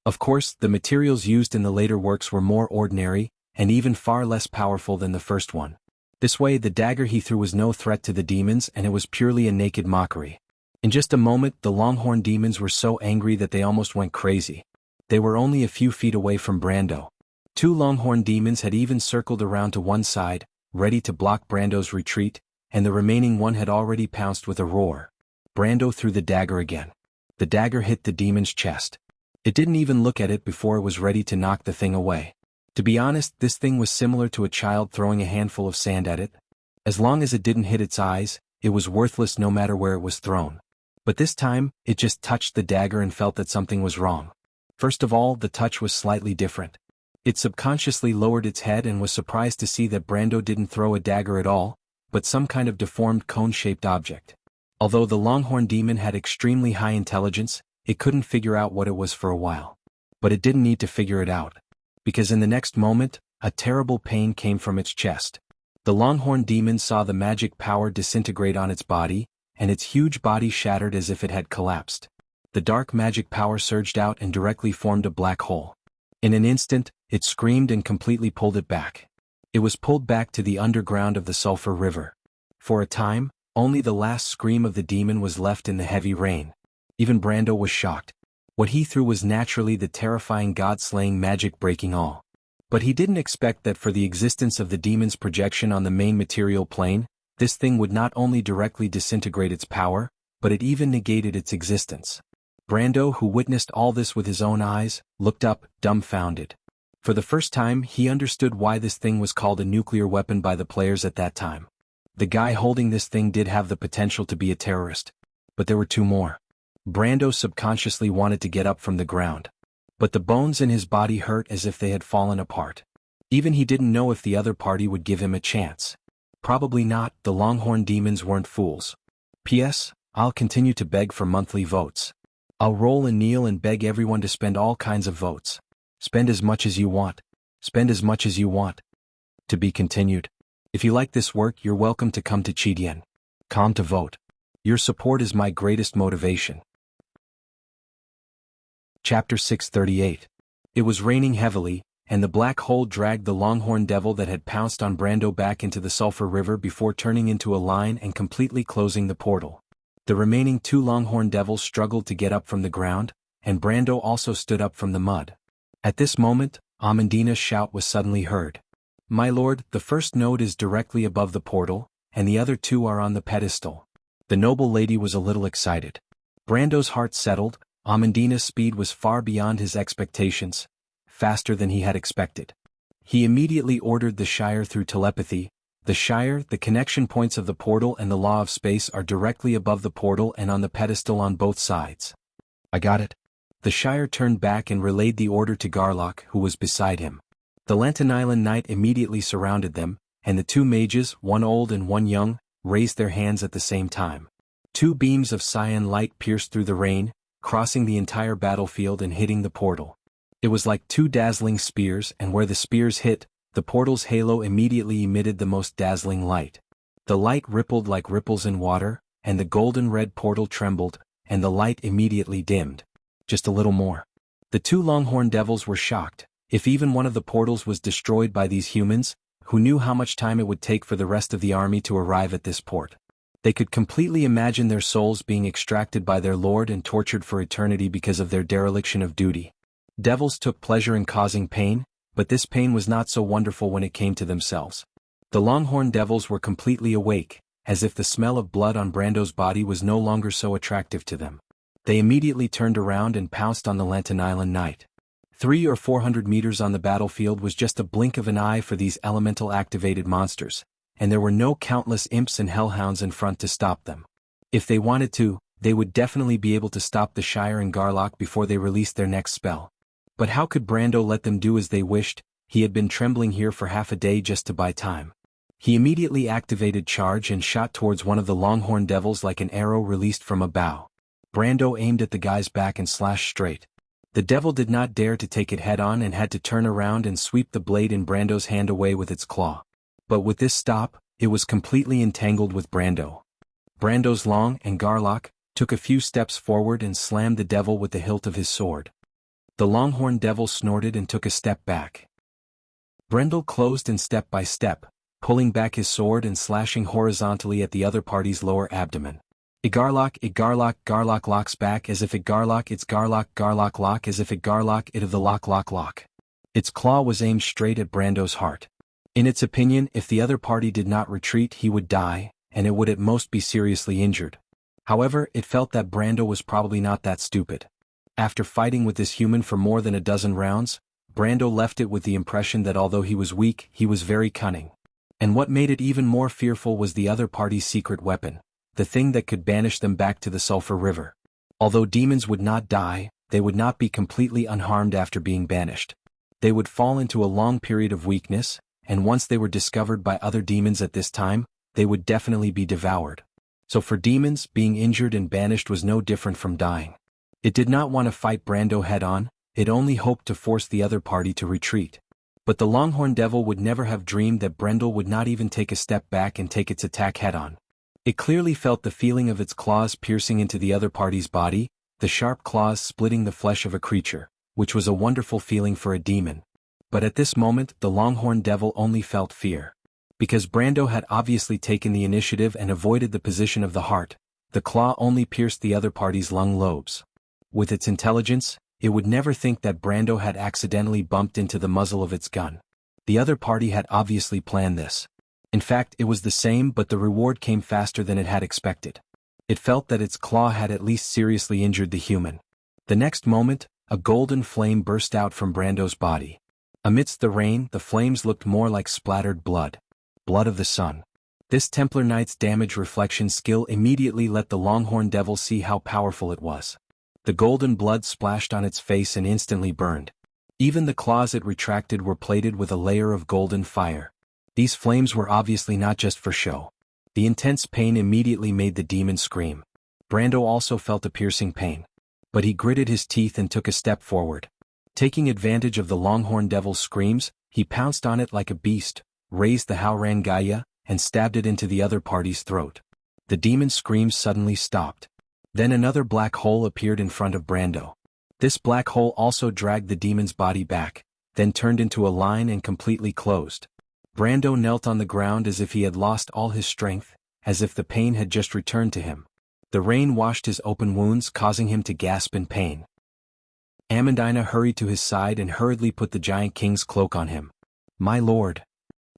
Of course, the materials used in the later works were more ordinary, and even far less powerful than the first one. This way the dagger he threw was no threat to the demons, and it was purely a naked mockery. In just a moment the longhorn demons were so angry that they almost went crazy. They were only a few feet away from Brando. 2 longhorn demons had even circled around to one side, ready to block Brando's retreat, and the remaining one had already pounced with a roar. Brando threw the dagger again. The dagger hit the demon's chest. It didn't even look at it before it was ready to knock the thing away. To be honest, this thing was similar to a child throwing a handful of sand at it. As long as it didn't hit its eyes, it was worthless no matter where it was thrown. But this time, it just touched the dagger and felt that something was wrong. First of all, the touch was slightly different. It subconsciously lowered its head and was surprised to see that Brando didn't throw a dagger at all, but some kind of deformed cone-shaped object. Although the Longhorn demon had extremely high intelligence, it couldn't figure out what it was for a while. But it didn't need to figure it out. Because in the next moment, a terrible pain came from its chest. The Longhorn demon saw the magic power disintegrate on its body, and its huge body shattered as if it had collapsed. The dark magic power surged out and directly formed a black hole. In an instant, it screamed and completely pulled it back. It was pulled back to the underground of the Sulphur River. For a time, only the last scream of the demon was left in the heavy rain. Even Brando was shocked. What he threw was naturally the terrifying god-slaying magic breaking all. But he didn't expect that for the existence of the demon's projection on the main material plane, this thing would not only directly disintegrate its power, but it even negated its existence. Brando, who witnessed all this with his own eyes, looked up, dumbfounded. For the first time, he understood why this thing was called a nuclear weapon by the players at that time. The guy holding this thing did have the potential to be a terrorist. But there were two more. Brando subconsciously wanted to get up from the ground. But the bones in his body hurt as if they had fallen apart. Even he didn't know if the other party would give him a chance. Probably not, the Longhorn demons weren't fools. P.S. I'll continue to beg for monthly votes. I'll roll and kneel and beg everyone to spend all kinds of votes. Spend as much as you want. Spend as much as you want. To be continued. If you like this work, you're welcome to come to Jianghu to vote. Your support is my greatest motivation. Chapter 638. It was raining heavily, and the black hole dragged the Longhorn devil that had pounced on Brando back into the Sulphur River before turning into a line and completely closing the portal. The remaining two Longhorn devils struggled to get up from the ground, and Brando also stood up from the mud. At this moment, Amandina's shout was suddenly heard. "My lord, the first node is directly above the portal, and the other two are on the pedestal." The noble lady was a little excited. Brando's heart settled. Amandina's speed was far beyond his expectations, faster than he had expected. He immediately ordered the Shire through telepathy. The Shire, the connection points of the portal and the law of space are directly above the portal and on the pedestal on both sides. "I got it." The Shire turned back and relayed the order to Garlock, who was beside him. The Lantanilan Knight immediately surrounded them, and the two mages, one old and one young, raised their hands at the same time. Two beams of cyan light pierced through the rain, crossing the entire battlefield and hitting the portal. It was like two dazzling spears, and where the spears hit, the portal's halo immediately emitted the most dazzling light. The light rippled like ripples in water, and the golden-red portal trembled, and the light immediately dimmed. Just a little more. The two Longhorn devils were shocked. If even one of the portals was destroyed by these humans, who knew how much time it would take for the rest of the army to arrive at this port? They could completely imagine their souls being extracted by their lord and tortured for eternity because of their dereliction of duty. Devils took pleasure in causing pain, but this pain was not so wonderful when it came to themselves. The Longhorn devils were completely awake, as if the smell of blood on Brando's body was no longer so attractive to them. They immediately turned around and pounced on the Lantanilan Knight. 300 or 400 meters on the battlefield was just a blink of an eye for these elemental-activated monsters, and there were no countless imps and hellhounds in front to stop them. If they wanted to, they would definitely be able to stop the Shire and Garlock before they released their next spell. But how could Brando let them do as they wished? He had been trembling here for half a day just to buy time. He immediately activated charge and shot towards one of the Longhorn devils like an arrow released from a bow. Brando aimed at the guy's back and slashed straight. The devil did not dare to take it head-on and had to turn around and sweep the blade in Brando's hand away with its claw. But with this stop, it was completely entangled with Brando. Brando's Long and Garlock took a few steps forward and slammed the devil with the hilt of his sword. The Longhorn devil snorted and took a step back. Brendel closed in step by step, pulling back his sword and slashing horizontally at the other party's lower abdomen. Garlock, Garlock locks back as if Garlock, it's Garlock, Garlock lock as if Garlock, it of the lock. Its claw was aimed straight at Brando's heart. In its opinion, if the other party did not retreat, he would die, and it would at most be seriously injured. However, it felt that Brando was probably not that stupid. After fighting with this human for more than a dozen rounds, Brando left it with the impression that although he was weak, he was very cunning. And what made it even more fearful was the other party's secret weapon, the thing that could banish them back to the Sulphur River. Although demons would not die, they would not be completely unharmed after being banished. They would fall into a long period of weakness, and once they were discovered by other demons at this time, they would definitely be devoured. So for demons, being injured and banished was no different from dying. It did not want to fight Brando head-on, it only hoped to force the other party to retreat. But the Longhorn Devil would never have dreamed that Brendel would not even take a step back and take its attack head-on. It clearly felt the feeling of its claws piercing into the other party's body, the sharp claws splitting the flesh of a creature, which was a wonderful feeling for a demon. But at this moment, the Longhorn Devil only felt fear. Because Brando had obviously taken the initiative and avoided the position of the heart, the claw only pierced the other party's lung lobes. With its intelligence, it would never think that Brando had accidentally bumped into the muzzle of its gun. The other party had obviously planned this. In fact, it was the same, but the reward came faster than it had expected. It felt that its claw had at least seriously injured the human. The next moment, a golden flame burst out from Brando's body. Amidst the rain, the flames looked more like splattered blood. Blood of the sun. This Templar Knight's damage reflection skill immediately let the Longhorn Devil see how powerful it was. The golden blood splashed on its face and instantly burned. Even the claws it retracted were plated with a layer of golden fire. These flames were obviously not just for show. The intense pain immediately made the demon scream. Brando also felt a piercing pain. But he gritted his teeth and took a step forward. Taking advantage of the Longhorn Devil's screams, he pounced on it like a beast, raised the Haurang Gaya, and stabbed it into the other party's throat. The demon's screams suddenly stopped. Then another black hole appeared in front of Brando. This black hole also dragged the demon's body back, then turned into a line and completely closed. Brando knelt on the ground as if he had lost all his strength, as if the pain had just returned to him. The rain washed his open wounds, causing him to gasp in pain. Amandina hurried to his side and hurriedly put the Giant King's cloak on him. "My lord."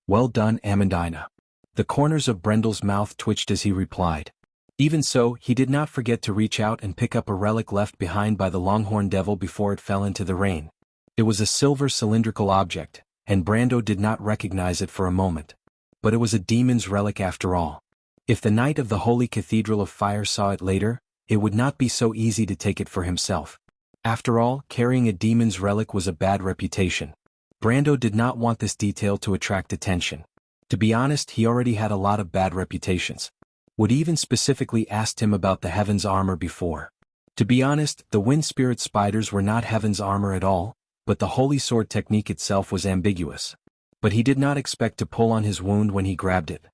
"Well done, Amandina." The corners of Brendel's mouth twitched as he replied. Even so, he did not forget to reach out and pick up a relic left behind by the Longhorn Devil before it fell into the rain. It was a silver cylindrical object, and Brando did not recognize it for a moment. But it was a demon's relic after all. If the Knight of the Holy Cathedral of Fire saw it later, it would not be so easy to take it for himself. After all, carrying a demon's relic was a bad reputation. Brando did not want this detail to attract attention. To be honest, he already had a lot of bad reputations. Wood even specifically asked him about the Heaven's armor before. To be honest, the Wind Spirit spiders were not Heaven's armor at all, but the Holy Sword technique itself was ambiguous. But he did not expect to pull on his wound when he grabbed it.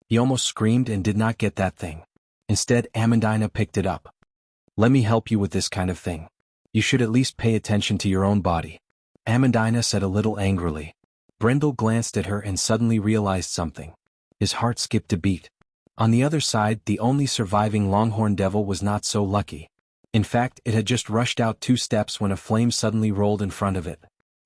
He almost screamed and did not get that thing. Instead, Amandina picked it up. "Let me help you with this kind of thing. You should at least pay attention to your own body," Amandina said a little angrily. Brendel glanced at her and suddenly realized something. His heart skipped a beat. On the other side, the only surviving Longhorn Devil was not so lucky. In fact, it had just rushed out 2 steps when a flame suddenly rolled in front of it.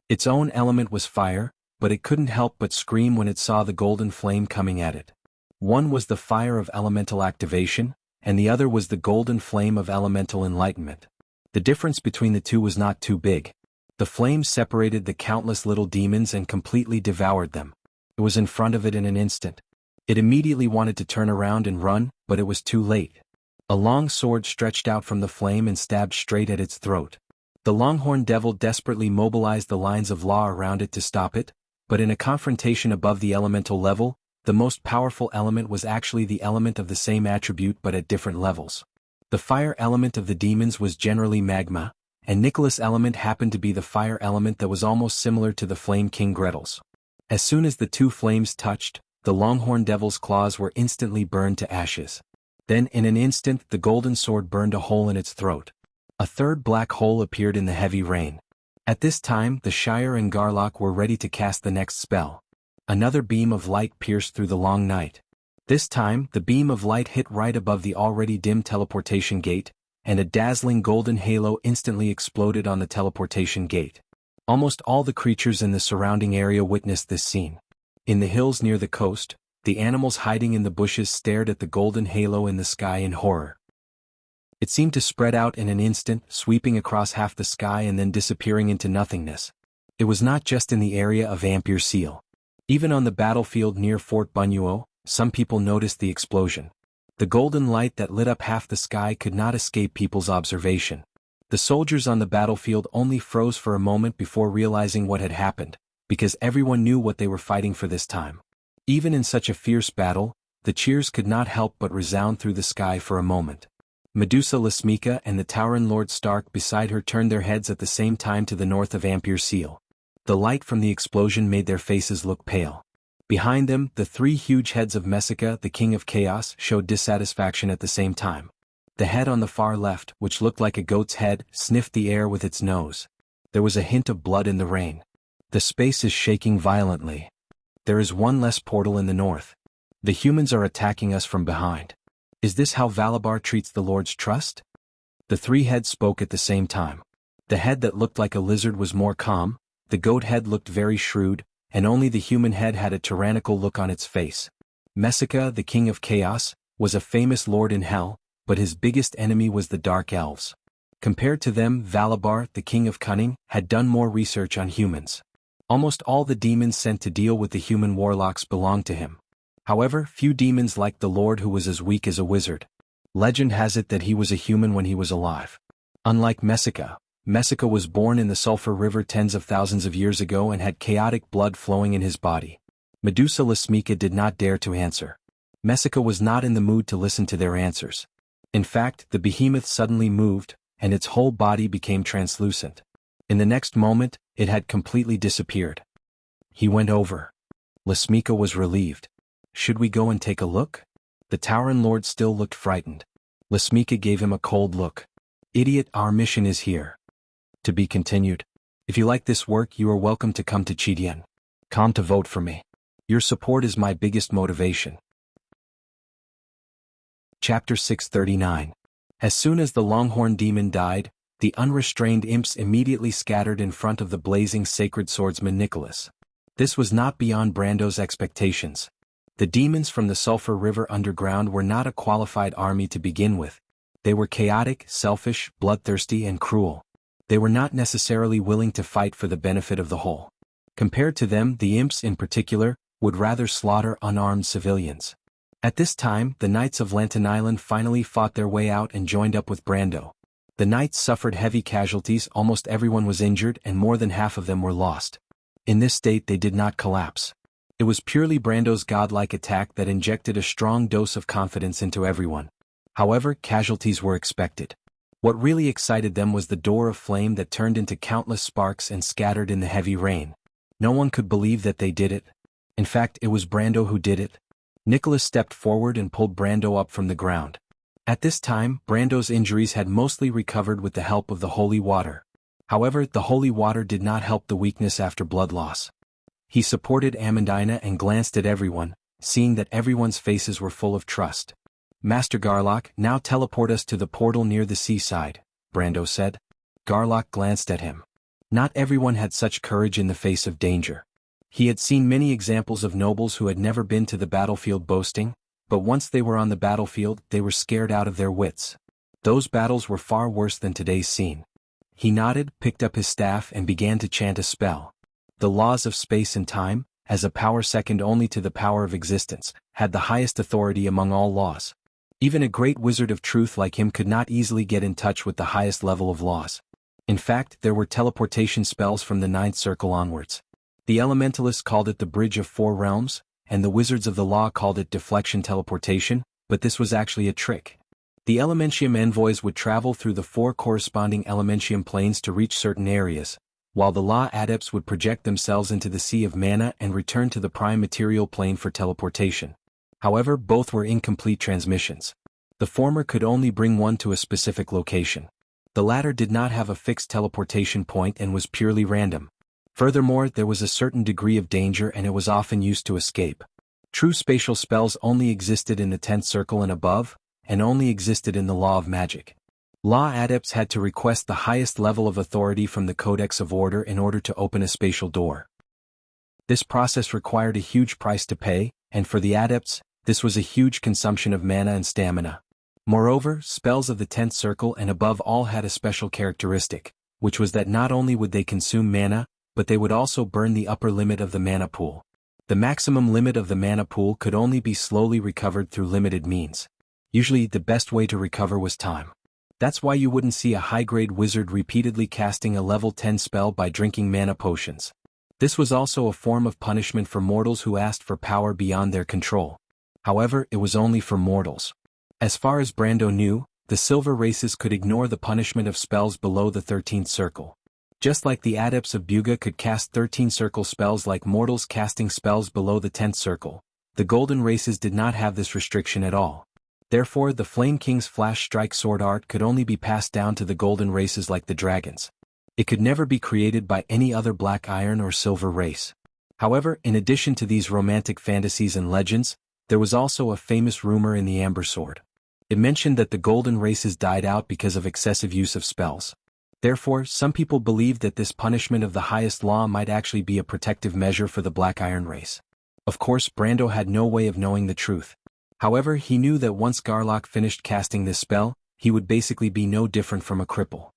Its own element was fire, but it couldn't help but scream when it saw the golden flame coming at it. One was the fire of elemental activation, and the other was the golden flame of elemental enlightenment. The difference between the two was not too big. The flame separated the countless little demons and completely devoured them. It was in front of it in an instant. It immediately wanted to turn around and run, but it was too late. A long sword stretched out from the flame and stabbed straight at its throat. The Longhorn Devil desperately mobilized the lines of law around it to stop it, but in a confrontation above the elemental level, the most powerful element was actually the element of the same attribute but at different levels. The fire element of the demons was generally magma, and Nicholas' element happened to be the fire element that was almost similar to the Flame King Gretel's. As soon as the 2 flames touched, the Longhorn Devil's claws were instantly burned to ashes. Then in an instant the golden sword burned a hole in its throat. A third black hole appeared in the heavy rain. At this time the Shire and Garlock were ready to cast the next spell. Another beam of light pierced through the long night. This time the beam of light hit right above the already dim teleportation gate, and a dazzling golden halo instantly exploded on the teleportation gate. Almost all the creatures in the surrounding area witnessed this scene. In the hills near the coast, the animals hiding in the bushes stared at the golden halo in the sky in horror. It seemed to spread out in an instant, sweeping across half the sky and then disappearing into nothingness. It was not just in the area of Ampere Seal. Even on the battlefield near Fort Bunyuo, some people noticed the explosion. The golden light that lit up half the sky could not escape people's observation. The soldiers on the battlefield only froze for a moment before realizing what had happened, because everyone knew what they were fighting for this time. Even in such a fierce battle, the cheers could not help but resound through the sky for a moment. Medusa Lasmika and the Tauren Lord Stark beside her turned their heads at the same time to the north of Ampere Seal. The light from the explosion made their faces look pale. Behind them, the three huge heads of Messica, the King of Chaos, showed dissatisfaction at the same time. The head on the far left, which looked like a goat's head, sniffed the air with its nose. There was a hint of blood in the rain. The space is shaking violently. There is one less portal in the north. The humans are attacking us from behind. Is this how Valabar treats the Lord's trust? The three heads spoke at the same time. The head that looked like a lizard was more calm, the goat head looked very shrewd, and only the human head had a tyrannical look on its face. Messica, the King of Chaos, was a famous lord in hell, but his biggest enemy was the Dark Elves. Compared to them, Valabar, the King of Cunning, had done more research on humans. Almost all the demons sent to deal with the human warlocks belonged to him. However, few demons liked the Lord, who was as weak as a wizard. Legend has it that he was a human when he was alive. Unlike Messica, Messica was born in the Sulphur River tens of thousands of years ago and had chaotic blood flowing in his body. Medusa Lasmika did not dare to answer. Messica was not in the mood to listen to their answers. In fact, the behemoth suddenly moved, and its whole body became translucent. In the next moment, it had completely disappeared. He went over. Lasmika was relieved. Should we go and take a look? The Tauren Lord still looked frightened. Lasmika gave him a cold look. Idiot, our mission is here. To be continued. If you like this work, you are welcome to come to Chidian. Come to vote for me. Your support is my biggest motivation. Chapter 639. As soon as the Longhorn demon died, the unrestrained imps immediately scattered in front of the blazing sacred swordsman Nicholas. This was not beyond Brando's expectations. The demons from the Sulphur River underground were not a qualified army to begin with. They were chaotic, selfish, bloodthirsty, and cruel. They were not necessarily willing to fight for the benefit of the whole. Compared to them, the imps in particular would rather slaughter unarmed civilians. At this time, the Knights of Lantern Island finally fought their way out and joined up with Brando. The Knights suffered heavy casualties, almost everyone was injured, and more than half of them were lost. In this state, they did not collapse. It was purely Brando's godlike attack that injected a strong dose of confidence into everyone. However, casualties were expected. What really excited them was the door of flame that turned into countless sparks and scattered in the heavy rain. No one could believe that they did it. In fact, it was Brando who did it. Nicholas stepped forward and pulled Brando up from the ground. At this time, Brando's injuries had mostly recovered with the help of the holy water. However, the holy water did not help the weakness after blood loss. He supported Amandina and glanced at everyone, seeing that everyone's faces were full of trust. Master Garlock, now teleport us to the portal near the seaside, Brando said. Garlock glanced at him. Not everyone had such courage in the face of danger. He had seen many examples of nobles who had never been to the battlefield boasting, but once they were on the battlefield, they were scared out of their wits. Those battles were far worse than today's scene. He nodded, picked up his staff, and began to chant a spell. The laws of space and time, as a power second only to the power of existence, had the highest authority among all laws. Even a great wizard of truth like him could not easily get in touch with the highest level of laws. In fact, there were teleportation spells from the ninth circle onwards. The elementalists called it the Bridge of Four Realms, and the wizards of the law called it deflection teleportation, but this was actually a trick. The Elementium envoys would travel through the four corresponding Elementium planes to reach certain areas, while the law adepts would project themselves into the Sea of Mana and return to the prime material plane for teleportation. However, both were incomplete transmissions. The former could only bring one to a specific location. The latter did not have a fixed teleportation point and was purely random. Furthermore, there was a certain degree of danger and it was often used to escape. True spatial spells only existed in the 10th circle and above, and only existed in the law of magic. Law adepts had to request the highest level of authority from the Codex of Order in order to open a spatial door. This process required a huge price to pay, and for the adepts, this was a huge consumption of mana and stamina. Moreover, spells of the 10th circle and above all had a special characteristic, which was that not only would they consume mana, but they would also burn the upper limit of the mana pool. The maximum limit of the mana pool could only be slowly recovered through limited means. Usually, the best way to recover was time. That's why you wouldn't see a high-grade wizard repeatedly casting a level 10 spell by drinking mana potions. This was also a form of punishment for mortals who asked for power beyond their control. However, it was only for mortals. As far as Brando knew, the silver races could ignore the punishment of spells below the 13th circle. Just like the adepts of Buga could cast 13-circle spells like mortals casting spells below the 10th circle, the golden races did not have this restriction at all. Therefore, the Flame King's Flash Strike sword art could only be passed down to the golden races like the dragons. It could never be created by any other black iron or silver race. However, in addition to these romantic fantasies and legends, there was also a famous rumor in the Amber Sword. It mentioned that the golden races died out because of excessive use of spells. Therefore, some people believed that this punishment of the highest law might actually be a protective measure for the black iron race. Of course, Brando had no way of knowing the truth. However, he knew that once Garlock finished casting this spell, he would basically be no different from a cripple.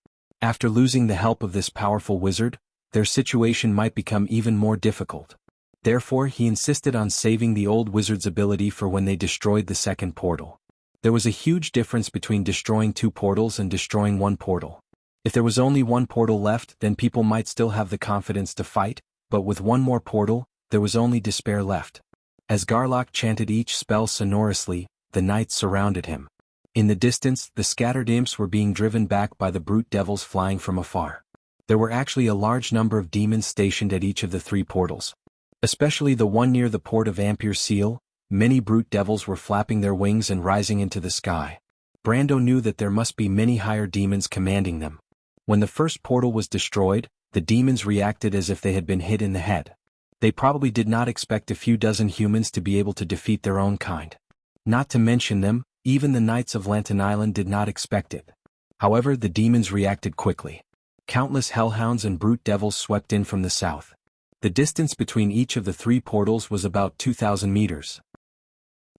After losing the help of this powerful wizard, their situation might become even more difficult. Therefore, he insisted on saving the old wizard's ability for when they destroyed the second portal. There was a huge difference between destroying 2 portals and destroying 1 portal. If there was only 1 portal left, then people might still have the confidence to fight, but with 1 more portal, there was only despair left. As Garlock chanted each spell sonorously, the knights surrounded him. In the distance, the scattered imps were being driven back by the brute devils flying from afar. There were actually a large number of demons stationed at each of the 3 portals. Especially the one near the port of Ampere Seal, many brute devils were flapping their wings and rising into the sky. Brando knew that there must be many higher demons commanding them. When the first portal was destroyed, the demons reacted as if they had been hit in the head. They probably did not expect a few dozen humans to be able to defeat their own kind. Not to mention them, even the Knights of Lantern Island did not expect it. However, the demons reacted quickly. Countless hellhounds and brute devils swept in from the south. The distance between each of the 3 portals was about 2,000 meters.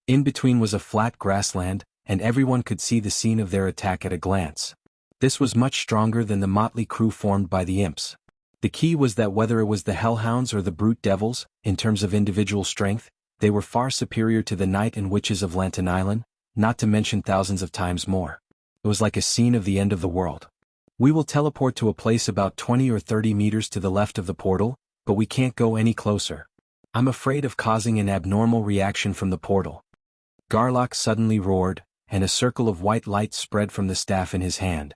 In between was a flat grassland, and everyone could see the scene of their attack at a glance. This was much stronger than the motley crew formed by the imps. The key was that whether it was the hellhounds or the brute devils, in terms of individual strength, they were far superior to the knight and witches of Lantern Island, not to mention thousands of times more. It was like a scene of the end of the world. We will teleport to a place about 20 or 30 meters to the left of the portal, but we can't go any closer. I'm afraid of causing an abnormal reaction from the portal. Garlock suddenly roared, and a circle of white light spread from the staff in his hand.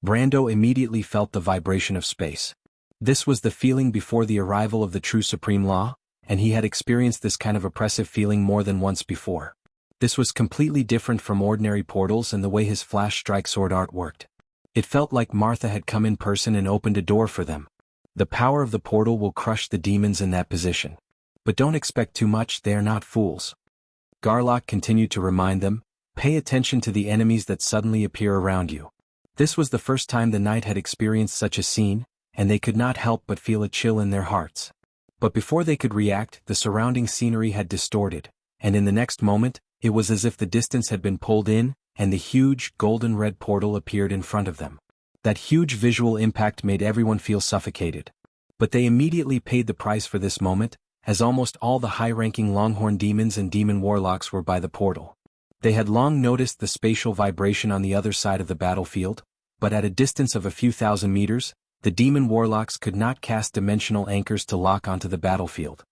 Brando immediately felt the vibration of space. This was the feeling before the arrival of the true Supreme Law, and he had experienced this kind of oppressive feeling more than once before. This was completely different from ordinary portals and the way his flash strike sword art worked. It felt like Martha had come in person and opened a door for them. The power of the portal will crush the demons in that position. But don't expect too much, they are not fools. Garlock continued to remind them, pay attention to the enemies that suddenly appear around you. This was the first time the knight had experienced such a scene, and they could not help but feel a chill in their hearts. But before they could react, the surrounding scenery had distorted, and in the next moment, it was as if the distance had been pulled in, and the huge, golden-red portal appeared in front of them. That huge visual impact made everyone feel suffocated. But they immediately paid the price for this moment, as almost all the high-ranking Longhorn demons and demon warlocks were by the portal. They had long noticed the spatial vibration on the other side of the battlefield, but at a distance of a few thousand meters, the demon warlocks could not cast dimensional anchors to lock onto the battlefield.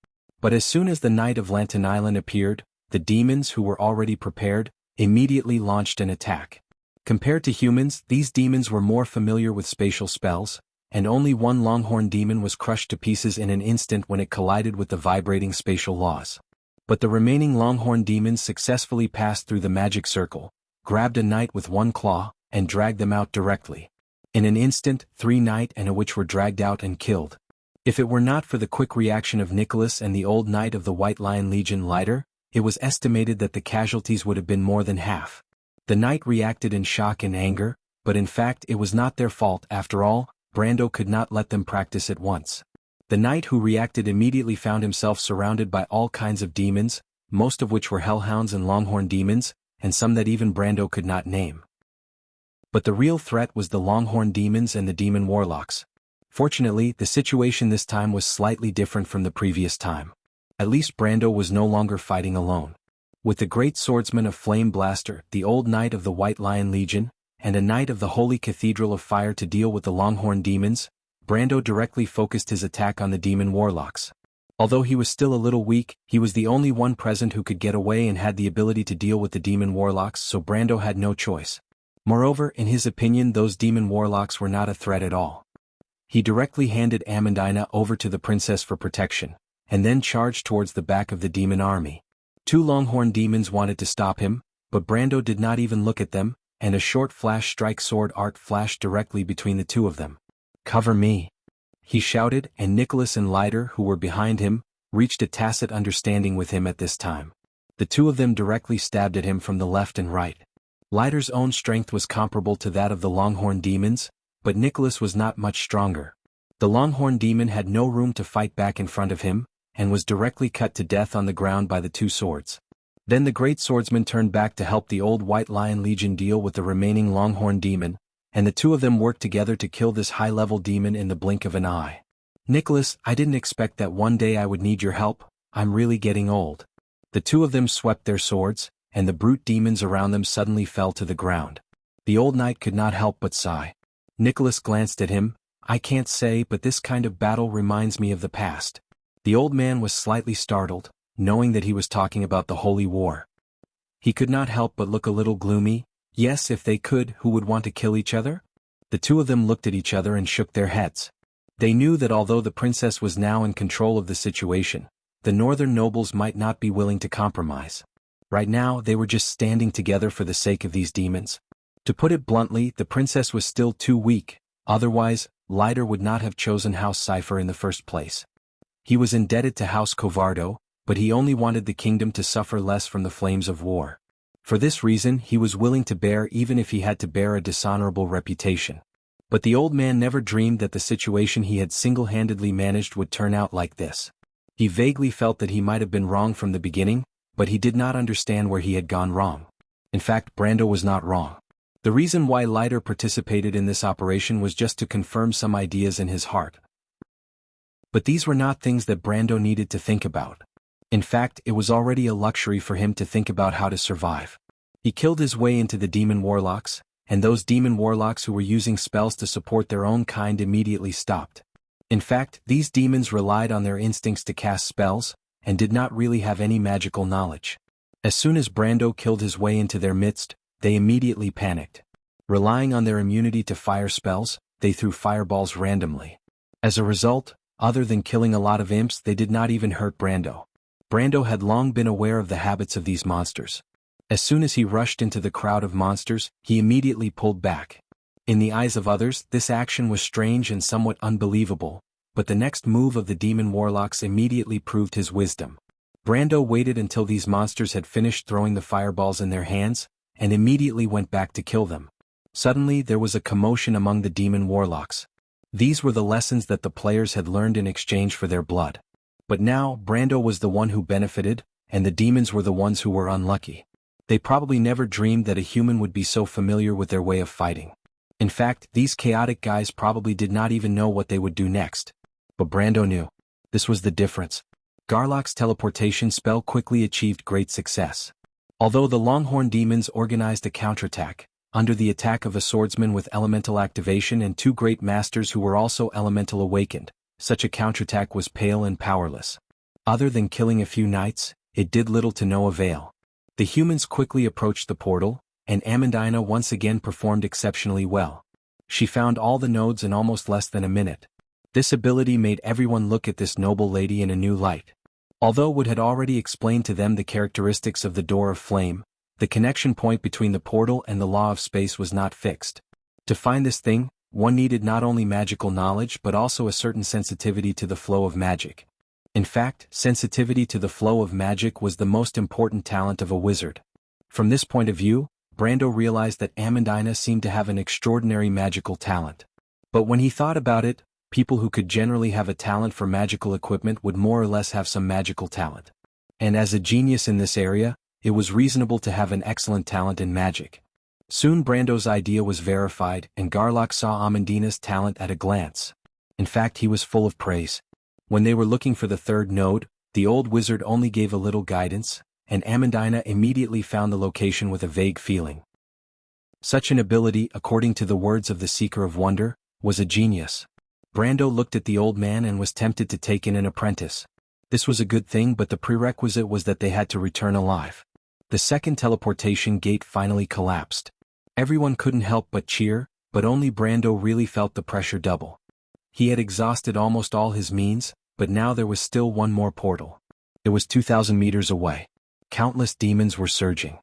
But as soon as the Knight of Lantern Island appeared, the demons who were already prepared, immediately launched an attack. Compared to humans, these demons were more familiar with spatial spells, and only one Longhorn demon was crushed to pieces in an instant when it collided with the vibrating spatial laws. But the remaining Longhorn demons successfully passed through the magic circle, grabbed a knight with one claw, and dragged them out directly. In an instant, 3 knight and a witch were dragged out and killed. If it were not for the quick reaction of Nicholas and the old knight of the White Lion Legion Lighter, it was estimated that the casualties would have been more than half. The knight reacted in shock and anger, but in fact it was not their fault after all. Brando could not let them practice at once. The knight who reacted immediately found himself surrounded by all kinds of demons, most of which were hellhounds and Longhorn demons, and some that even Brando could not name. But the real threat was the Longhorn demons and the demon warlocks. Fortunately, the situation this time was slightly different from the previous time. At least Brando was no longer fighting alone. With the great swordsman of Flame Blaster, the old knight of the White Lion Legion, and a knight of the Holy Cathedral of Fire to deal with the Longhorn demons, Brando directly focused his attack on the demon warlocks. Although he was still a little weak, he was the only one present who could get away and had the ability to deal with the demon warlocks, so Brando had no choice. Moreover, in his opinion, those demon warlocks were not a threat at all. He directly handed Amandina over to the princess for protection, and then charged towards the back of the demon army. 2 Longhorn demons wanted to stop him, but Brando did not even look at them, and a short flash strike sword art flashed directly between the 2 of them. "Cover me!" he shouted, and Nicholas and Leiter, who were behind him, reached a tacit understanding with him at this time. The 2 of them directly stabbed at him from the left and right. Leiter's own strength was comparable to that of the Longhorn demons, but Nicholas was not much stronger. The Longhorn demon had no room to fight back in front of him, and was directly cut to death on the ground by the 2 swords. Then the great swordsman turned back to help the old White Lion Legion deal with the remaining Longhorn demon, and the 2 of them worked together to kill this high-level demon in the blink of an eye. "Nicholas, I didn't expect that one day I would need your help. I'm really getting old." The 2 of them swept their swords, and the brute demons around them suddenly fell to the ground. The old knight could not help but sigh. Nicholas glanced at him. "I can't say, but this kind of battle reminds me of the past." The old man was slightly startled, knowing that he was talking about the Holy War. He could not help but look a little gloomy. Yes, if they could, who would want to kill each other? The 2 of them looked at each other and shook their heads. They knew that although the princess was now in control of the situation, the northern nobles might not be willing to compromise. Right now, they were just standing together for the sake of these demons. To put it bluntly, the princess was still too weak, otherwise, Leiter would not have chosen House Cypher in the first place. He was indebted to House Covardo, but he only wanted the kingdom to suffer less from the flames of war. For this reason, he was willing to bear even if he had to bear a dishonorable reputation. But the old man never dreamed that the situation he had single-handedly managed would turn out like this. He vaguely felt that he might have been wrong from the beginning, but he did not understand where he had gone wrong. In fact, Brando was not wrong. The reason why Leiter participated in this operation was just to confirm some ideas in his heart. But these were not things that Brando needed to think about. In fact, it was already a luxury for him to think about how to survive. He killed his way into the demon warlocks, and those demon warlocks who were using spells to support their own kind immediately stopped. In fact, these demons relied on their instincts to cast spells, and did not really have any magical knowledge. As soon as Brando killed his way into their midst, they immediately panicked. Relying on their immunity to fire spells, they threw fireballs randomly. As a result, other than killing a lot of imps, they did not even hurt Brando. Brando had long been aware of the habits of these monsters. As soon as he rushed into the crowd of monsters, he immediately pulled back. In the eyes of others, this action was strange and somewhat unbelievable, but the next move of the demon warlocks immediately proved his wisdom. Brando waited until these monsters had finished throwing the fireballs in their hands, and immediately went back to kill them. Suddenly there was a commotion among the demon warlocks. These were the lessons that the players had learned in exchange for their blood. But now, Brando was the one who benefited, and the demons were the ones who were unlucky. They probably never dreamed that a human would be so familiar with their way of fighting. In fact, these chaotic guys probably did not even know what they would do next. But Brando knew. This was the difference. Garlock's teleportation spell quickly achieved great success. Although the Longhorn demons organized a counterattack, under the attack of a swordsman with elemental activation and 2 great masters who were also elemental awakened, such a counterattack was pale and powerless. Other than killing a few knights, it did little to no avail. The humans quickly approached the portal, and Amandina once again performed exceptionally well. She found all the nodes in almost less than a minute. This ability made everyone look at this noble lady in a new light. Although Wood had already explained to them the characteristics of the Door of Flame, the connection point between the portal and the law of space was not fixed. To find this thing, one needed not only magical knowledge but also a certain sensitivity to the flow of magic. In fact, sensitivity to the flow of magic was the most important talent of a wizard. From this point of view, Brando realized that Amandina seemed to have an extraordinary magical talent. But when he thought about it, people who could generally have a talent for magical equipment would more or less have some magical talent. And as a genius in this area, it was reasonable to have an excellent talent in magic. Soon Brando's idea was verified, and Garlock saw Amandina's talent at a glance. In fact, he was full of praise. When they were looking for the third node, the old wizard only gave a little guidance, and Amandina immediately found the location with a vague feeling. Such an ability, according to the words of the Seeker of Wonder, was a genius. Brando looked at the old man and was tempted to take in an apprentice. This was a good thing, but the prerequisite was that they had to return alive. The second teleportation gate finally collapsed. Everyone couldn't help but cheer, but only Brando really felt the pressure double. He had exhausted almost all his means, but now there was still one more portal. It was 2,000 meters away. Countless demons were surging.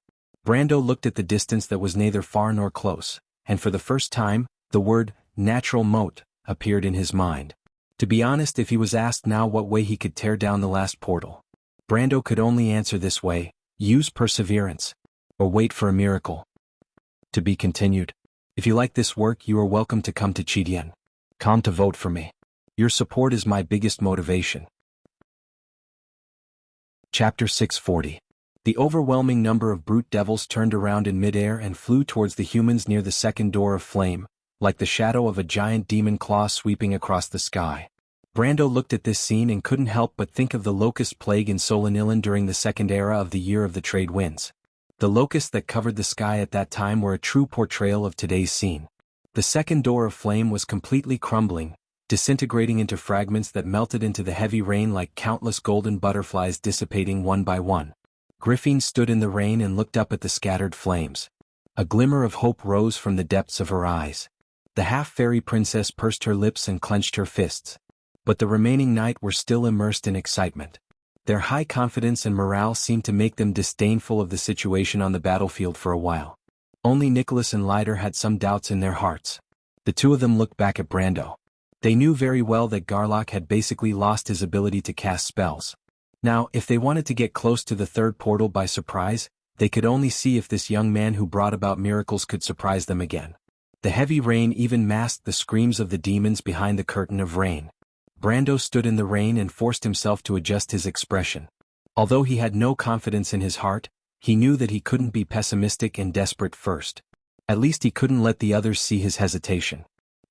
Brando looked at the distance that was neither far nor close, and for the first time, the word, natural moat, appeared in his mind. To be honest, if he was asked now what way he could tear down the last portal, Brando could only answer this way: use perseverance, or wait for a miracle. To be continued. If you like this work, you are welcome to come to Chidian. Come to vote for me. Your support is my biggest motivation. Chapter 640. The overwhelming number of brute devils turned around in midair and flew towards the humans near the second door of flame, like the shadow of a giant demon claw sweeping across the sky. Brando looked at this scene and couldn't help but think of the locust plague in Solanilan during the second era of the Year of the Trade Winds. The locusts that covered the sky at that time were a true portrayal of today's scene. The second door of flame was completely crumbling, disintegrating into fragments that melted into the heavy rain like countless golden butterflies dissipating one by one. Griffin stood in the rain and looked up at the scattered flames. A glimmer of hope rose from the depths of her eyes. The half-fairy princess pursed her lips and clenched her fists. But the remaining knight were still immersed in excitement. Their high confidence and morale seemed to make them disdainful of the situation on the battlefield for a while. Only Nicholas and Leiter had some doubts in their hearts. The two of them looked back at Brando. They knew very well that Garlock had basically lost his ability to cast spells. Now, if they wanted to get close to the third portal by surprise, they could only see if this young man who brought about miracles could surprise them again. The heavy rain even masked the screams of the demons behind the curtain of rain. Brando stood in the rain and forced himself to adjust his expression. Although he had no confidence in his heart, he knew that he couldn't be pessimistic and desperate first. At least he couldn't let the others see his hesitation.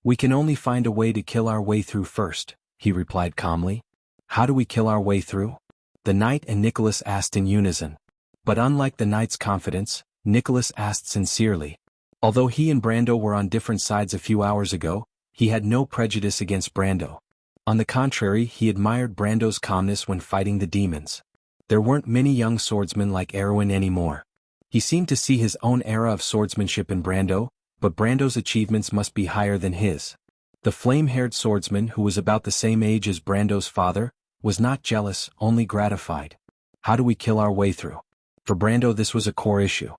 "We can only find a way to kill our way through first," he replied calmly. "How do we kill our way through?" The knight and Nicholas asked in unison. But unlike the knight's confidence, Nicholas asked sincerely. Although he and Brando were on different sides a few hours ago, he had no prejudice against Brando. On the contrary, he admired Brando's calmness when fighting the demons. There weren't many young swordsmen like Erwin anymore. He seemed to see his own era of swordsmanship in Brando, but Brando's achievements must be higher than his. The flame-haired swordsman, who was about the same age as Brando's father, was not jealous, only gratified. How do we kill our way through? For Brando, this was a core issue.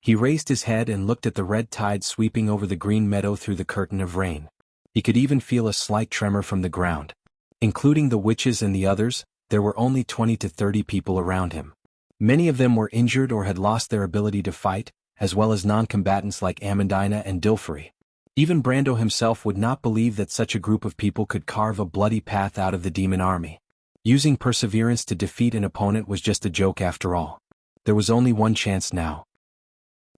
He raised his head and looked at the red tide sweeping over the green meadow through the curtain of rain. He could even feel a slight tremor from the ground. Including the witches and the others, there were only 20 to 30 people around him. Many of them were injured or had lost their ability to fight, as well as non-combatants like Amandina and Dilferi. Even Brando himself would not believe that such a group of people could carve a bloody path out of the demon army. Using perseverance to defeat an opponent was just a joke after all. There was only one chance now.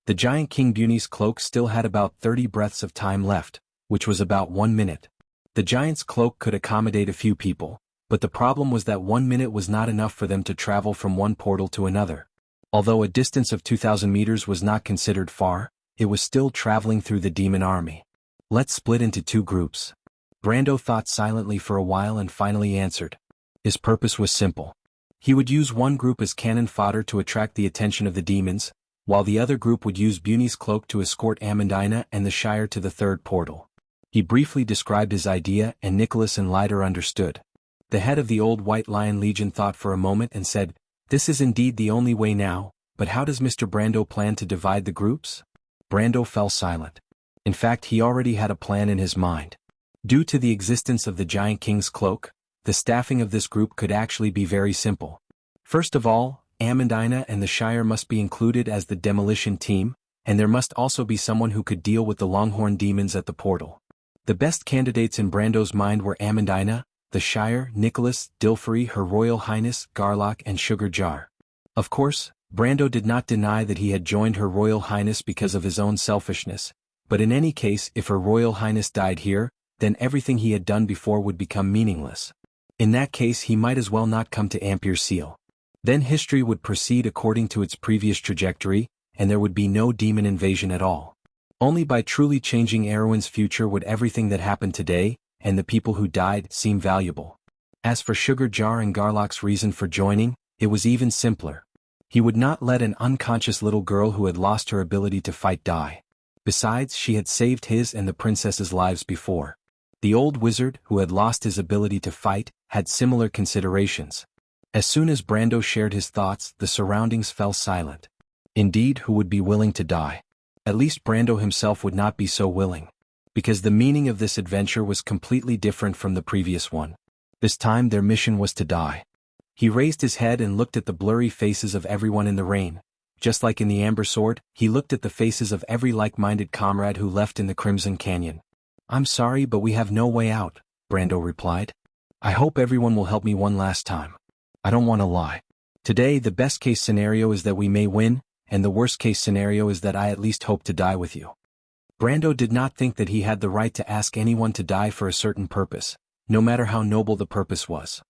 The giant King Buni's cloak still had about 30 breaths of time left, which was about 1 minute. The giant's cloak could accommodate a few people, but the problem was that 1 minute was not enough for them to travel from one portal to another. Although a distance of 2,000 meters was not considered far, it was still traveling through the demon army. "Let's split into two groups." Brando thought silently for a while and finally answered. His purpose was simple. He would use one group as cannon fodder to attract the attention of the demons, while the other group would use Buni's cloak to escort Amandina and the Shire to the third portal. He briefly described his idea and Nicholas and Leiter understood. The head of the old White Lion Legion thought for a moment and said, "This is indeed the only way now, but how does Mr. Brando plan to divide the groups?" Brando fell silent. In fact, he already had a plan in his mind. Due to the existence of the Giant King's cloak, the staffing of this group could actually be very simple. First of all, Amandina and the Shire must be included as the demolition team, and there must also be someone who could deal with the Longhorn demons at the portal. The best candidates in Brando's mind were Amandina, the Shire, Nicholas, Dilferi, Her Royal Highness, Garlock and Sugar Jar. Of course, Brando did not deny that he had joined Her Royal Highness because of his own selfishness, but in any case if Her Royal Highness died here, then everything he had done before would become meaningless. In that case he might as well not come to Ampere Seal. Then history would proceed according to its previous trajectory, and there would be no demon invasion at all. Only by truly changing Erwin's future would everything that happened today, and the people who died, seem valuable. As for Sugar Jar and Garlock's reason for joining, it was even simpler. He would not let an unconscious little girl who had lost her ability to fight die. Besides, she had saved his and the princess's lives before. The old wizard, who had lost his ability to fight, had similar considerations. As soon as Brando shared his thoughts, the surroundings fell silent. Indeed, who would be willing to die? At least Brando himself would not be so willing. Because the meaning of this adventure was completely different from the previous one. This time their mission was to die. He raised his head and looked at the blurry faces of everyone in the rain. Just like in the Amber Sword, he looked at the faces of every like-minded comrade who left in the Crimson Canyon. "I'm sorry, but we have no way out," Brando replied. "I hope everyone will help me one last time. I don't want to lie. Today the best-case scenario is that we may win, and the worst-case scenario is that I at least hope to die with you." Brando did not think that he had the right to ask anyone to die for a certain purpose, no matter how noble the purpose was.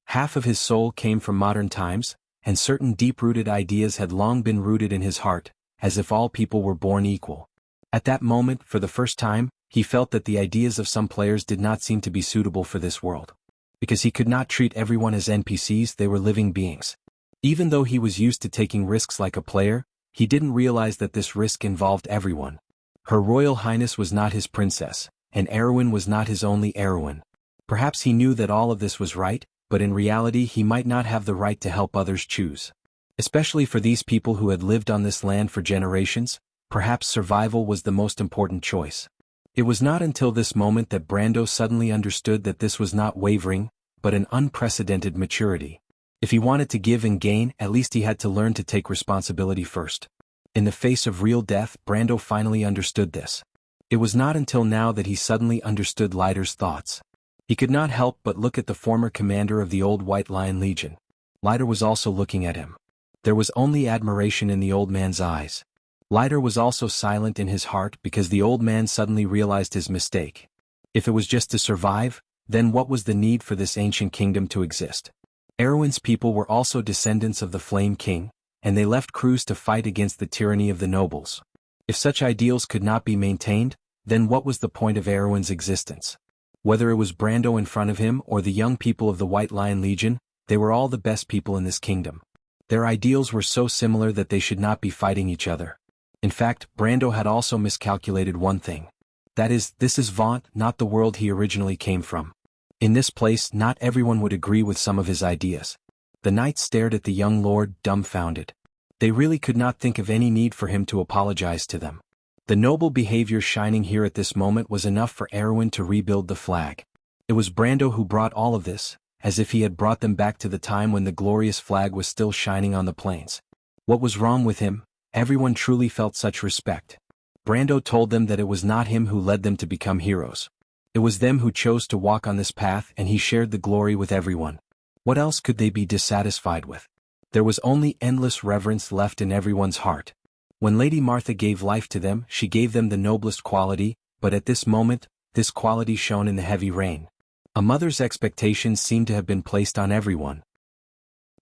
Half of his soul came from modern times, and certain deep-rooted ideas had long been rooted in his heart, as if all people were born equal. At that moment, for the first time, he felt that the ideas of some players did not seem to be suitable for this world. Because he could not treat everyone as NPCs, they were living beings. Even though he was used to taking risks like a player, he didn't realize that this risk involved everyone. Her Royal Highness was not his princess, and Erwin was not his only Erwin. Perhaps he knew that all of this was right, but in reality he might not have the right to help others choose. Especially for these people who had lived on this land for generations, perhaps survival was the most important choice. It was not until this moment that Brando suddenly understood that this was not wavering, but an unprecedented maturity. If he wanted to give and gain, at least he had to learn to take responsibility first. In the face of real death, Brando finally understood this. It was not until now that he suddenly understood Leiter's thoughts. He could not help but look at the former commander of the old White Lion Legion. Leiter was also looking at him. There was only admiration in the old man's eyes. Leiter was also silent in his heart because the old man suddenly realized his mistake. If it was just to survive, then what was the need for this ancient kingdom to exist? Erwin's people were also descendants of the Flame King, and they left crews to fight against the tyranny of the nobles. If such ideals could not be maintained, then what was the point of Erwin's existence? Whether it was Brando in front of him or the young people of the White Lion Legion, they were all the best people in this kingdom. Their ideals were so similar that they should not be fighting each other. In fact, Brando had also miscalculated one thing. That is, this is Vaunt, not the world he originally came from. In this place, not everyone would agree with some of his ideas. The knights stared at the young lord, dumbfounded. They really could not think of any need for him to apologize to them. The noble behavior shining here at this moment was enough for Erwin to rebuild the flag. It was Brando who brought all of this, as if he had brought them back to the time when the glorious flag was still shining on the plains. What was wrong with him? Everyone truly felt such respect. Brando told them that it was not him who led them to become heroes. It was them who chose to walk on this path, and he shared the glory with everyone. What else could they be dissatisfied with? There was only endless reverence left in everyone's heart. When Lady Martha gave life to them, she gave them the noblest quality, but at this moment, this quality shone in the heavy rain. A mother's expectations seemed to have been placed on everyone.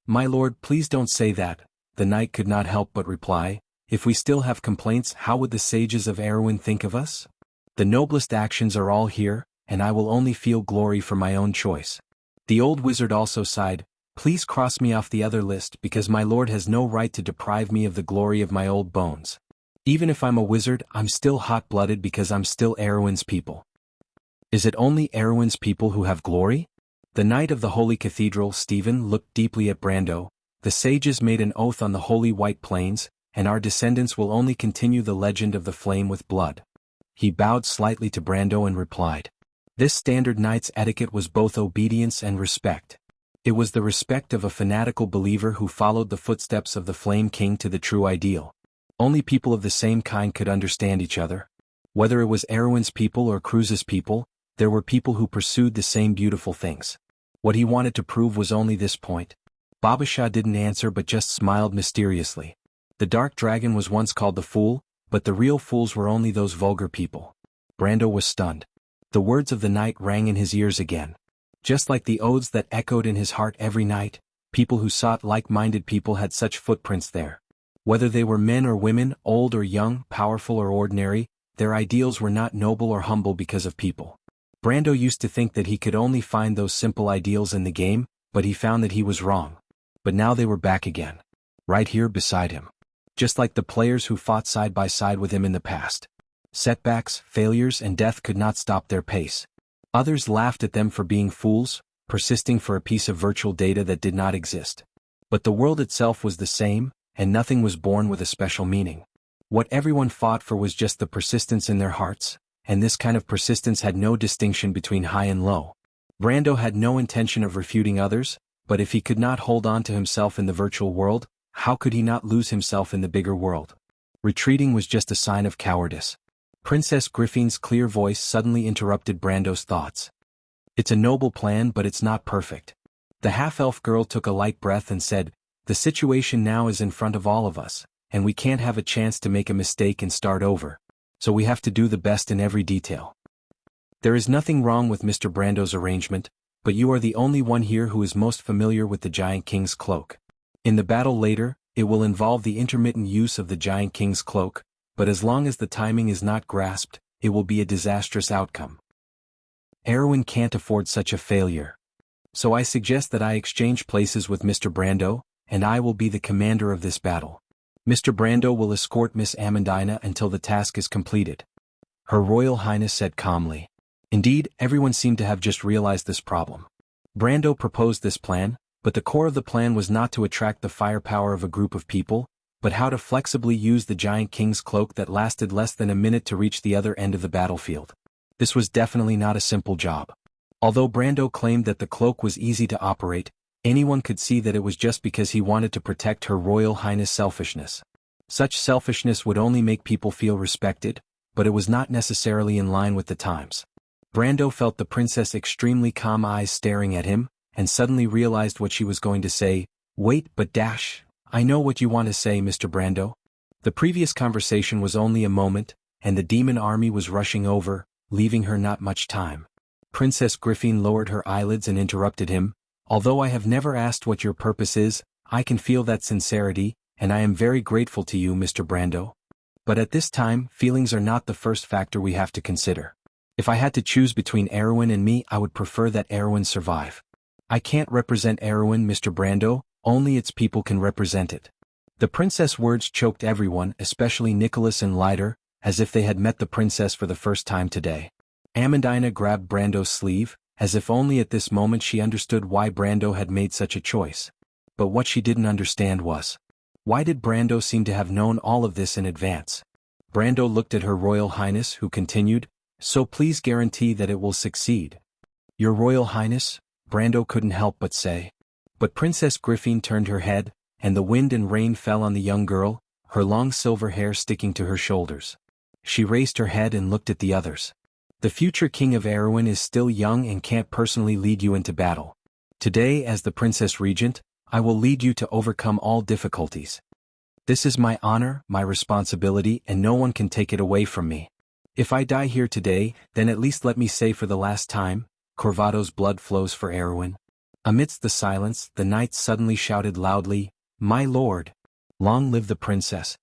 "My lord, please don't say that," the knight could not help but reply. "If we still have complaints, how would the sages of Erwin think of us? The noblest actions are all here, and I will only feel glory for my own choice." The old wizard also sighed. "Please cross me off the other list because my lord has no right to deprive me of the glory of my old bones. Even if I'm a wizard, I'm still hot-blooded because I'm still Erwin's people." "Is it only Erwin's people who have glory?" The knight of the Holy Cathedral, Stephen, looked deeply at Brando. "The sages made an oath on the holy White Plains, and our descendants will only continue the legend of the flame with blood." He bowed slightly to Brando and replied. This standard knight's etiquette was both obedience and respect. It was the respect of a fanatical believer who followed the footsteps of the Flame King to the true ideal. Only people of the same kind could understand each other. Whether it was Erwin's people or Cruz's people, there were people who pursued the same beautiful things. What he wanted to prove was only this point. Babasha didn't answer but just smiled mysteriously. The dark dragon was once called the fool, but the real fools were only those vulgar people. Brando was stunned. The words of the night rang in his ears again. Just like the odes that echoed in his heart every night, people who sought like-minded people had such footprints there. Whether they were men or women, old or young, powerful or ordinary, their ideals were not noble or humble because of people. Brando used to think that he could only find those simple ideals in the game, but he found that he was wrong. But now they were back again. Right here beside him. Just like the players who fought side by side with him in the past. Setbacks, failures, and death could not stop their pace. Others laughed at them for being fools, persisting for a piece of virtual data that did not exist. But the world itself was the same, and nothing was born with a special meaning. What everyone fought for was just the persistence in their hearts, and this kind of persistence had no distinction between high and low. Brando had no intention of refuting others, but if he could not hold on to himself in the virtual world, how could he not lose himself in the bigger world? Retreating was just a sign of cowardice. Princess Griffin's clear voice suddenly interrupted Brando's thoughts. It's a noble plan, but it's not perfect. The half-elf girl took a light breath and said, "The situation now is in front of all of us, and we can't have a chance to make a mistake and start over. So we have to do the best in every detail. There is nothing wrong with Mr. Brando's arrangement, but you are the only one here who is most familiar with the Giant King's cloak. In the battle later, it will involve the intermittent use of the Giant King's cloak, but as long as the timing is not grasped, it will be a disastrous outcome. Erwin can't afford such a failure. So I suggest that I exchange places with Mr. Brando, and I will be the commander of this battle. Mr. Brando will escort Miss Amandina until the task is completed." Her Royal Highness said calmly. Indeed, everyone seemed to have just realized this problem. Brando proposed this plan, but the core of the plan was not to attract the firepower of a group of people, but how to flexibly use the Giant King's cloak that lasted less than a minute to reach the other end of the battlefield. This was definitely not a simple job. Although Brando claimed that the cloak was easy to operate, anyone could see that it was just because he wanted to protect Her Royal Highness' selfishness. Such selfishness would only make people feel respected, but it was not necessarily in line with the times. Brando felt the princess' extremely calm eyes staring at him, and suddenly realized what she was going to say. "Wait, but dash, I know what you want to say, Mr. Brando." The previous conversation was only a moment, and the demon army was rushing over, leaving her not much time. Princess Griffin lowered her eyelids and interrupted him. "Although I have never asked what your purpose is, I can feel that sincerity, and I am very grateful to you, Mr. Brando. But at this time, feelings are not the first factor we have to consider. If I had to choose between Erwin and me, I would prefer that Erwin survive. I can't represent Erwin, Mr. Brando, only its people can represent it." The princess' words choked everyone, especially Nicholas and Leiter, as if they had met the princess for the first time today. Amandina grabbed Brando's sleeve, as if only at this moment she understood why Brando had made such a choice. But what she didn't understand was, why did Brando seem to have known all of this in advance? Brando looked at Her Royal Highness, who continued, "So please guarantee that it will succeed." "Your Royal Highness," Brando couldn't help but say. But Princess Griffin turned her head, and the wind and rain fell on the young girl, her long silver hair sticking to her shoulders. She raised her head and looked at the others. "The future king of Erwin is still young and can't personally lead you into battle. Today, as the Princess Regent, I will lead you to overcome all difficulties. This is my honor, my responsibility, and no one can take it away from me. If I die here today, then at least let me say for the last time, Corvado's blood flows for Erwin." Amidst the silence, the knights suddenly shouted loudly, "My lord! Long live the princess!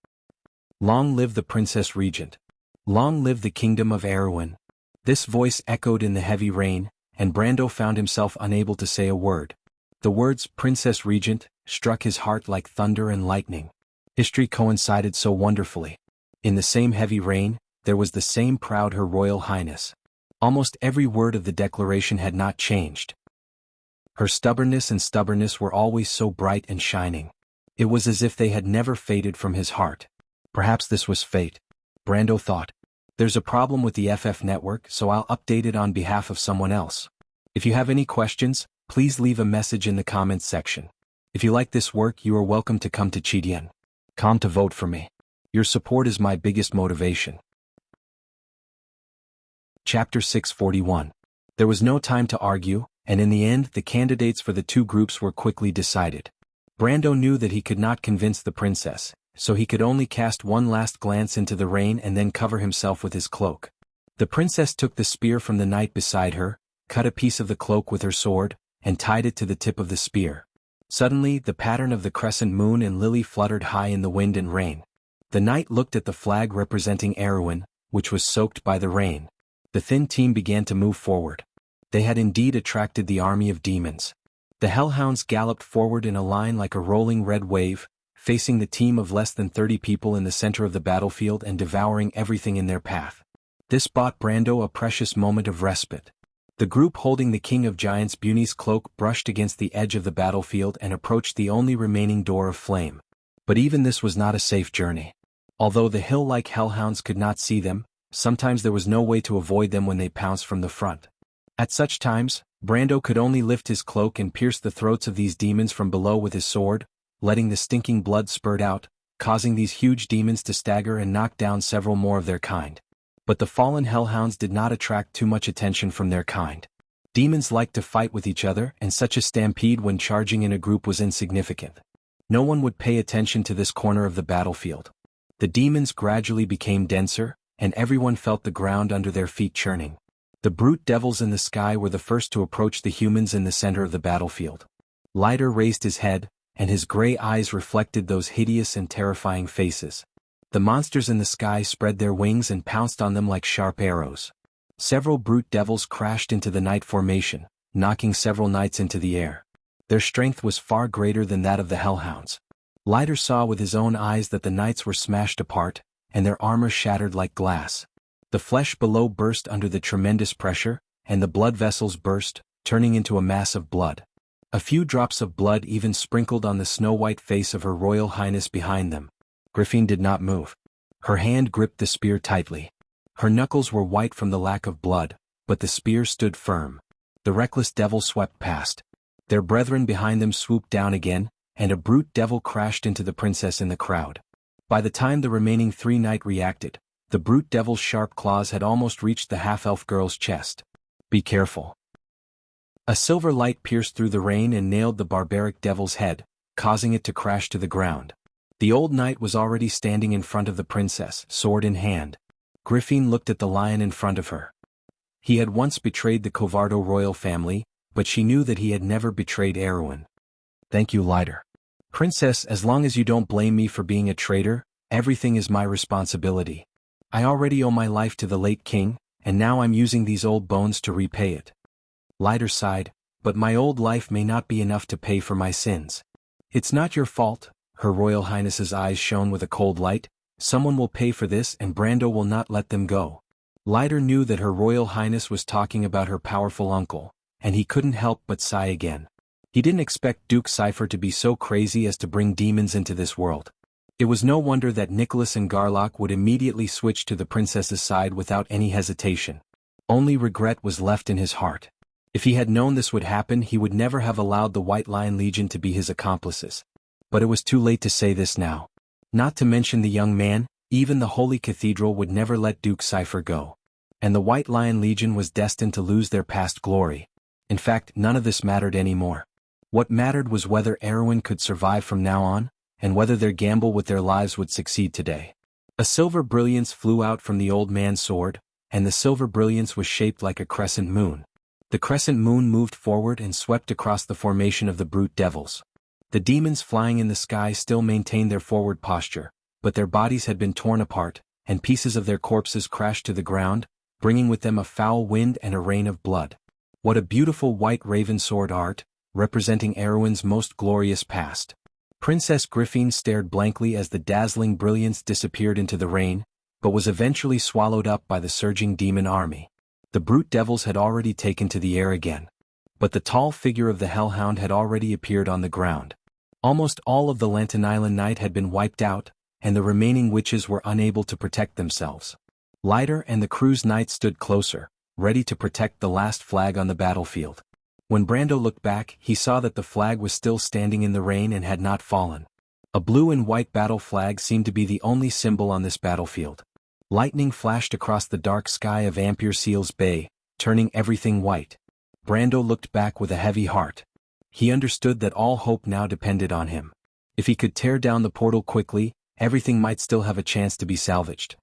Long live the Princess Regent! Long live the kingdom of Erwin!" This voice echoed in the heavy rain, and Brando found himself unable to say a word. The words "Princess Regent" struck his heart like thunder and lightning. History coincided so wonderfully. In the same heavy rain, there was the same proud Her Royal Highness. Almost every word of the declaration had not changed. Her stubbornness were always so bright and shining. It was as if they had never faded from his heart. Perhaps this was fate. Brando thought. There's a problem with the FF network, so I'll update it on behalf of someone else. If you have any questions, please leave a message in the comments section. If you like this work, you are welcome to come to Jianghu to vote for me. Your support is my biggest motivation. Chapter 641. There was no time to argue, and in the end the candidates for the two groups were quickly decided. Brando knew that he could not convince the princess, so he could only cast one last glance into the rain and then cover himself with his cloak. The princess took the spear from the knight beside her, cut a piece of the cloak with her sword, and tied it to the tip of the spear. Suddenly, the pattern of the crescent moon and lily fluttered high in the wind and rain. The knight looked at the flag representing Erewhon, which was soaked by the rain. The thin team began to move forward. They had indeed attracted the army of demons. The hellhounds galloped forward in a line like a rolling red wave, facing the team of less than 30 people in the center of the battlefield and devouring everything in their path. This bought Brando a precious moment of respite. The group holding the King of Giants Bunny's cloak brushed against the edge of the battlefield and approached the only remaining door of flame. But even this was not a safe journey. Although the hill-like hellhounds could not see them, sometimes there was no way to avoid them when they pounced from the front. At such times, Brando could only lift his cloak and pierce the throats of these demons from below with his sword, letting the stinking blood spurt out, causing these huge demons to stagger and knock down several more of their kind. But the fallen hellhounds did not attract too much attention from their kind. Demons liked to fight with each other, and such a stampede when charging in a group was insignificant. No one would pay attention to this corner of the battlefield. The demons gradually became denser, and everyone felt the ground under their feet churning. The brute devils in the sky were the first to approach the humans in the center of the battlefield. Lighter raised his head, and his gray eyes reflected those hideous and terrifying faces. The monsters in the sky spread their wings and pounced on them like sharp arrows. Several brute devils crashed into the night formation, knocking several knights into the air. Their strength was far greater than that of the hellhounds. Lighter saw with his own eyes that the knights were smashed apart, and their armor shattered like glass. The flesh below burst under the tremendous pressure, and the blood vessels burst, turning into a mass of blood. A few drops of blood even sprinkled on the snow-white face of Her Royal Highness behind them. Griffin did not move. Her hand gripped the spear tightly. Her knuckles were white from the lack of blood, but the spear stood firm. The reckless devil swept past. Their brethren behind them swooped down again, and a brute devil crashed into the princess in the crowd. By the time the remaining 3 knights reacted, the brute devil's sharp claws had almost reached the half-elf girl's chest. Be careful. A silver light pierced through the rain and nailed the barbaric devil's head, causing it to crash to the ground. The old knight was already standing in front of the princess, sword in hand. Griffin looked at the lion in front of her. He had once betrayed the Covardo royal family, but she knew that he had never betrayed Erewhon. Thank you, Lighter. Princess, as long as you don't blame me for being a traitor, everything is my responsibility. I already owe my life to the late king, and now I'm using these old bones to repay it. Lighter sighed, but my old life may not be enough to pay for my sins. It's not your fault. Her Royal Highness's eyes shone with a cold light. Someone will pay for this and Brando will not let them go. Lighter knew that Her Royal Highness was talking about her powerful uncle, and he couldn't help but sigh again. He didn't expect Duke Cypher to be so crazy as to bring demons into this world. It was no wonder that Nicholas and Garlock would immediately switch to the princess's side without any hesitation. Only regret was left in his heart. If he had known this would happen, he would never have allowed the White Lion Legion to be his accomplices. But it was too late to say this now. Not to mention the young man, even the Holy Cathedral would never let Duke Cypher go. And the White Lion Legion was destined to lose their past glory. In fact, none of this mattered anymore. What mattered was whether Erewhon could survive from now on, and whether their gamble with their lives would succeed today. A silver brilliance flew out from the old man's sword, and the silver brilliance was shaped like a crescent moon. The crescent moon moved forward and swept across the formation of the brute devils. The demons flying in the sky still maintained their forward posture, but their bodies had been torn apart, and pieces of their corpses crashed to the ground, bringing with them a foul wind and a rain of blood. What a beautiful white raven sword art, representing Erewhon's most glorious past. Princess Griffin stared blankly as the dazzling brilliance disappeared into the rain, but was eventually swallowed up by the surging demon army. The brute devils had already taken to the air again. But the tall figure of the hellhound had already appeared on the ground. Almost all of the Lantern Island Knight had been wiped out, and the remaining witches were unable to protect themselves. Lighter and the crew's knights stood closer, ready to protect the last flag on the battlefield. When Brando looked back, he saw that the flag was still standing in the rain and had not fallen. A blue and white battle flag seemed to be the only symbol on this battlefield. Lightning flashed across the dark sky of Ampere Seals Bay, turning everything white. Brando looked back with a heavy heart. He understood that all hope now depended on him. If he could tear down the portal quickly, everything might still have a chance to be salvaged.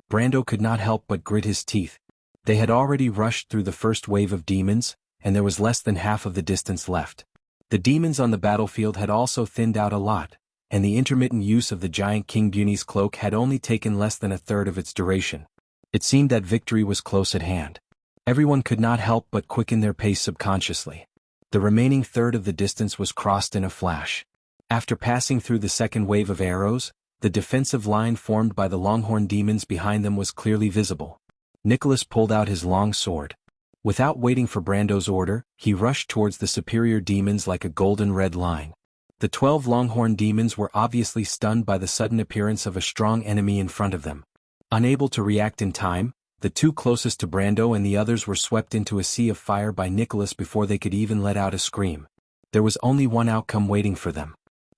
Brando could not help but grit his teeth. They had already rushed through the first wave of demons, and there was less than half of the distance left. The demons on the battlefield had also thinned out a lot, and the intermittent use of the giant King Buni's cloak had only taken less than a third of its duration. It seemed that victory was close at hand. Everyone could not help but quicken their pace subconsciously. The remaining third of the distance was crossed in a flash. After passing through the second wave of arrows, the defensive line formed by the Longhorn demons behind them was clearly visible. Nicholas pulled out his long sword. Without waiting for Brando's order, he rushed towards the superior demons like a golden red line. The 12 Longhorn demons were obviously stunned by the sudden appearance of a strong enemy in front of them. Unable to react in time, the two closest to Brando and the others were swept into a sea of fire by Nicholas before they could even let out a scream. There was only one outcome waiting for them.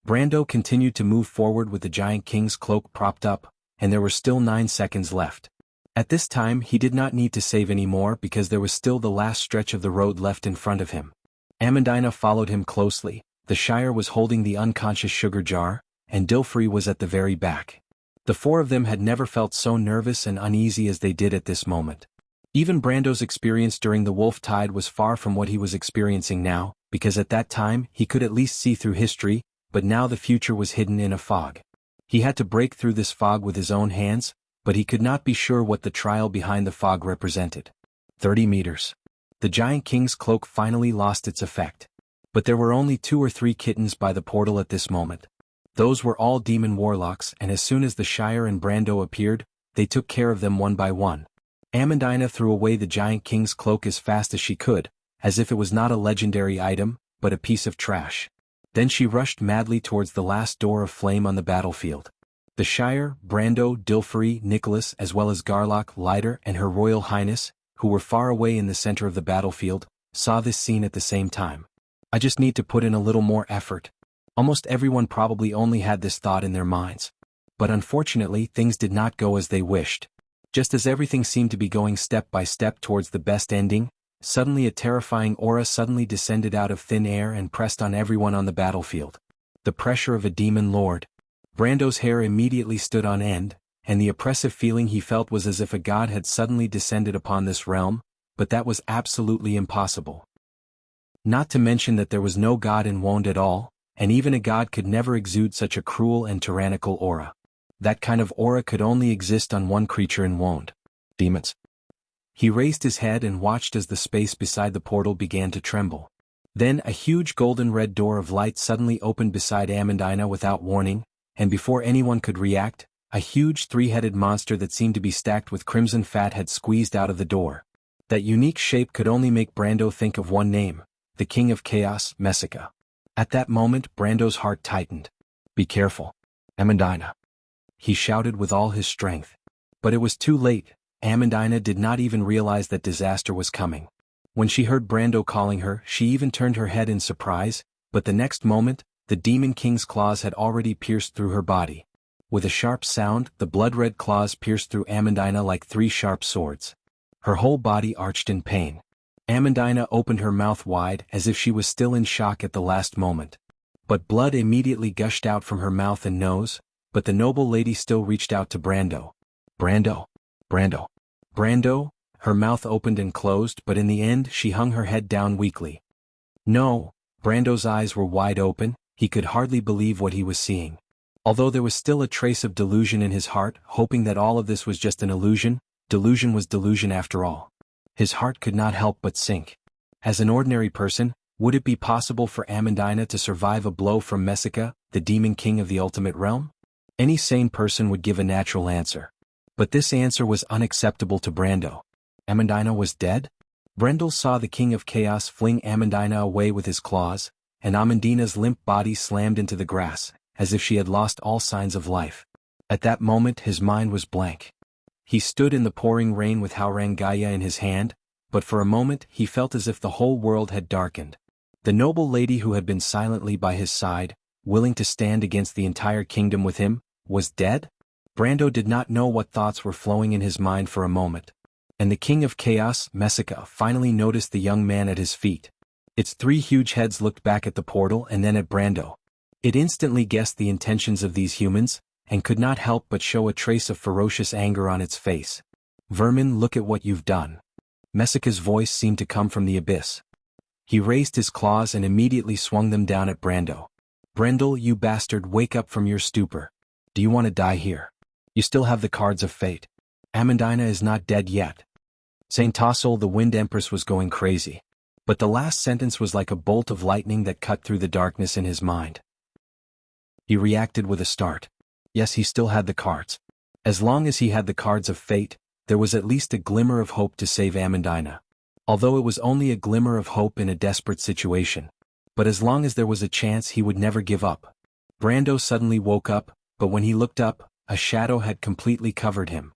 Brando continued to move forward with the giant king's cloak propped up, and there were still 9 seconds left. At this time he did not need to save any more because there was still the last stretch of the road left in front of him. Amandina followed him closely, the Shire was holding the unconscious sugar jar, and Dilfrey was at the very back. The four of them had never felt so nervous and uneasy as they did at this moment. Even Brando's experience during the Wolf Tide was far from what he was experiencing now, because at that time he could at least see through history, but now the future was hidden in a fog. He had to break through this fog with his own hands, but he could not be sure what the trial behind the fog represented. 30 meters. The giant king's cloak finally lost its effect. But there were only 2 or 3 kittens by the portal at this moment. Those were all demon warlocks, and as soon as the Shire and Brando appeared, they took care of them one by one. Amandina threw away the giant king's cloak as fast as she could, as if it was not a legendary item, but a piece of trash. Then she rushed madly towards the last door of flame on the battlefield. The Shire, Brando, Dilfrey, Nicholas as well as Garlock, Leiter and Her Royal Highness, who were far away in the center of the battlefield, saw this scene at the same time. I just need to put in a little more effort. Almost everyone probably only had this thought in their minds. But unfortunately things did not go as they wished. Just as everything seemed to be going step by step towards the best ending, suddenly a terrifying aura suddenly descended out of thin air and pressed on everyone on the battlefield. The pressure of a demon lord. Brando's hair immediately stood on end, and the oppressive feeling he felt was as if a god had suddenly descended upon this realm, but that was absolutely impossible. Not to mention that there was no god in Wonde at all, and even a god could never exude such a cruel and tyrannical aura. That kind of aura could only exist on one creature in Wonde. Demons. He raised his head and watched as the space beside the portal began to tremble. Then a huge golden-red door of light suddenly opened beside Amandina without warning, and before anyone could react, a huge 3-headed monster that seemed to be stacked with crimson fat had squeezed out of the door. That unique shape could only make Brando think of one name, the King of Chaos, Messica. At that moment Brando's heart tightened. "Be careful, Amandina," he shouted with all his strength. But it was too late. Amandina did not even realize that disaster was coming. When she heard Brando calling her, she even turned her head in surprise, but the next moment, the Demon King's claws had already pierced through her body. With a sharp sound, the blood-red claws pierced through Amandina like 3 sharp swords. Her whole body arched in pain. Amandina opened her mouth wide as if she was still in shock at the last moment. But blood immediately gushed out from her mouth and nose, but the noble lady still reached out to Brando. "Brando. Brando. Brando." Her mouth opened and closed, but in the end she hung her head down weakly. No, Brando's eyes were wide open, he could hardly believe what he was seeing. Although there was still a trace of delusion in his heart, hoping that all of this was just an illusion, delusion was delusion after all. His heart could not help but sink. As an ordinary person, would it be possible for Amandina to survive a blow from Messica, the Demon King of the Ultimate Realm? Any sane person would give a natural answer. But this answer was unacceptable to Brando. Amandina was dead? Brendel saw the King of Chaos fling Amandina away with his claws, and Amandina's limp body slammed into the grass, as if she had lost all signs of life. At that moment his mind was blank. He stood in the pouring rain with Haurangaya in his hand, but for a moment he felt as if the whole world had darkened. The noble lady who had been silently by his side, willing to stand against the entire kingdom with him, was dead? Brando did not know what thoughts were flowing in his mind for a moment. And the King of Chaos, Messica, finally noticed the young man at his feet. Its three huge heads looked back at the portal and then at Brando. It instantly guessed the intentions of these humans, and could not help but show a trace of ferocious anger on its face. "Vermin, look at what you've done." Messica's voice seemed to come from the abyss. He raised his claws and immediately swung them down at Brando. "Brendel, you bastard, wake up from your stupor. Do you want to die here? You still have the cards of fate. Amandina is not dead yet." Saint Tossel, the Wind Empress, was going crazy. But the last sentence was like a bolt of lightning that cut through the darkness in his mind. He reacted with a start. Yes, he still had the cards. As long as he had the cards of fate, there was at least a glimmer of hope to save Amandina. Although it was only a glimmer of hope in a desperate situation. But as long as there was a chance, he would never give up. Brando suddenly woke up, but when he looked up, a shadow had completely covered him.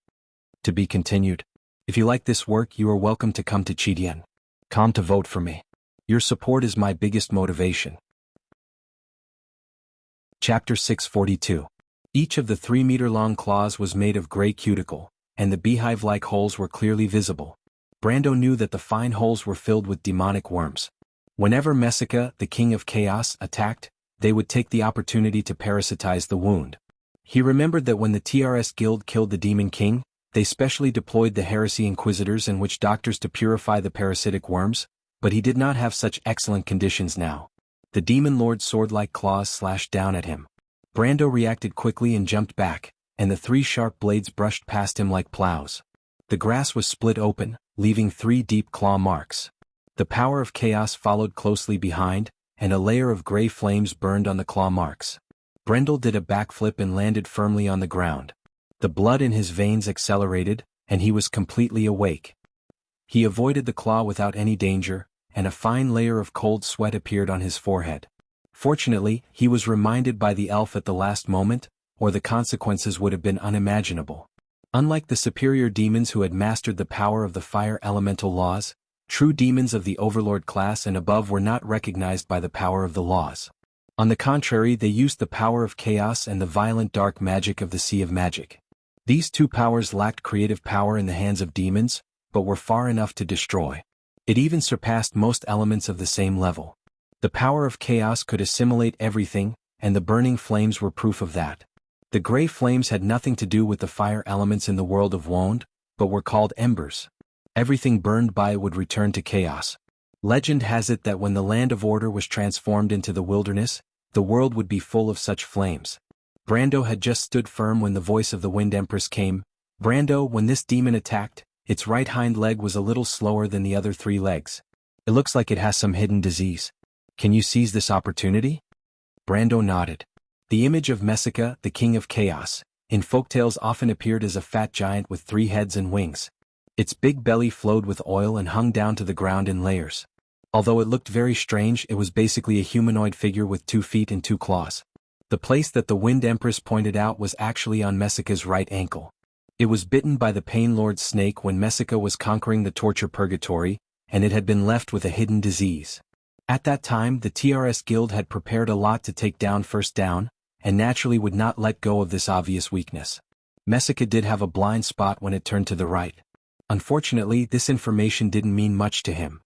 To be continued. If you like this work, you are welcome to come to Chidian. Come to vote for me. Your support is my biggest motivation. Chapter 642. Each of the 3-meter-long claws was made of gray cuticle, and the beehive-like holes were clearly visible. Brando knew that the fine holes were filled with demonic worms. Whenever Messica, the King of Chaos, attacked, they would take the opportunity to parasitize the wound. He remembered that when the TRS Guild killed the Demon King, they specially deployed the Heresy Inquisitors and witch doctors to purify the parasitic worms, but he did not have such excellent conditions now. The Demon Lord's sword-like claws slashed down at him. Brando reacted quickly and jumped back, and the 3 sharp blades brushed past him like plows. The grass was split open, leaving 3 deep claw marks. The power of chaos followed closely behind, and a layer of gray flames burned on the claw marks. Brendel did a backflip and landed firmly on the ground. The blood in his veins accelerated, and he was completely awake. He avoided the claw without any danger, and a fine layer of cold sweat appeared on his forehead. Fortunately, he was reminded by the elf at the last moment, or the consequences would have been unimaginable. Unlike the superior demons who had mastered the power of the fire elemental laws, true demons of the Overlord class and above were not recognized by the power of the laws. On the contrary, they used the power of chaos and the violent dark magic of the Sea of Magic. These 2 powers lacked creative power in the hands of demons, but were far enough to destroy. It even surpassed most elements of the same level. The power of chaos could assimilate everything, and the burning flames were proof of that. The gray flames had nothing to do with the fire elements in the world of Wond, but were called embers. Everything burned by it would return to chaos. Legend has it that when the land of order was transformed into the wilderness, the world would be full of such flames. Brando had just stood firm when the voice of the Wind Empress came. "Brando, when this demon attacked, its right hind leg was a little slower than the other 3 legs. It looks like it has some hidden disease. Can you seize this opportunity?" Brando nodded. The image of Messica, the King of Chaos, in folktales often appeared as a fat giant with 3 heads and wings. Its big belly flowed with oil and hung down to the ground in layers. Although it looked very strange, it was basically a humanoid figure with 2 feet and 2 claws. The place that the Wind Empress pointed out was actually on Messica's right ankle. It was bitten by the Pain Lord's snake when Messica was conquering the torture purgatory, and it had been left with a hidden disease. At that time, the TRS Guild had prepared a lot to take down First Down, and naturally would not let go of this obvious weakness. Messica did have a blind spot when it turned to the right. Unfortunately, this information didn't mean much to him.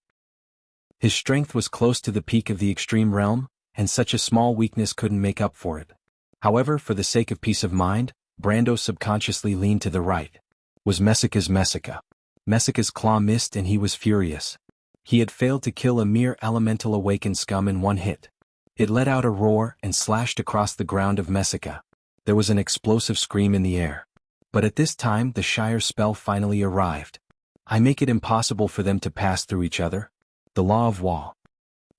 His strength was close to the peak of the extreme realm, and such a small weakness couldn't make up for it. However, for the sake of peace of mind, Brando subconsciously leaned to the right. Was Messica's Messica. Messica's claw missed and he was furious. He had failed to kill a mere elemental awakened scum in 1 hit. It let out a roar and slashed across the ground of Messica. There was an explosive scream in the air. But at this time the Shire spell finally arrived. I make it impossible for them to pass through each other. The Law of Wall.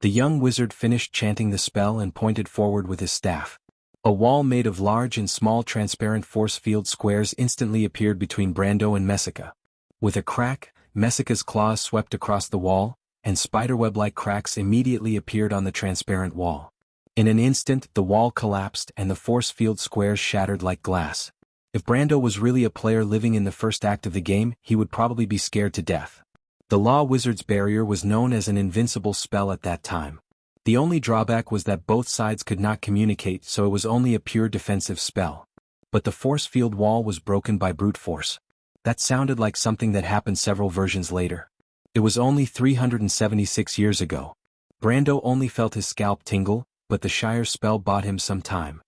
The young wizard finished chanting the spell and pointed forward with his staff. A wall made of large and small transparent force field squares instantly appeared between Brando and Messica. With a crack, Messica's claws swept across the wall, and spiderweb-like cracks immediately appeared on the transparent wall. In an instant, the wall collapsed and the force field squares shattered like glass. If Brando was really a player living in the first act of the game, he would probably be scared to death. The Law Wizard's Barrier was known as an invincible spell at that time. The only drawback was that both sides could not communicate, so it was only a pure defensive spell. But the force field wall was broken by brute force. That sounded like something that happened several versions later. It was only 376 years ago. Brando only felt his scalp tingle, but the Shire spell bought him some time.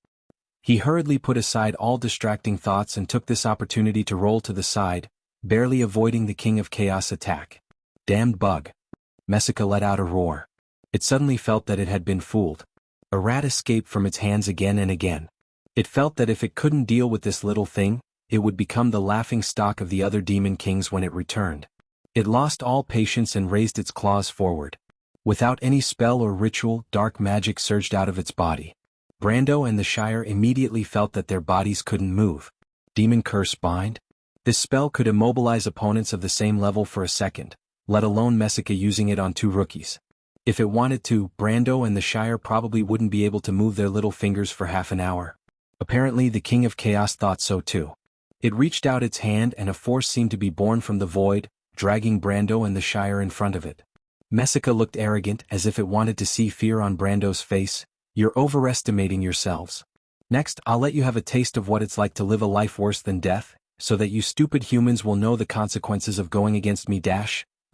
He hurriedly put aside all distracting thoughts and took this opportunity to roll to the side, barely avoiding the King of Chaos attack. Damned bug. Messica let out a roar. It suddenly felt that it had been fooled. A rat escaped from its hands again and again. It felt that if it couldn't deal with this little thing, it would become the laughing stock of the other demon kings when it returned. It lost all patience and raised its claws forward. Without any spell or ritual, dark magic surged out of its body. Brando and the Shire immediately felt that their bodies couldn't move. Demon Curse Bind? This spell could immobilize opponents of the same level for a second, let alone Messica using it on two rookies. If it wanted to, Brando and the Shire probably wouldn't be able to move their little fingers for half an hour. Apparently the King of Chaos thought so too. It reached out its hand and a force seemed to be born from the void, dragging Brando and the Shire in front of it. Messica looked arrogant as if it wanted to see fear on Brando's face. You're overestimating yourselves. Next, I'll let you have a taste of what it's like to live a life worse than death, so that you stupid humans will know the consequences of going against me.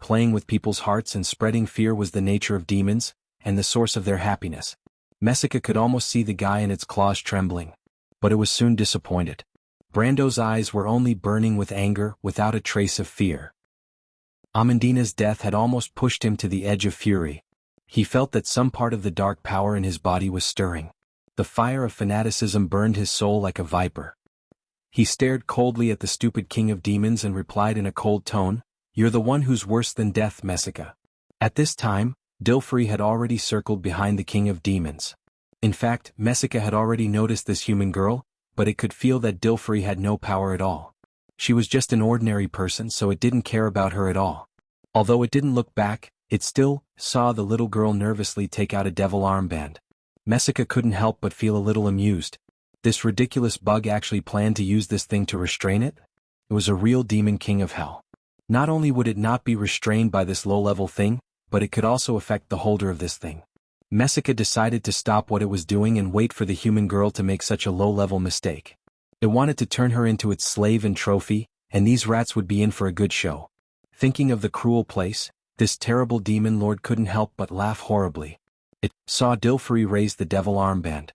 Playing with people's hearts and spreading fear was the nature of demons, and the source of their happiness. Messica could almost see the guy in its claws trembling. But it was soon disappointed. Brando's eyes were only burning with anger, without a trace of fear. Amandina's death had almost pushed him to the edge of fury. He felt that some part of the dark power in his body was stirring. The fire of fanaticism burned his soul like a viper. He stared coldly at the stupid king of demons and replied in a cold tone, "You're the one who's worse than death, Messica." At this time, Dilfrey had already circled behind the king of demons. In fact, Messica had already noticed this human girl, but it could feel that Dilfrey had no power at all. She was just an ordinary person, so it didn't care about her at all. Although it didn't look back, it still saw the little girl nervously take out a devil armband. Messica couldn't help but feel a little amused. This ridiculous bug actually planned to use this thing to restrain it? It was a real demon king of hell. Not only would it not be restrained by this low-level thing, but it could also affect the holder of this thing. Messica decided to stop what it was doing and wait for the human girl to make such a low-level mistake. It wanted to turn her into its slave and trophy, and these rats would be in for a good show. Thinking of the cruel place, this terrible demon lord couldn't help but laugh horribly. It saw Dilfrey raise the devil armband.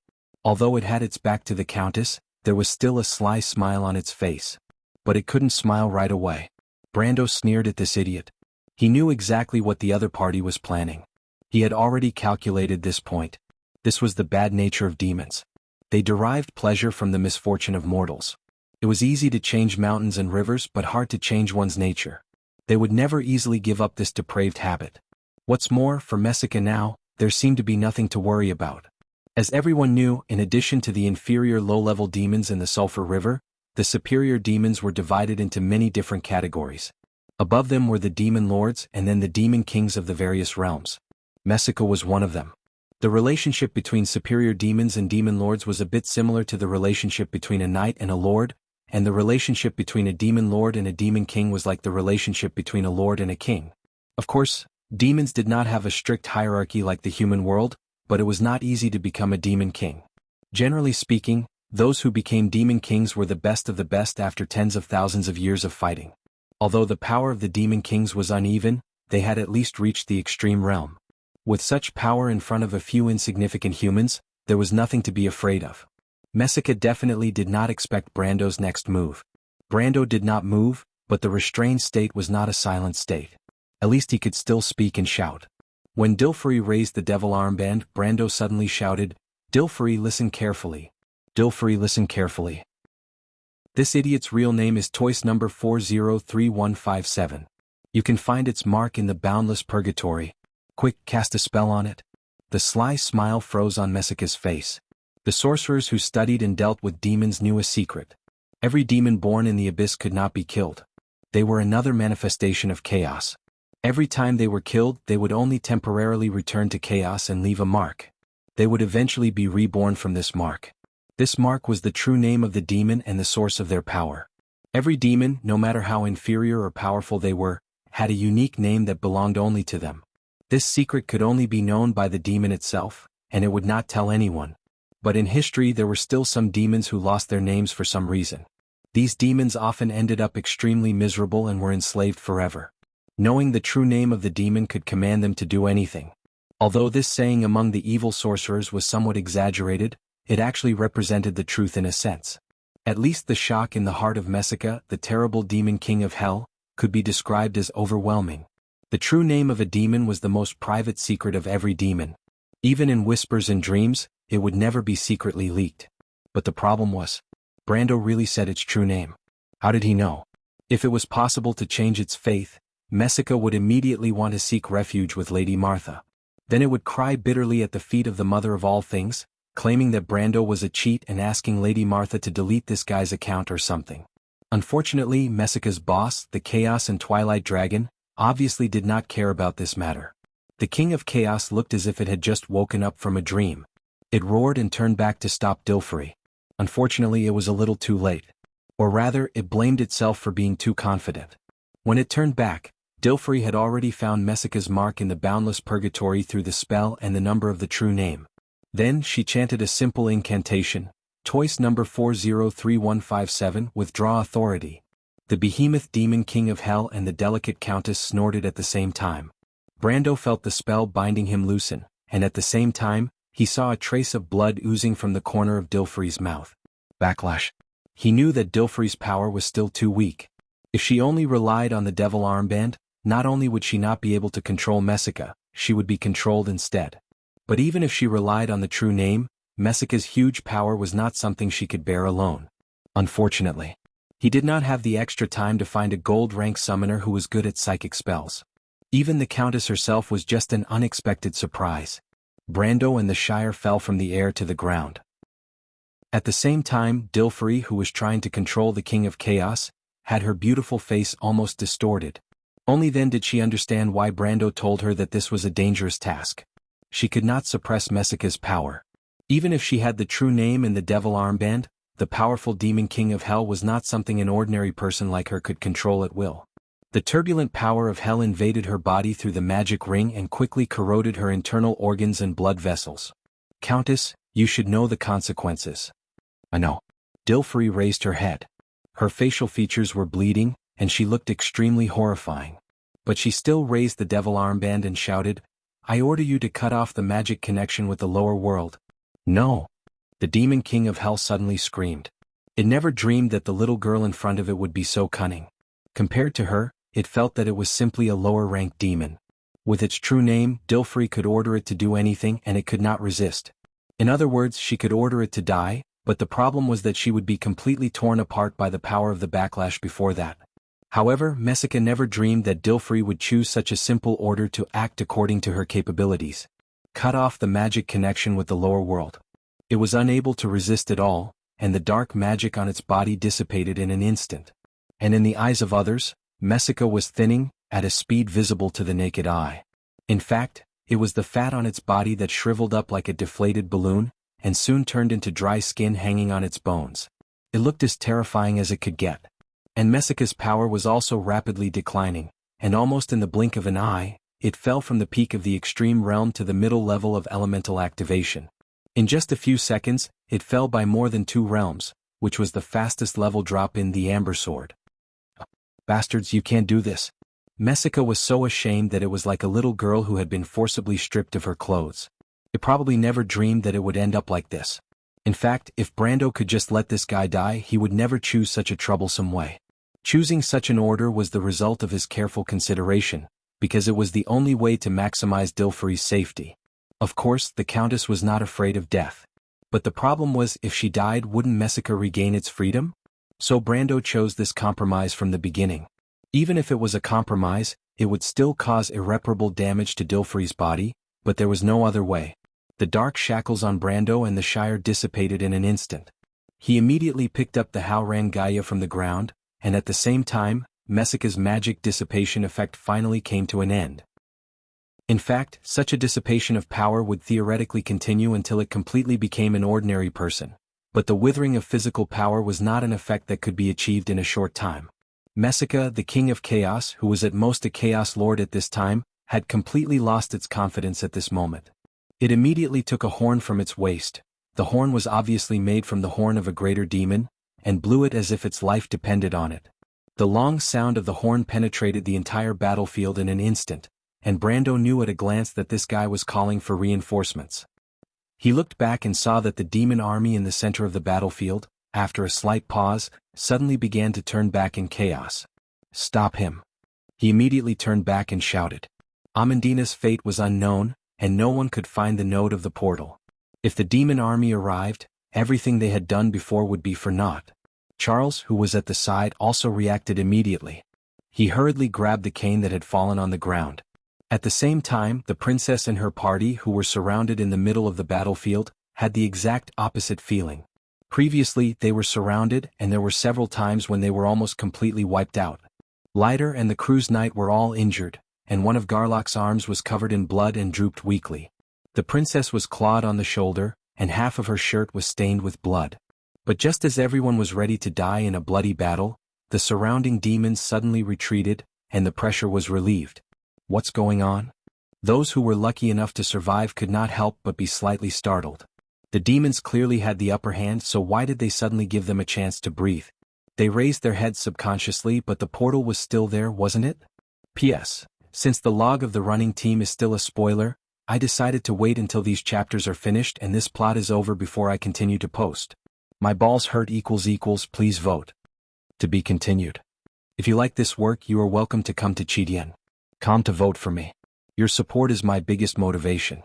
Although it had its back to the Countess, there was still a sly smile on its face. But it couldn't smile right away. Brando sneered at this idiot. He knew exactly what the other party was planning. He had already calculated this point. This was the bad nature of demons. They derived pleasure from the misfortune of mortals. It was easy to change mountains and rivers but hard to change one's nature. They would never easily give up this depraved habit. What's more, for Messica now, there seemed to be nothing to worry about. As everyone knew, in addition to the inferior low-level demons in the Sulphur River, the superior demons were divided into many different categories. Above them were the demon lords and then the demon kings of the various realms. Messica was one of them. The relationship between superior demons and demon lords was a bit similar to the relationship between a knight and a lord, and the relationship between a demon lord and a demon king was like the relationship between a lord and a king. Of course, demons did not have a strict hierarchy like the human world, but it was not easy to become a demon king. Generally speaking, those who became demon kings were the best of the best after tens of thousands of years of fighting. Although the power of the demon kings was uneven, they had at least reached the extreme realm. With such power in front of a few insignificant humans, there was nothing to be afraid of. Messica definitely did not expect Brando's next move. Brando did not move, but the restrained state was not a silent state. At least he could still speak and shout. When Dilfrey raised the devil armband, Brando suddenly shouted, "Dilfrey, listen carefully. Dilfrey, listen carefully. This idiot's real name is Toys number 403157. You can find its mark in the boundless purgatory. Quick, cast a spell on it." The sly smile froze on Messica's face. The sorcerers who studied and dealt with demons knew a secret. Every demon born in the abyss could not be killed. They were another manifestation of chaos. Every time they were killed, they would only temporarily return to chaos and leave a mark. They would eventually be reborn from this mark. This mark was the true name of the demon and the source of their power. Every demon, no matter how inferior or powerful they were, had a unique name that belonged only to them. This secret could only be known by the demon itself, and it would not tell anyone. But in history there were still some demons who lost their names for some reason. These demons often ended up extremely miserable and were enslaved forever. Knowing the true name of the demon could command them to do anything. Although this saying among the evil sorcerers was somewhat exaggerated, it actually represented the truth in a sense. At least the shock in the heart of Messica, the terrible demon king of hell, could be described as overwhelming. The true name of a demon was the most private secret of every demon. Even in whispers and dreams, it would never be secretly leaked. But the problem was, Brando really said its true name. How did he know? If it was possible to change its faith, Messica would immediately want to seek refuge with Lady Martha. Then it would cry bitterly at the feet of the mother of all things, claiming that Brando was a cheat and asking Lady Martha to delete this guy's account or something. Unfortunately, Messica's boss, the Chaos and Twilight Dragon, obviously did not care about this matter. The King of Chaos looked as if it had just woken up from a dream. It roared and turned back to stop Dilfrey. Unfortunately, it was a little too late. Or rather, it blamed itself for being too confident. When it turned back, Dilfrey had already found Messica's mark in the boundless purgatory through the spell and the number of the true name. Then she chanted a simple incantation, Toys number 403157, withdraw authority. The behemoth demon king of hell and the delicate countess snorted at the same time. Brando felt the spell binding him loosen, and at the same time, he saw a trace of blood oozing from the corner of Dilfrey's mouth. Backlash. He knew that Dilfrey's power was still too weak. If she only relied on the devil armband, not only would she not be able to control Messica, she would be controlled instead. But even if she relied on the true name, Messica's huge power was not something she could bear alone. Unfortunately, he did not have the extra time to find a gold-rank summoner who was good at psychic spells. Even the Countess herself was just an unexpected surprise. Brando and the Shire fell from the air to the ground. At the same time, Dilfrey, who was trying to control the King of Chaos, had her beautiful face almost distorted. Only then did she understand why Brando told her that this was a dangerous task. She could not suppress Messica's power. Even if she had the true name and the devil armband, the powerful demon king of hell was not something an ordinary person like her could control at will. The turbulent power of hell invaded her body through the magic ring and quickly corroded her internal organs and blood vessels. Countess, you should know the consequences. I know. Dilfrey raised her head. Her facial features were bleeding, and she looked extremely horrifying. But she still raised the devil armband and shouted, I order you to cut off the magic connection with the lower world. No. The demon king of hell suddenly screamed. It never dreamed that the little girl in front of it would be so cunning. Compared to her, it felt that it was simply a lower-ranked demon. With its true name, Dilfrey could order it to do anything and it could not resist. In other words, she could order it to die, but the problem was that she would be completely torn apart by the power of the backlash before that. However, Messica never dreamed that Dilfrey would choose such a simple order to act according to her capabilities. Cut off the magic connection with the lower world. It was unable to resist at all, and the dark magic on its body dissipated in an instant. And in the eyes of others, Messica was thinning, at a speed visible to the naked eye. In fact, it was the fat on its body that shriveled up like a deflated balloon, and soon turned into dry skin hanging on its bones. It looked as terrifying as it could get. And Messica's power was also rapidly declining, and almost in the blink of an eye, it fell from the peak of the extreme realm to the middle level of elemental activation. In just a few seconds, it fell by more than 2 realms, which was the fastest level drop in the Amber Sword. Bastards, you can't do this. Messica was so ashamed that it was like a little girl who had been forcibly stripped of her clothes. It probably never dreamed that it would end up like this. In fact, if Brando could just let this guy die, he would never choose such a troublesome way. Choosing such an order was the result of his careful consideration, because it was the only way to maximize Dilfrey's safety. Of course, the Countess was not afraid of death. But the problem was, if she died, wouldn't Messica regain its freedom? So Brando chose this compromise from the beginning. Even if it was a compromise, it would still cause irreparable damage to Dilfrey's body, but there was no other way. The dark shackles on Brando and the Shire dissipated in an instant. He immediately picked up the Howran Gaia from the ground, and at the same time, Messica's magic dissipation effect finally came to an end. In fact, such a dissipation of power would theoretically continue until it completely became an ordinary person. But the withering of physical power was not an effect that could be achieved in a short time. Messica, the King of Chaos, who was at most a Chaos Lord at this time, had completely lost its confidence at this moment. It immediately took a horn from its waist. The horn was obviously made from the horn of a greater demon, and blew it as if its life depended on it. The long sound of the horn penetrated the entire battlefield in an instant, and Brando knew at a glance that this guy was calling for reinforcements. He looked back and saw that the demon army in the center of the battlefield, after a slight pause, suddenly began to turn back in chaos. "Stop him." He immediately turned back and shouted. Amandina's fate was unknown, and no one could find the node of the portal. If the demon army arrived, everything they had done before would be for naught. Charles, who was at the side, also reacted immediately. He hurriedly grabbed the cane that had fallen on the ground. At the same time, the princess and her party, who were surrounded in the middle of the battlefield, had the exact opposite feeling. Previously, they were surrounded, and there were several times when they were almost completely wiped out. Leiter and the crew's knight were all injured, and one of Garlock's arms was covered in blood and drooped weakly. The princess was clawed on the shoulder, and half of her shirt was stained with blood. But just as everyone was ready to die in a bloody battle, the surrounding demons suddenly retreated, and the pressure was relieved. What's going on? Those who were lucky enough to survive could not help but be slightly startled. The demons clearly had the upper hand, so why did they suddenly give them a chance to breathe? They raised their heads subconsciously, but the portal was still there, wasn't it? P.S. Since the log of the running team is still a spoiler, I decided to wait until these chapters are finished and this plot is over before I continue to post. My balls hurt == please vote. To be continued. If you like this work, you are welcome to come to Chidian.com to vote for me. Your support is my biggest motivation.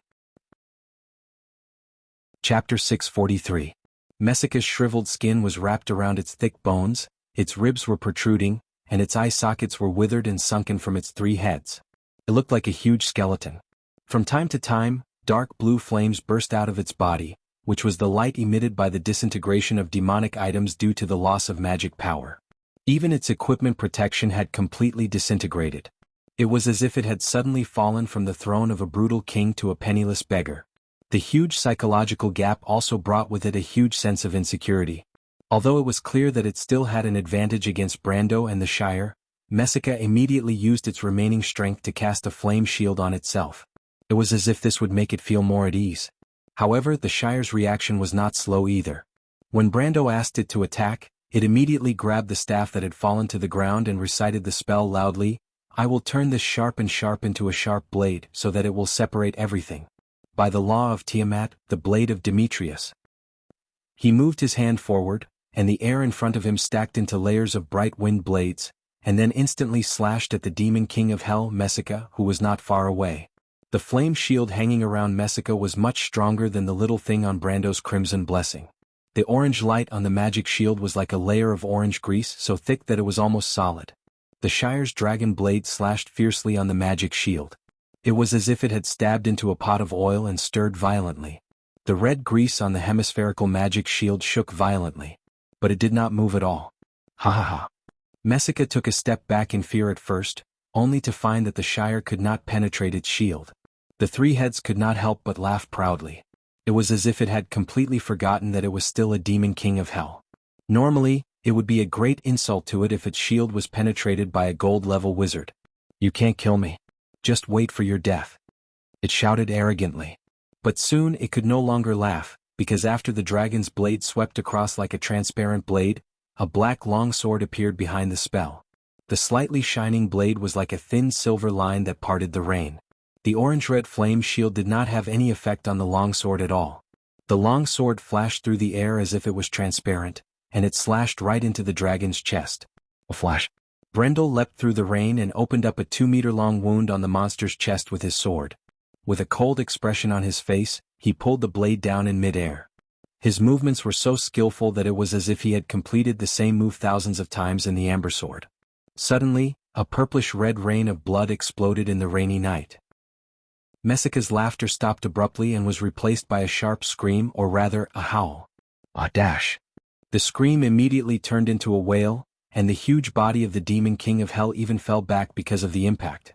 Chapter 643. Messica's shriveled skin was wrapped around its thick bones, its ribs were protruding, and its eye sockets were withered and sunken from its 3 heads. It looked like a huge skeleton. From time to time, dark blue flames burst out of its body, which was the light emitted by the disintegration of demonic items due to the loss of magic power. Even its equipment protection had completely disintegrated. It was as if it had suddenly fallen from the throne of a brutal king to a penniless beggar. The huge psychological gap also brought with it a huge sense of insecurity. Although it was clear that it still had an advantage against Brando and the Shire, Messica immediately used its remaining strength to cast a flame shield on itself. It was as if this would make it feel more at ease. However, the Shire's reaction was not slow either. When Brando asked it to attack, it immediately grabbed the staff that had fallen to the ground and recited the spell loudly. "I will turn this sharp into a sharp blade so that it will separate everything. By the law of Tiamat, the blade of Demetrius." He moved his hand forward, and the air in front of him stacked into layers of bright wind blades, and then instantly slashed at the demon king of hell, Messica, who was not far away. The flame shield hanging around Messica was much stronger than the little thing on Brando's crimson blessing. The orange light on the magic shield was like a layer of orange grease so thick that it was almost solid. The Shire's dragon blade slashed fiercely on the magic shield. It was as if it had stabbed into a pot of oil and stirred violently. The red grease on the hemispherical magic shield shook violently. But it did not move at all. Ha ha ha. Messica took a step back in fear at first, only to find that the Shire could not penetrate its shield. The 3 heads could not help but laugh proudly. It was as if it had completely forgotten that it was still a demon king of hell. Normally, it would be a great insult to it if its shield was penetrated by a gold-level wizard. "You can't kill me. Just wait for your death," it shouted arrogantly. But soon it could no longer laugh, because after the dragon's blade swept across like a transparent blade, a black longsword appeared behind the spell. The slightly shining blade was like a thin silver line that parted the rain. The orange-red flame shield did not have any effect on the longsword at all. The longsword flashed through the air as if it was transparent, and it slashed right into the dragon's chest. A flash. Brendel leapt through the rain and opened up a 2-meter-long wound on the monster's chest with his sword. With a cold expression on his face, he pulled the blade down in mid-air. His movements were so skillful that it was as if he had completed the same move thousands of times in the amber sword. Suddenly, a purplish-red rain of blood exploded in the rainy night. Messica's laughter stopped abruptly and was replaced by a sharp scream, or rather, a howl. A dash. The scream immediately turned into a wail, and the huge body of the demon king of hell even fell back because of the impact.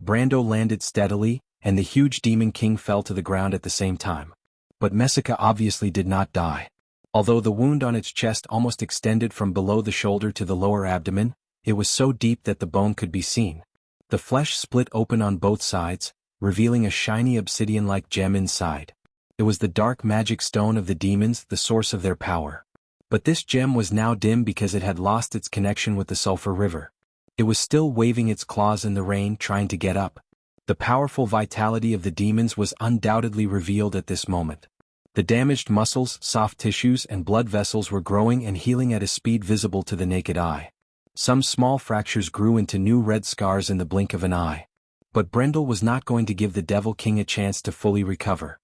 Brando landed steadily, and the huge demon king fell to the ground at the same time. But Messica obviously did not die. Although the wound on its chest almost extended from below the shoulder to the lower abdomen, it was so deep that the bone could be seen. The flesh split open on both sides, revealing a shiny obsidian-like gem inside. It was the dark magic stone of the demons, the source of their power. But this gem was now dim because it had lost its connection with the Sulphur River. It was still waving its claws in the rain, trying to get up. The powerful vitality of the demons was undoubtedly revealed at this moment. The damaged muscles, soft tissues, and blood vessels were growing and healing at a speed visible to the naked eye. Some small fractures grew into new red scars in the blink of an eye. But Brendel was not going to give the Devil King a chance to fully recover.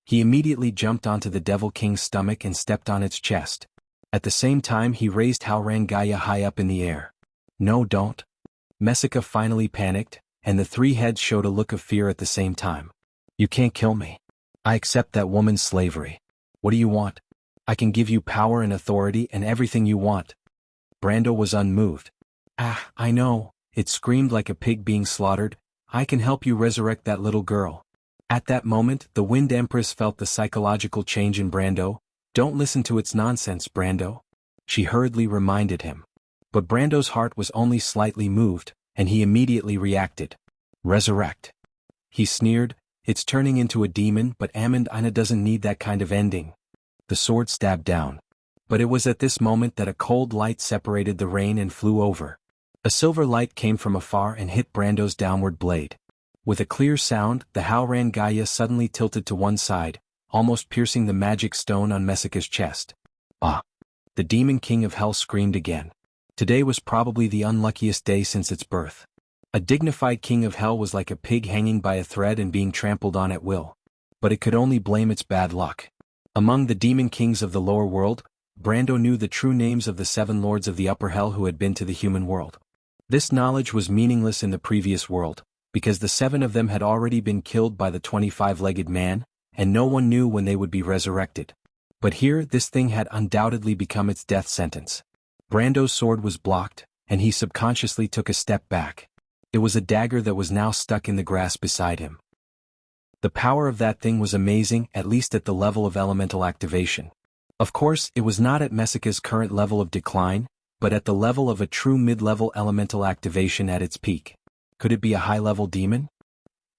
He immediately jumped onto the Devil King's stomach and stepped on its chest. At the same time he raised Haurangaya high up in the air. "No, don't." Mesika finally panicked, and the three heads showed a look of fear at the same time. "You can't kill me. I accept that woman's slavery. What do you want? I can give you power and authority and everything you want." Brando was unmoved. "Ah, I know," it screamed like a pig being slaughtered. "I can help you resurrect that little girl." At that moment, the Wind Empress felt the psychological change in Brando. "Don't listen to its nonsense, Brando," she hurriedly reminded him. But Brando's heart was only slightly moved, and he immediately reacted. "Resurrect," he sneered. "It's turning into a demon, but Amandina doesn't need that kind of ending." The sword stabbed down. But it was at this moment that a cold light separated the rain and flew over. A silver light came from afar and hit Brando's downward blade. With a clear sound, the Haurangaya suddenly tilted to one side, almost piercing the magic stone on Mesika's chest. "Ah!" The Demon King of Hell screamed again. Today was probably the unluckiest day since its birth. A dignified King of Hell was like a pig hanging by a thread and being trampled on at will. But it could only blame its bad luck. Among the Demon Kings of the lower world, Brando knew the true names of the 7 lords of the upper hell who had been to the human world. This knowledge was meaningless in the previous world, because the 7 of them had already been killed by the 25-legged man, and no one knew when they would be resurrected. But here this thing had undoubtedly become its death sentence. Brando's sword was blocked, and he subconsciously took a step back. It was a dagger that was now stuck in the grass beside him. The power of that thing was amazing, at least at the level of elemental activation. Of course, it was not at Mesika's current level of decline, but at the level of a true mid-level elemental activation at its peak. Could it be a high-level demon?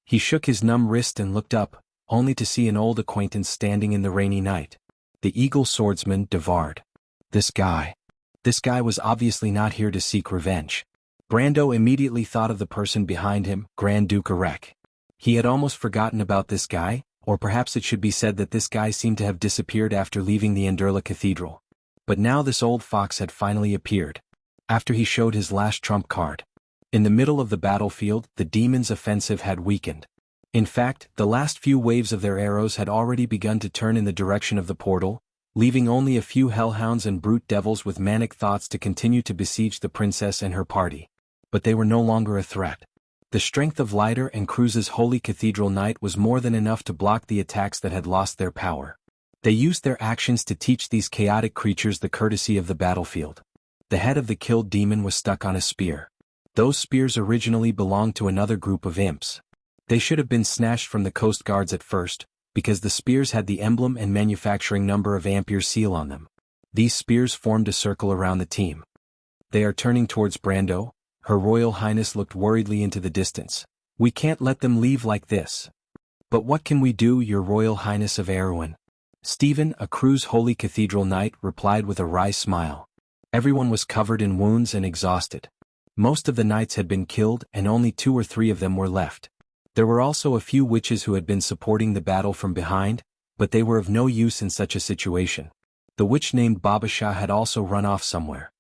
He shook his numb wrist and looked up, only to see an old acquaintance standing in the rainy night. The eagle swordsman, Devard. This guy was obviously not here to seek revenge. Brando immediately thought of the person behind him, Grand Duke Arek. He had almost forgotten about this guy, or perhaps it should be said that this guy seemed to have disappeared after leaving the Anderla Cathedral. But now this old fox had finally appeared. After he showed his last trump card. In the middle of the battlefield, the demons' offensive had weakened. In fact, the last few waves of their arrows had already begun to turn in the direction of the portal, leaving only a few hellhounds and brute devils with manic thoughts to continue to besiege the princess and her party. But they were no longer a threat. The strength of Leiter and Cruz's Holy Cathedral Knight was more than enough to block the attacks that had lost their power. They used their actions to teach these chaotic creatures the courtesy of the battlefield. The head of the killed demon was stuck on a spear. Those spears originally belonged to another group of imps. They should have been snatched from the coast guards at first, because the spears had the emblem and manufacturing number of Ampere seal on them. These spears formed a circle around the team. "They are turning towards Brando." Her Royal Highness looked worriedly into the distance. "We can't let them leave like this." "But what can we do, Your Royal Highness of Erewhon?" Stephen, a Cruz Holy Cathedral Knight, replied with a wry smile. Everyone was covered in wounds and exhausted. Most of the knights had been killed and only 2 or 3 of them were left. There were also a few witches who had been supporting the battle from behind, but they were of no use in such a situation. The witch named Babasha had also run off somewhere.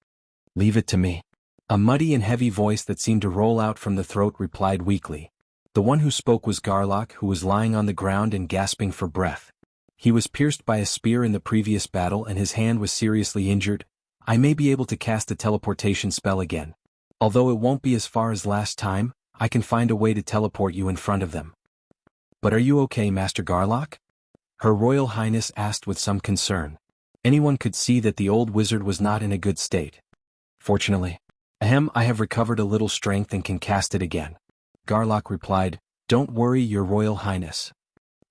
"Leave it to me." A muddy and heavy voice that seemed to roll out from the throat replied weakly. The one who spoke was Garlock, who was lying on the ground and gasping for breath. He was pierced by a spear in the previous battle and his hand was seriously injured. "I may be able to cast a teleportation spell again. Although it won't be as far as last time, I can find a way to teleport you in front of them." "But are you okay, Master Garlock?" Her Royal Highness asked with some concern. Anyone could see that the old wizard was not in a good state. "Fortunately. I have recovered a little strength and can cast it again." Garlock replied, "Don't worry, Your Royal Highness."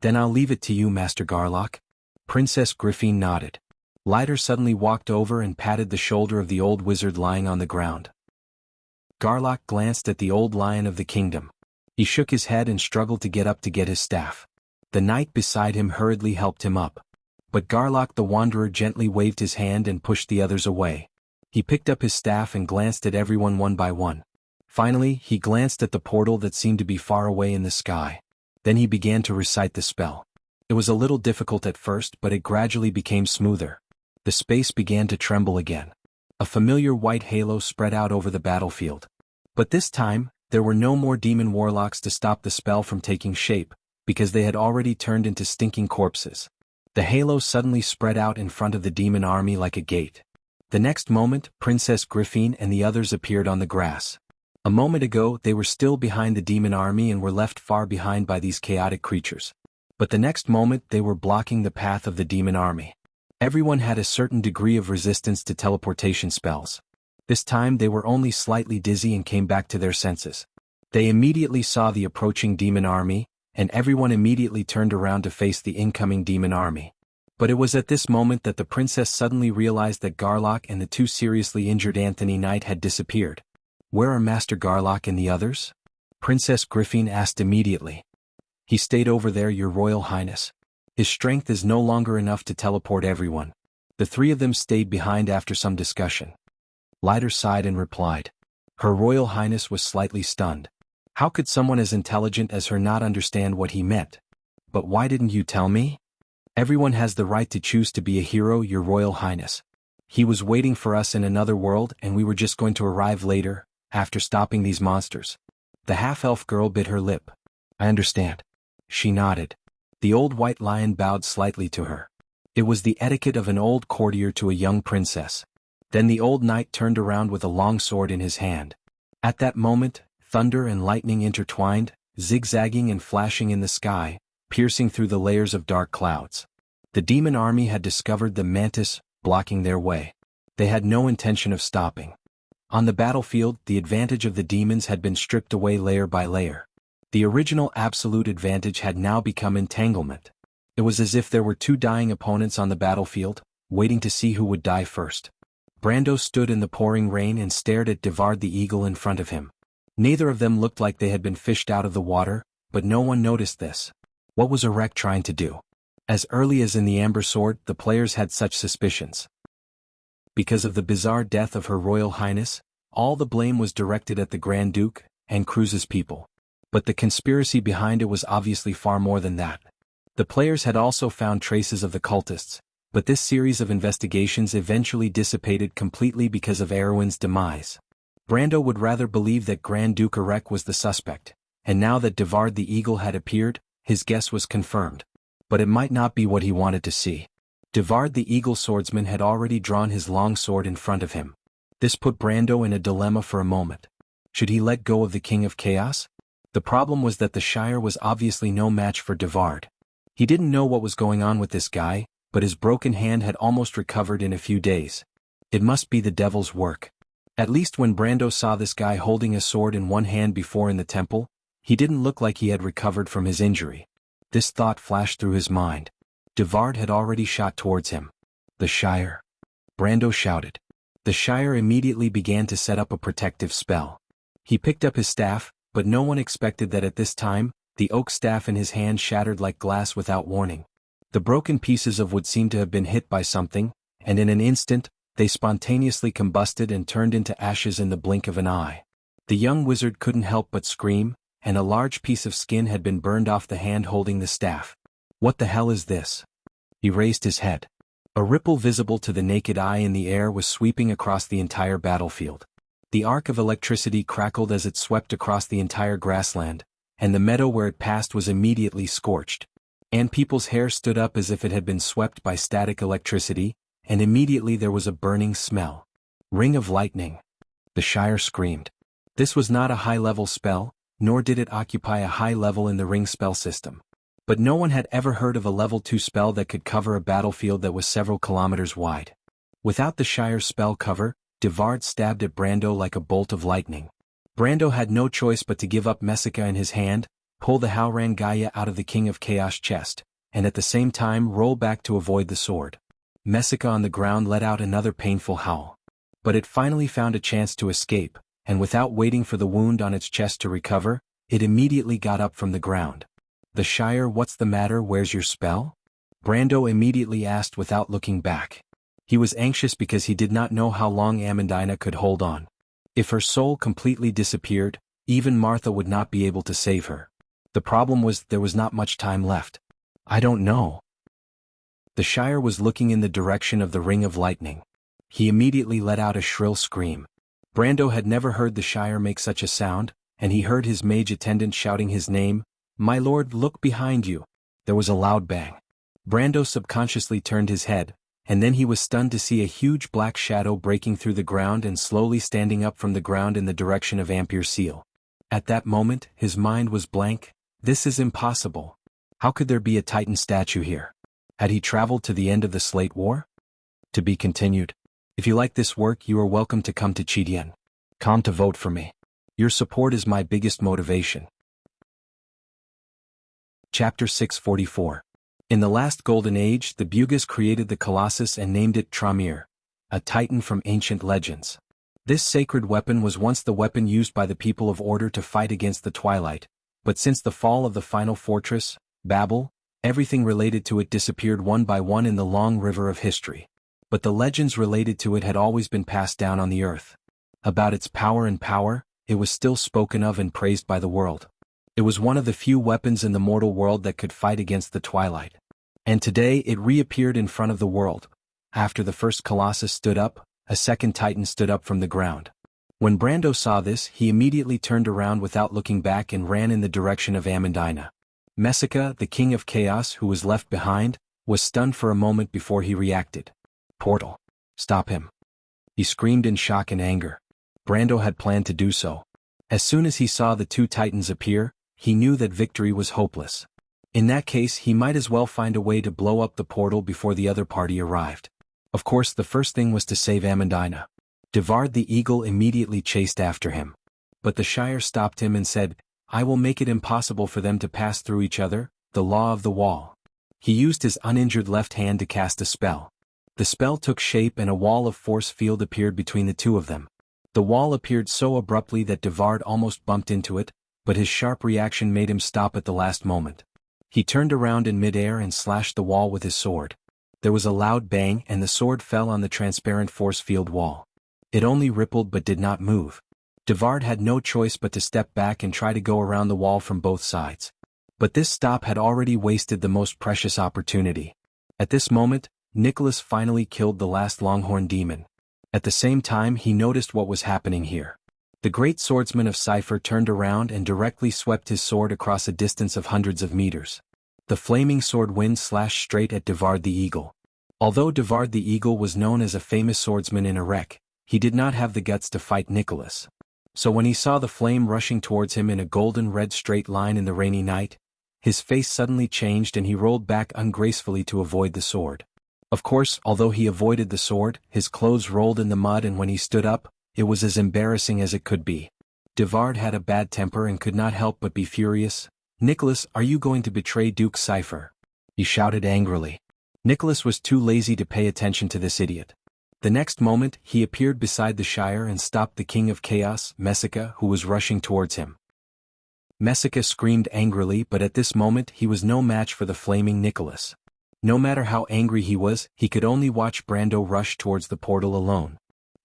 "Then I'll leave it to you, Master Garlock." Princess Griffin nodded. Leiter suddenly walked over and patted the shoulder of the old wizard lying on the ground. Garlock glanced at the old lion of the kingdom. He shook his head and struggled to get up to get his staff. The knight beside him hurriedly helped him up. But Garlock the Wanderer gently waved his hand and pushed the others away. He picked up his staff and glanced at everyone one by one. Finally, he glanced at the portal that seemed to be far away in the sky. Then he began to recite the spell. It was a little difficult at first, but it gradually became smoother. The space began to tremble again. A familiar white halo spread out over the battlefield. But this time, there were no more demon warlocks to stop the spell from taking shape, because they had already turned into stinking corpses. The halo suddenly spread out in front of the demon army like a gate. The next moment, Princess Griffin and the others appeared on the grass. A moment ago, they were still behind the demon army and were left far behind by these chaotic creatures. But the next moment, they were blocking the path of the demon army. Everyone had a certain degree of resistance to teleportation spells. This time they were only slightly dizzy and came back to their senses. They immediately saw the approaching demon army, and everyone immediately turned around to face the incoming demon army. But it was at this moment that the princess suddenly realized that Garlock and the two seriously injured Anthony Knight had disappeared. "Where are Master Garlock and the others?" Princess Griffin asked immediately. "He stayed over there, Your Royal Highness. His strength is no longer enough to teleport everyone." The three of them stayed behind after some discussion. Lighter sighed and replied. Her Royal Highness was slightly stunned. How could someone as intelligent as her not understand what he meant? "But why didn't you tell me?" "Everyone has the right to choose to be a hero, Your Royal Highness. He was waiting for us in another world and we were just going to arrive later, after stopping these monsters." The half-elf girl bit her lip. "I understand." She nodded. The old white lion bowed slightly to her. It was the etiquette of an old courtier to a young princess. Then the old knight turned around with a long sword in his hand. At that moment, thunder and lightning intertwined, zigzagging and flashing in the sky, piercing through the layers of dark clouds. The demon army had discovered the mantis, blocking their way. They had no intention of stopping. On the battlefield, the advantage of the demons had been stripped away layer by layer. The original absolute advantage had now become entanglement. It was as if there were two dying opponents on the battlefield, waiting to see who would die first. Brando stood in the pouring rain and stared at Devard the eagle in front of him. Neither of them looked like they had been fished out of the water, but no one noticed this. What was Erek trying to do? As early as in the Amber Sword, the players had such suspicions. Because of the bizarre death of Her Royal Highness, all the blame was directed at the Grand Duke and Cruz's people. But the conspiracy behind it was obviously far more than that. The players had also found traces of the cultists, but this series of investigations eventually dissipated completely because of Erwin's demise. Brando would rather believe that Grand Duke Erek was the suspect, and now that Devard the Eagle had appeared, his guess was confirmed. But it might not be what he wanted to see. Devard the Eagle swordsman had already drawn his long sword in front of him. This put Brando in a dilemma for a moment. Should he let go of the King of Chaos? The problem was that the Shire was obviously no match for Devard. He didn't know what was going on with this guy, but his broken hand had almost recovered in a few days. It must be the devil's work. At least when Brando saw this guy holding a sword in one hand before in the temple, he didn't look like he had recovered from his injury. This thought flashed through his mind. Devard had already shot towards him. "The Shire!" Brando shouted. The Shire immediately began to set up a protective spell. He picked up his staff, but no one expected that at this time, the oak staff in his hand shattered like glass without warning. The broken pieces of wood seemed to have been hit by something, and in an instant, they spontaneously combusted and turned into ashes in the blink of an eye. The young wizard couldn't help but scream, and a large piece of skin had been burned off the hand holding the staff. "What the hell is this?" He raised his head. A ripple visible to the naked eye in the air was sweeping across the entire battlefield. The arc of electricity crackled as it swept across the entire grassland, and the meadow where it passed was immediately scorched. And people's hair stood up as if it had been swept by static electricity, and immediately there was a burning smell. "Ring of lightning!" The Shire screamed. This was not a high-level spell, nor did it occupy a high level in the ring spell system. But no one had ever heard of a level 2 spell that could cover a battlefield that was several kilometers wide. Without the Shire's spell cover, Devard stabbed at Brando like a bolt of lightning. Brando had no choice but to give up Messica in his hand, pull the Haurang Gaia out of the King of Chaos chest, and at the same time roll back to avoid the sword. Messica on the ground let out another painful howl. But it finally found a chance to escape, and without waiting for the wound on its chest to recover, it immediately got up from the ground. "The Shire, what's the matter, where's your spell?" Brando immediately asked without looking back. He was anxious because he did not know how long Amandina could hold on. If her soul completely disappeared, even Martha would not be able to save her. The problem was there was not much time left. I don't know. The Shire was looking in the direction of the ring of lightning. He immediately let out a shrill scream. Brando had never heard the Shire make such a sound, and he heard his mage attendant shouting his name, "My lord, look behind you." There was a loud bang. Brando subconsciously turned his head, and then he was stunned to see a huge black shadow breaking through the ground and slowly standing up from the ground in the direction of Ampere Seal. At that moment, his mind was blank. This is impossible. How could there be a Titan statue here? Had he traveled to the end of the Slate War? To be continued. If you like this work, you are welcome to come to Chidien. Come to vote for me. Your support is my biggest motivation. Chapter 644. In the last Golden Age, the Bugis created the Colossus and named it Tramir, a titan from ancient legends. This sacred weapon was once the weapon used by the people of Order to fight against the Twilight, but since the fall of the final fortress, Babel, everything related to it disappeared one by one in the long river of history. But the legends related to it had always been passed down on the earth. About its power, it was still spoken of and praised by the world. It was one of the few weapons in the mortal world that could fight against the Twilight. And today it reappeared in front of the world. After the first Colossus stood up, a second Titan stood up from the ground. When Brando saw this, he immediately turned around without looking back and ran in the direction of Amandina. Messica, the king of chaos who was left behind, was stunned for a moment before he reacted. Portal. Stop him. He screamed in shock and anger. Brando had planned to do so. As soon as he saw the two Titans appear, he knew that victory was hopeless. In that case, he might as well find a way to blow up the portal before the other party arrived. Of course, the first thing was to save Amandina. Devard the Eagle immediately chased after him. But the Shire stopped him and said, "I will make it impossible for them to pass through each other, the law of the wall." He used his uninjured left hand to cast a spell. The spell took shape and a wall of force field appeared between the two of them. The wall appeared so abruptly that Devard almost bumped into it, but his sharp reaction made him stop at the last moment. He turned around in midair and slashed the wall with his sword. There was a loud bang and the sword fell on the transparent force field wall. It only rippled but did not move. Devard had no choice but to step back and try to go around the wall from both sides. But this stop had already wasted the most precious opportunity. At this moment, Nicholas finally killed the last Longhorn demon. At the same time, he noticed what was happening here. The great swordsman of Cypher turned around and directly swept his sword across a distance of hundreds of meters. The flaming sword wind slashed straight at Devard the Eagle. Although Devard the Eagle was known as a famous swordsman in Erech, he did not have the guts to fight Nicholas. So when he saw the flame rushing towards him in a golden red straight line in the rainy night, his face suddenly changed and he rolled back ungracefully to avoid the sword. Of course, although he avoided the sword, his clothes rolled in the mud and when he stood up, it was as embarrassing as it could be. Devard had a bad temper and could not help but be furious. "Nicholas, are you going to betray Duke Cypher?" he shouted angrily. Nicholas was too lazy to pay attention to this idiot. The next moment, he appeared beside the Shire and stopped the King of Chaos, Messica, who was rushing towards him. Messica screamed angrily, but at this moment he was no match for the flaming Nicholas. No matter how angry he was, he could only watch Brando rush towards the portal alone.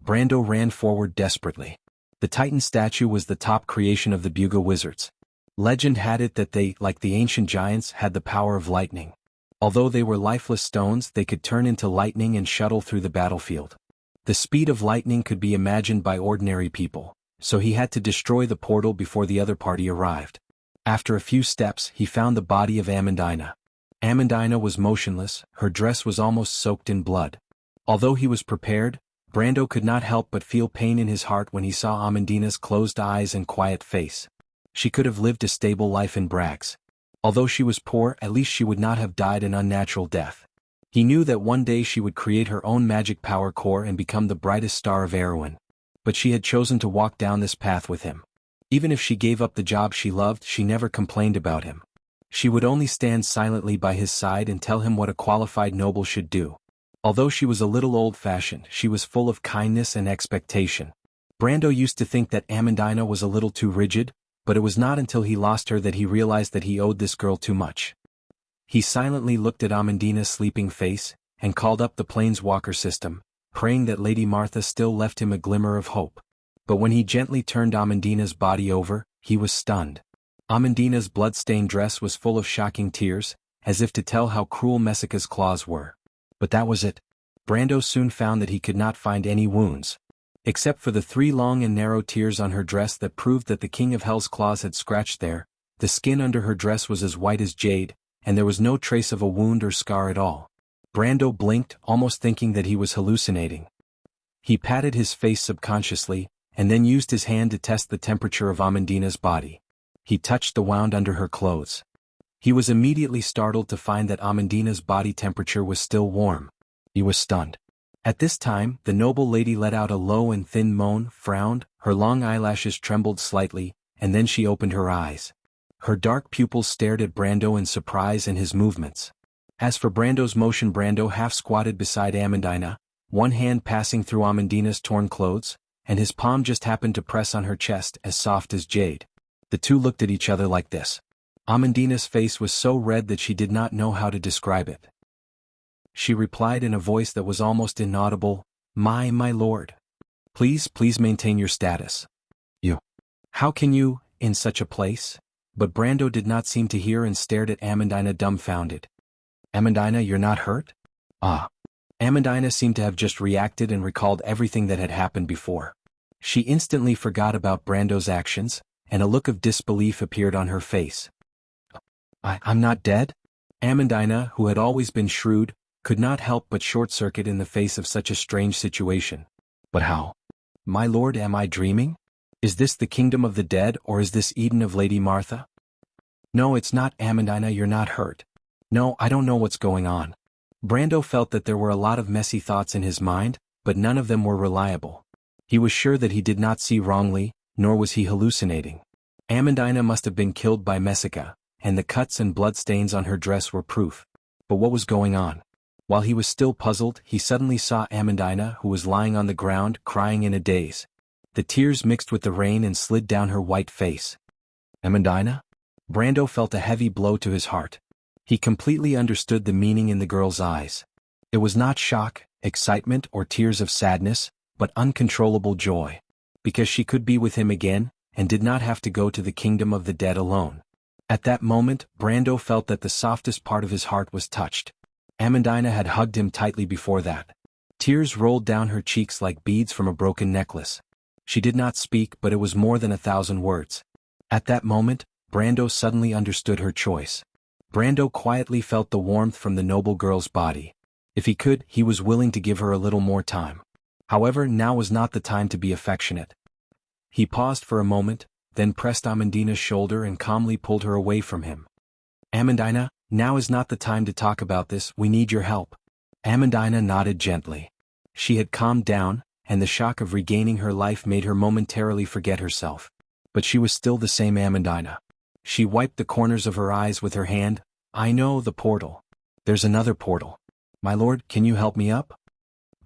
Brando ran forward desperately. The Titan statue was the top creation of the Buga wizards. Legend had it that they, like the ancient giants, had the power of lightning. Although they were lifeless stones, they could turn into lightning and shuttle through the battlefield. The speed of lightning could be imagined by ordinary people, so he had to destroy the portal before the other party arrived. After a few steps, he found the body of Amandina. Amandina was motionless, her dress was almost soaked in blood. Although he was prepared, Brando could not help but feel pain in his heart when he saw Amandina's closed eyes and quiet face. She could have lived a stable life in Brags. Although she was poor, at least she would not have died an unnatural death. He knew that one day she would create her own magic power core and become the brightest star of Erewhon. But she had chosen to walk down this path with him. Even if she gave up the job she loved, she never complained about him. She would only stand silently by his side and tell him what a qualified noble should do. Although she was a little old-fashioned, she was full of kindness and expectation. Brando used to think that Amandina was a little too rigid, but it was not until he lost her that he realized that he owed this girl too much. He silently looked at Amandina's sleeping face, and called up the Planeswalker system, praying that Lady Martha still left him a glimmer of hope. But when he gently turned Amandina's body over, he was stunned. Amandina's blood-stained dress was full of shocking tears, as if to tell how cruel Messica's claws were. But that was it. Brando soon found that he could not find any wounds, except for the 3 long and narrow tears on her dress that proved that the King of Hell's claws had scratched there. The skin under her dress was as white as jade, and there was no trace of a wound or scar at all. Brando blinked, almost thinking that he was hallucinating. He patted his face subconsciously, and then used his hand to test the temperature of Amandina's body. He touched the wound under her clothes. He was immediately startled to find that Amandina's body temperature was still warm. He was stunned. At this time, the noble lady let out a low and thin moan, frowned, her long eyelashes trembled slightly, and then she opened her eyes. Her dark pupils stared at Brando in surprise and his movements. As for Brando's motion, Brando half squatted beside Amandina, one hand passing through Amandina's torn clothes, and his palm just happened to press on her chest as soft as jade. The two looked at each other like this. Amandina's face was so red that she did not know how to describe it. She replied in a voice that was almost inaudible, my lord. Please maintain your status. You. How can you, in such a place? But Brando did not seem to hear and stared at Amandina dumbfounded. Amandina, you're not hurt? Ah. Amandina seemed to have just reacted and recalled everything that had happened before. She instantly forgot about Brando's actions, and a look of disbelief appeared on her face. I'm not dead? Amandina, who had always been shrewd, could not help but short-circuit in the face of such a strange situation. But how? My lord, am I dreaming? Is this the kingdom of the dead, or is this Eden of Lady Martha? No, it's not, Amandina, you're not hurt. No, I don't know what's going on. Brando felt that there were a lot of messy thoughts in his mind, but none of them were reliable. He was sure that he did not see wrongly, nor was he hallucinating. Amandina must have been killed by Messica, and the cuts and bloodstains on her dress were proof. But what was going on? While he was still puzzled, he suddenly saw Amandina, who was lying on the ground, crying in a daze. The tears mixed with the rain and slid down her white face. Amandina? Brando felt a heavy blow to his heart. He completely understood the meaning in the girl's eyes. It was not shock, excitement, or tears of sadness, but uncontrollable joy. Because she could be with him again, and did not have to go to the kingdom of the dead alone. At that moment, Brando felt that the softest part of his heart was touched. Amandina had hugged him tightly before that. Tears rolled down her cheeks like beads from a broken necklace. She did not speak, but it was more than 1,000 words. At that moment, Brando suddenly understood her choice. Brando quietly felt the warmth from the noble girl's body. If he could, he was willing to give her a little more time. However, now was not the time to be affectionate. He paused for a moment, then pressed Amandina's shoulder and calmly pulled her away from him. Amandina, now is not the time to talk about this, we need your help. Amandina nodded gently. She had calmed down, and the shock of regaining her life made her momentarily forget herself. But she was still the same Amandina. She wiped the corners of her eyes with her hand. I know, the portal. There's another portal. My lord, can you help me up?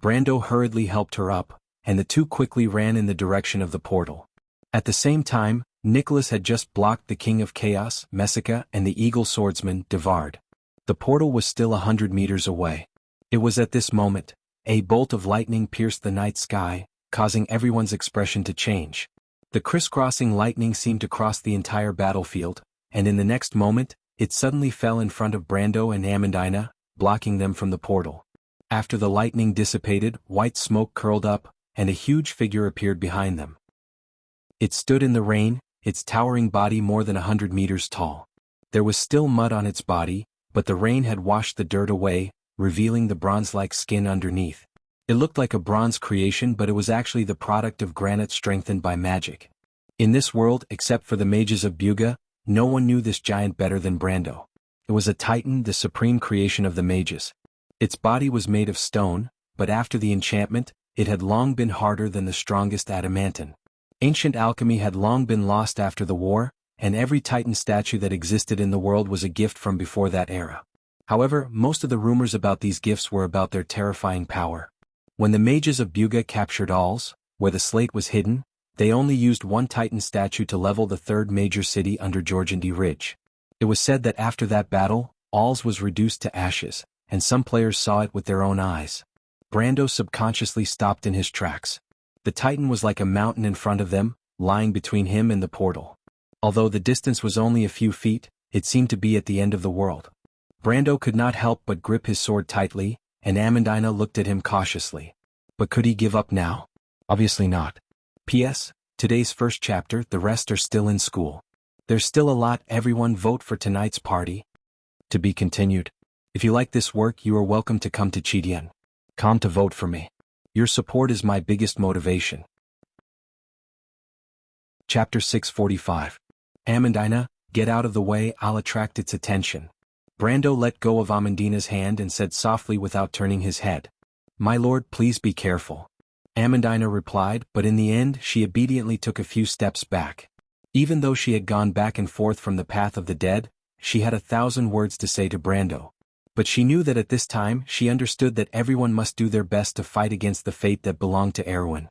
Brando hurriedly helped her up, and the two quickly ran in the direction of the portal. At the same time, Nicholas had just blocked the King of Chaos, Messica, and the Eagle Swordsman, Devard. The portal was still 100 meters away. It was at this moment, a bolt of lightning pierced the night sky, causing everyone's expression to change. The crisscrossing lightning seemed to cross the entire battlefield, and in the next moment, it suddenly fell in front of Brando and Amandina, blocking them from the portal. After the lightning dissipated, white smoke curled up, and a huge figure appeared behind them. It stood in the rain, its towering body more than 100 meters tall. There was still mud on its body, but the rain had washed the dirt away, revealing the bronze-like skin underneath. It looked like a bronze creation, but it was actually the product of granite strengthened by magic. In this world, except for the mages of Buga, no one knew this giant better than Brando. It was a titan, the supreme creation of the mages. Its body was made of stone, but after the enchantment, it had long been harder than the strongest adamantine. Ancient alchemy had long been lost after the war, and every titan statue that existed in the world was a gift from before that era. However, most of the rumors about these gifts were about their terrifying power. When the mages of Buga captured Alls, where the slate was hidden, they only used one titan statue to level the third major city under Jorgendi Ridge. It was said that after that battle, Alls was reduced to ashes, and some players saw it with their own eyes. Brando subconsciously stopped in his tracks. The Titan was like a mountain in front of them, lying between him and the portal. Although the distance was only a few feet, it seemed to be at the end of the world. Brando could not help but grip his sword tightly, and Amandina looked at him cautiously. But could he give up now? Obviously not. P.S. Today's first chapter, the rest are still in school. There's still a lot. Everyone vote for tonight's party. To be continued. If you like this work, you are welcome to come to Jianghu to vote for me. Your support is my biggest motivation. Chapter 645. Amandina, get out of the way, I'll attract its attention. Brando let go of Amandina's hand and said softly without turning his head. My lord, please be careful. Amandina replied, but in the end she obediently took a few steps back. Even though she had gone back and forth from the path of the dead, she had 1,000 words to say to Brando. But she knew that at this time she understood that everyone must do their best to fight against the fate that belonged to Erwin.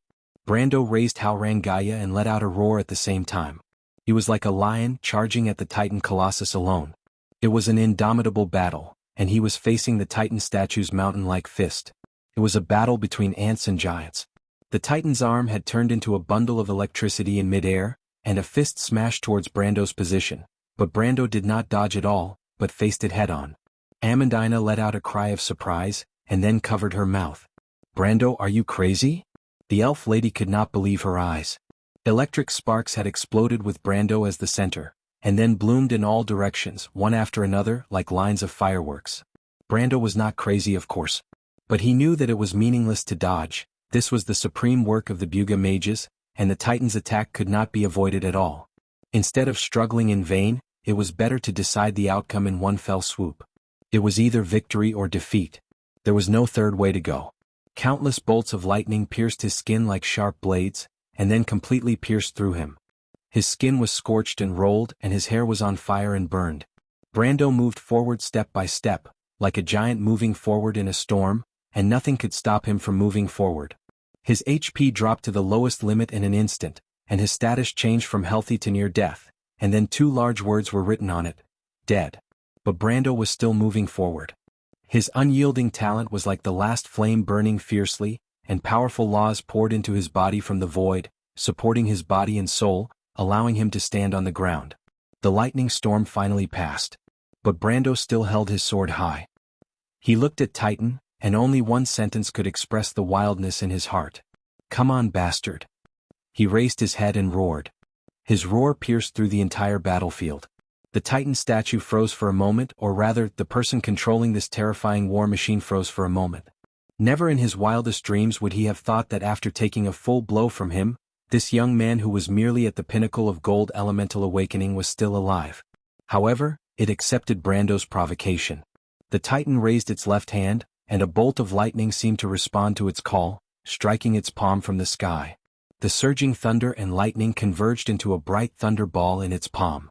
Brando raised Haurangaya and let out a roar at the same time. He was like a lion charging at the Titan Colossus alone. It was an indomitable battle, and he was facing the Titan statue's mountain-like fist. It was a battle between ants and giants. The Titan's arm had turned into a bundle of electricity in midair, and a fist smashed towards Brando's position, but Brando did not dodge at all, but faced it head-on. Amandina let out a cry of surprise, and then covered her mouth. Brando, are you crazy? The elf lady could not believe her eyes. Electric sparks had exploded with Brando as the center, and then bloomed in all directions, one after another, like lines of fireworks. Brando was not crazy, of course. But he knew that it was meaningless to dodge. This was the supreme work of the Buga mages, and the Titan's attack could not be avoided at all. Instead of struggling in vain, it was better to decide the outcome in one fell swoop. It was either victory or defeat. There was no third way to go. Countless bolts of lightning pierced his skin like sharp blades, and then completely pierced through him. His skin was scorched and rolled, and his hair was on fire and burned. Brando moved forward step by step, like a giant moving forward in a storm, and nothing could stop him from moving forward. His HP dropped to the lowest limit in an instant, and his status changed from healthy to near death, and then 2 large words were written on it: dead. But Brando was still moving forward. His unyielding talent was like the last flame burning fiercely, and powerful laws poured into his body from the void, supporting his body and soul, allowing him to stand on the ground. The lightning storm finally passed. But Brando still held his sword high. He looked at Titan, and only one sentence could express the wildness in his heart. Come on, bastard. He raised his head and roared. His roar pierced through the entire battlefield. The Titan statue froze for a moment, or rather, the person controlling this terrifying war machine froze for a moment. Never in his wildest dreams would he have thought that after taking a full blow from him, this young man who was merely at the pinnacle of gold elemental awakening was still alive. However, it accepted Brando's provocation. The Titan raised its left hand, and a bolt of lightning seemed to respond to its call, striking its palm from the sky. The surging thunder and lightning converged into a bright thunder ball in its palm.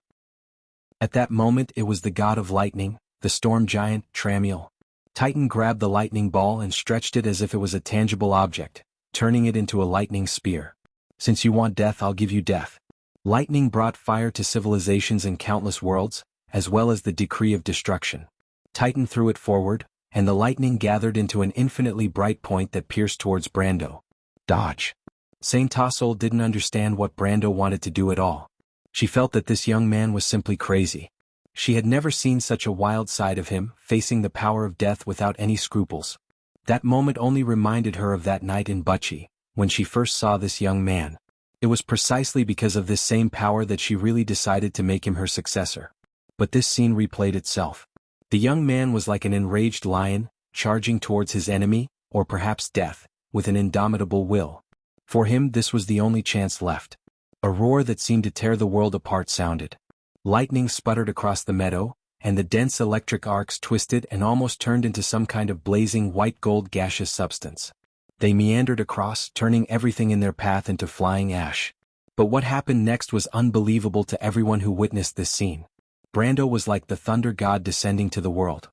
At that moment it was the god of lightning, the storm giant, Tramiel. Titan grabbed the lightning ball and stretched it as if it was a tangible object, turning it into a lightning spear. Since you want death, I'll give you death. Lightning brought fire to civilizations in countless worlds, as well as the decree of destruction. Titan threw it forward, and the lightning gathered into an infinitely bright point that pierced towards Brando. Dodge. Saint Tassel didn't understand what Brando wanted to do at all. She felt that this young man was simply crazy. She had never seen such a wild side of him, facing the power of death without any scruples. That moment only reminded her of that night in Buchi, when she first saw this young man. It was precisely because of this same power that she really decided to make him her successor. But this scene replayed itself. The young man was like an enraged lion, charging towards his enemy, or perhaps death, with an indomitable will. For him this was the only chance left. A roar that seemed to tear the world apart sounded. Lightning sputtered across the meadow, and the dense electric arcs twisted and almost turned into some kind of blazing white gold gaseous substance. They meandered across, turning everything in their path into flying ash. But what happened next was unbelievable to everyone who witnessed this scene. Brando was like the thunder god descending to the world.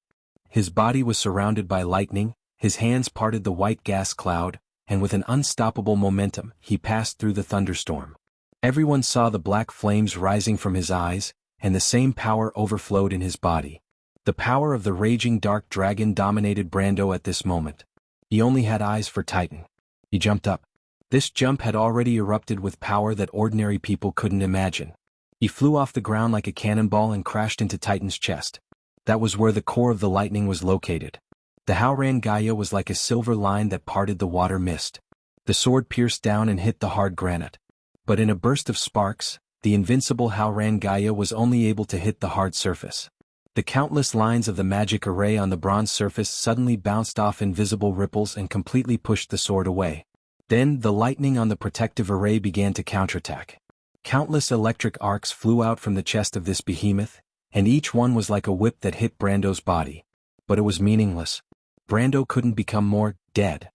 His body was surrounded by lightning, his hands parted the white gas cloud, and with an unstoppable momentum, he passed through the thunderstorm. Everyone saw the black flames rising from his eyes, and the same power overflowed in his body. The power of the raging dark dragon dominated Brando at this moment. He only had eyes for Titan. He jumped up. This jump had already erupted with power that ordinary people couldn't imagine. He flew off the ground like a cannonball and crashed into Titan's chest. That was where the core of the lightning was located. The Haoran Gaia was like a silver line that parted the water mist. The sword pierced down and hit the hard granite. But in a burst of sparks, the invincible Haoran Gaia was only able to hit the hard surface. The countless lines of the magic array on the bronze surface suddenly bounced off invisible ripples and completely pushed the sword away. Then, the lightning on the protective array began to counterattack. Countless electric arcs flew out from the chest of this behemoth, and each one was like a whip that hit Brando's body. But it was meaningless. Brando couldn't become more dead.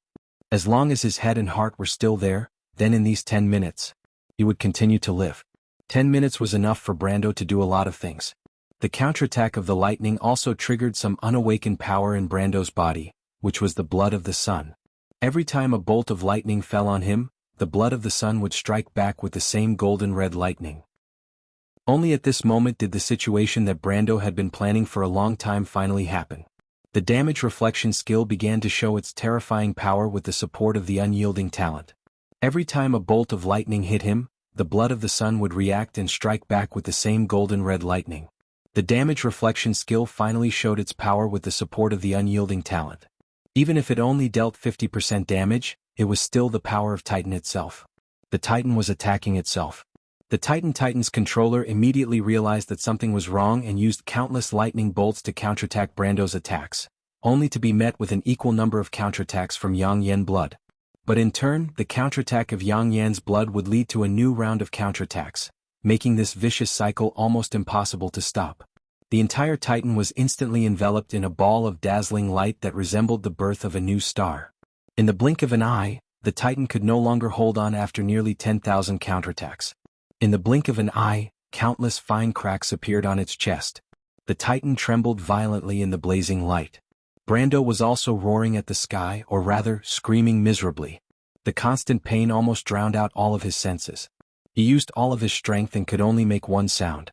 As long as his head and heart were still there, then in these 10 minutes, he would continue to live. 10 minutes was enough for Brando to do a lot of things. The counterattack of the lightning also triggered some unawakened power in Brando's body, which was the blood of the sun. Every time a bolt of lightning fell on him, the blood of the sun would strike back with the same golden red lightning. Only at this moment did the situation that Brando had been planning for a long time finally happen. The damage reflection skill began to show its terrifying power with the support of the unyielding talent. Every time a bolt of lightning hit him, the blood of the sun would react and strike back with the same golden red lightning. The damage reflection skill finally showed its power with the support of the unyielding talent. Even if it only dealt 50% damage, it was still the power of Titan itself. The Titan was attacking itself. The Titan's controller immediately realized that something was wrong and used countless lightning bolts to counterattack Brando's attacks, only to be met with an equal number of counterattacks from Yang Yan blood. But in turn, the counterattack of Yang Yan's blood would lead to a new round of counterattacks, making this vicious cycle almost impossible to stop. The entire Titan was instantly enveloped in a ball of dazzling light that resembled the birth of a new star. In the blink of an eye, the Titan could no longer hold on after nearly 10,000 counterattacks. In the blink of an eye, countless fine cracks appeared on its chest. The Titan trembled violently in the blazing light. Brando was also roaring at the sky, or rather, screaming miserably. The constant pain almost drowned out all of his senses. He used all of his strength and could only make one sound.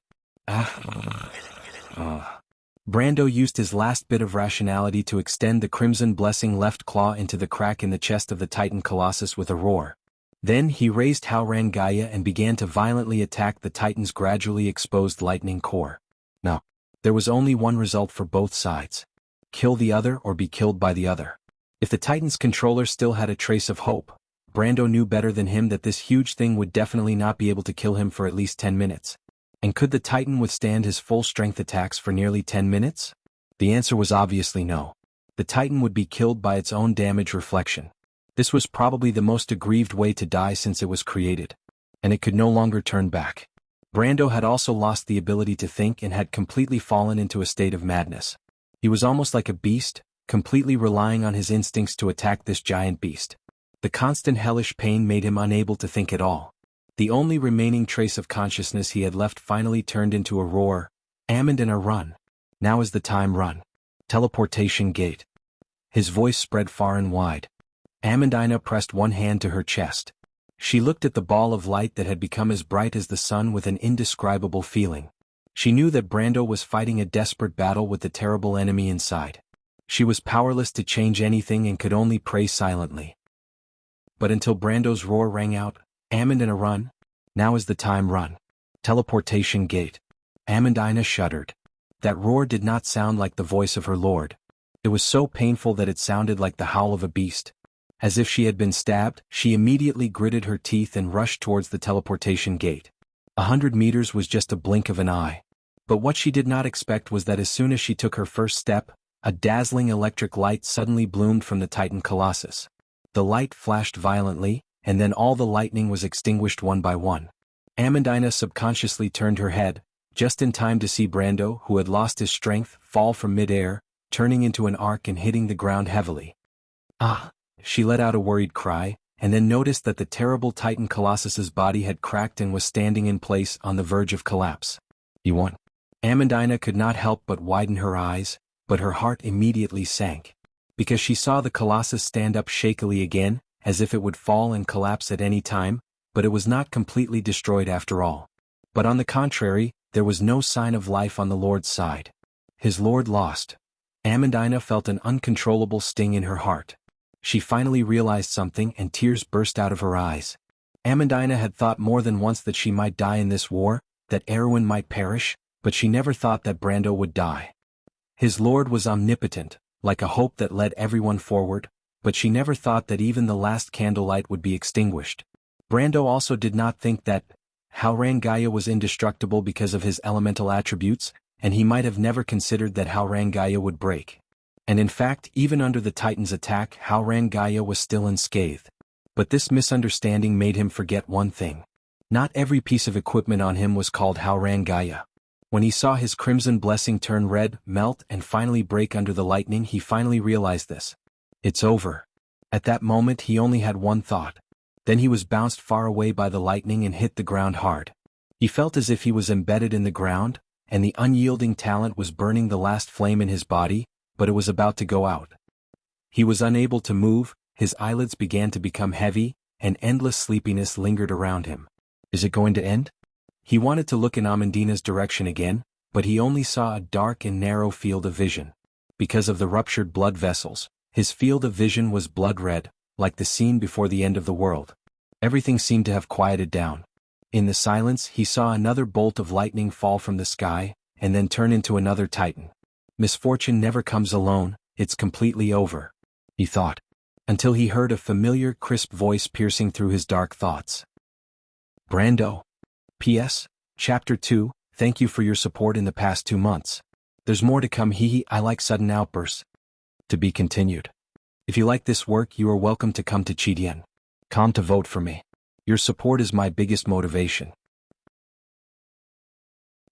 Brando used his last bit of rationality to extend the crimson blessing left claw into the crack in the chest of the Titan Colossus with a roar. Then he raised Haoran Gaia and began to violently attack the Titan's gradually exposed lightning core. No. There was only one result for both sides. Kill the other or be killed by the other. If the Titan's controller still had a trace of hope, Brando knew better than him that this huge thing would definitely not be able to kill him for at least 10 minutes. And could the Titan withstand his full-strength attacks for nearly 10 minutes? The answer was obviously no. The Titan would be killed by its own damage reflection. This was probably the most aggrieved way to die since it was created. And it could no longer turn back. Brando had also lost the ability to think and had completely fallen into a state of madness. He was almost like a beast, completely relying on his instincts to attack this giant beast. The constant hellish pain made him unable to think at all. The only remaining trace of consciousness he had left finally turned into a roar. Amandina, run. Now is the time, run. Teleportation gate. His voice spread far and wide. Amandina pressed one hand to her chest. She looked at the ball of light that had become as bright as the sun with an indescribable feeling. She knew that Brando was fighting a desperate battle with the terrible enemy inside. She was powerless to change anything and could only pray silently. But until Brando's roar rang out, Amandina, run. Now is the time, run. Teleportation gate. Amandina shuddered. That roar did not sound like the voice of her lord. It was so painful that it sounded like the howl of a beast. As if she had been stabbed, she immediately gritted her teeth and rushed towards the teleportation gate. 100 meters was just a blink of an eye. But what she did not expect was that as soon as she took her first step, a dazzling electric light suddenly bloomed from the Titan Colossus. The light flashed violently, and then all the lightning was extinguished one by one. Amandina subconsciously turned her head, just in time to see Brando, who had lost his strength, fall from mid-air, turning into an arc and hitting the ground heavily. Ah! She let out a worried cry, and then noticed that the terrible Titan Colossus's body had cracked and was standing in place on the verge of collapse. He won. Amandina could not help but widen her eyes, but her heart immediately sank. Because she saw the Colossus stand up shakily again, as if it would fall and collapse at any time, but it was not completely destroyed after all. But on the contrary, there was no sign of life on the Lord's side. His Lord lost. Amandina felt an uncontrollable sting in her heart. She finally realized something and tears burst out of her eyes. Amandina had thought more than once that she might die in this war, that Erwin might perish, but she never thought that Brando would die. His lord was omnipotent, like a hope that led everyone forward, but she never thought that even the last candlelight would be extinguished. Brando also did not think that Haurangaya was indestructible because of his elemental attributes, and he might have never considered that Haurangaya would break. And in fact, even under the Titan's attack, Haurangaya was still unscathed. But this misunderstanding made him forget one thing. Not every piece of equipment on him was called Haurangaya. When he saw his crimson blessing turn red, melt, and finally break under the lightning, he finally realized this. It's over. At that moment he only had one thought. Then he was bounced far away by the lightning and hit the ground hard. He felt as if he was embedded in the ground, and the unyielding talent was burning the last flame in his body, but it was about to go out. He was unable to move, his eyelids began to become heavy, and endless sleepiness lingered around him. Is it going to end? He wanted to look in Amandina's direction again, but he only saw a dark and narrow field of vision. Because of the ruptured blood vessels, his field of vision was blood-red, like the scene before the end of the world. Everything seemed to have quieted down. In the silence he saw another bolt of lightning fall from the sky, and then turn into another Titan. Misfortune never comes alone, it's completely over, he thought, until he heard a familiar crisp voice piercing through his dark thoughts. Brando. P.S. Chapter 2, thank you for your support in the past 2 months. There's more to come. I like sudden outbursts. To be continued. If you like this work, you are welcome to come to Jianghu to vote for me. Your support is my biggest motivation.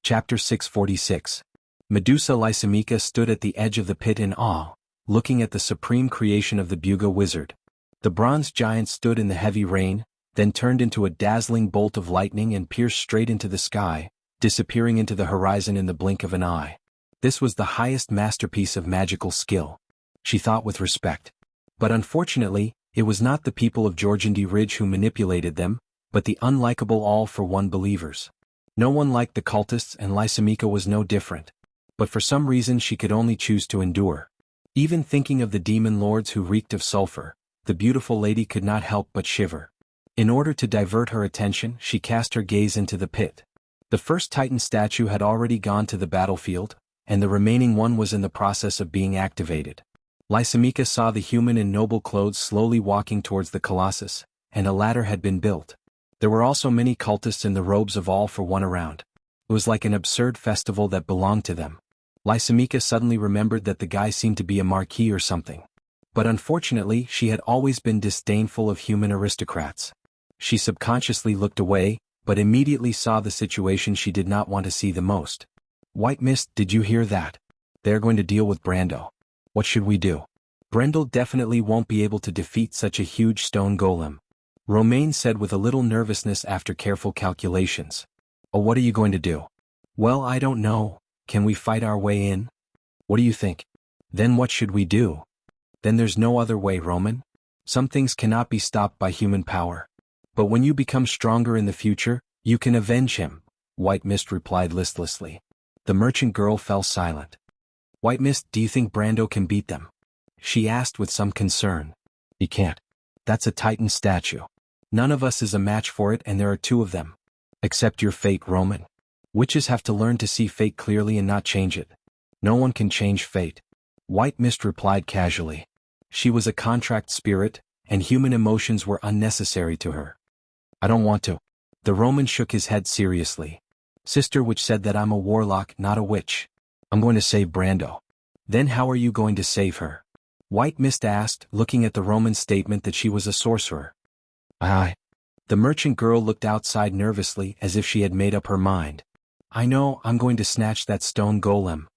Chapter 646. Medusa Lysimachus stood at the edge of the pit in awe, looking at the supreme creation of the Buga wizard. The bronze giant stood in the heavy rain, then turned into a dazzling bolt of lightning and pierced straight into the sky, disappearing into the horizon in the blink of an eye. This was the highest masterpiece of magical skill, she thought with respect. But unfortunately, it was not the people of Georgandy Ridge who manipulated them, but the unlikable all-for-one believers. No one liked the cultists, and Lysimachus was no different. But for some reason she could only choose to endure. Even thinking of the demon lords who reeked of sulfur, the beautiful lady could not help but shiver. In order to divert her attention, she cast her gaze into the pit. The first Titan statue had already gone to the battlefield, and the remaining one was in the process of being activated. Lysimachus saw the human in noble clothes slowly walking towards the colossus, and a ladder had been built. There were also many cultists in the robes of all for one around. It was like an absurd festival that belonged to them. Lysimachus suddenly remembered that the guy seemed to be a marquis or something. But unfortunately she had always been disdainful of human aristocrats. She subconsciously looked away, but immediately saw the situation she did not want to see the most. White Mist, did you hear that? They're going to deal with Brando. What should we do? Brendel definitely won't be able to defeat such a huge stone golem, Romaine said with a little nervousness after careful calculations. Oh, what are you going to do? Well, I don't know. Can we fight our way in? What do you think? Then what should we do? Then there's no other way, Roman. Some things cannot be stopped by human power. But when you become stronger in the future, you can avenge him, White Mist replied listlessly. The merchant girl fell silent. White Mist, do you think Brando can beat them? She asked with some concern. He can't. That's a Titan statue. None of us is a match for it, and there are 2 of them. Accept your fate, Roman. Witches have to learn to see fate clearly and not change it. No one can change fate. White Mist replied casually. She was a contract spirit, and human emotions were unnecessary to her. I don't want to. The Roman shook his head seriously. Sister Witch said that I'm a warlock, not a witch. I'm going to save Brando. Then how are you going to save her? White Mist asked, looking at the Roman statement that she was a sorcerer. The merchant girl looked outside nervously as if she had made up her mind. I know, I'm going to snatch that stone golem.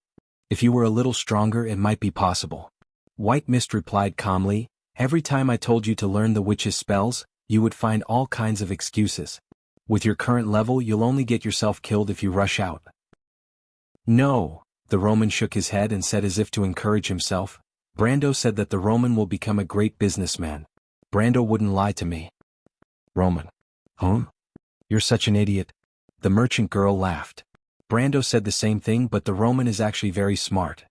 If you were a little stronger, it might be possible. White Mist replied calmly, every time I told you to learn the witch's spells, you would find all kinds of excuses. With your current level, you'll only get yourself killed if you rush out. No, the Roman shook his head and said as if to encourage himself. Brando said that the Roman will become a great businessman. Brando wouldn't lie to me. Roman. Huh? You're such an idiot. The merchant girl laughed. Brando said the same thing, but the Roman is actually very smart.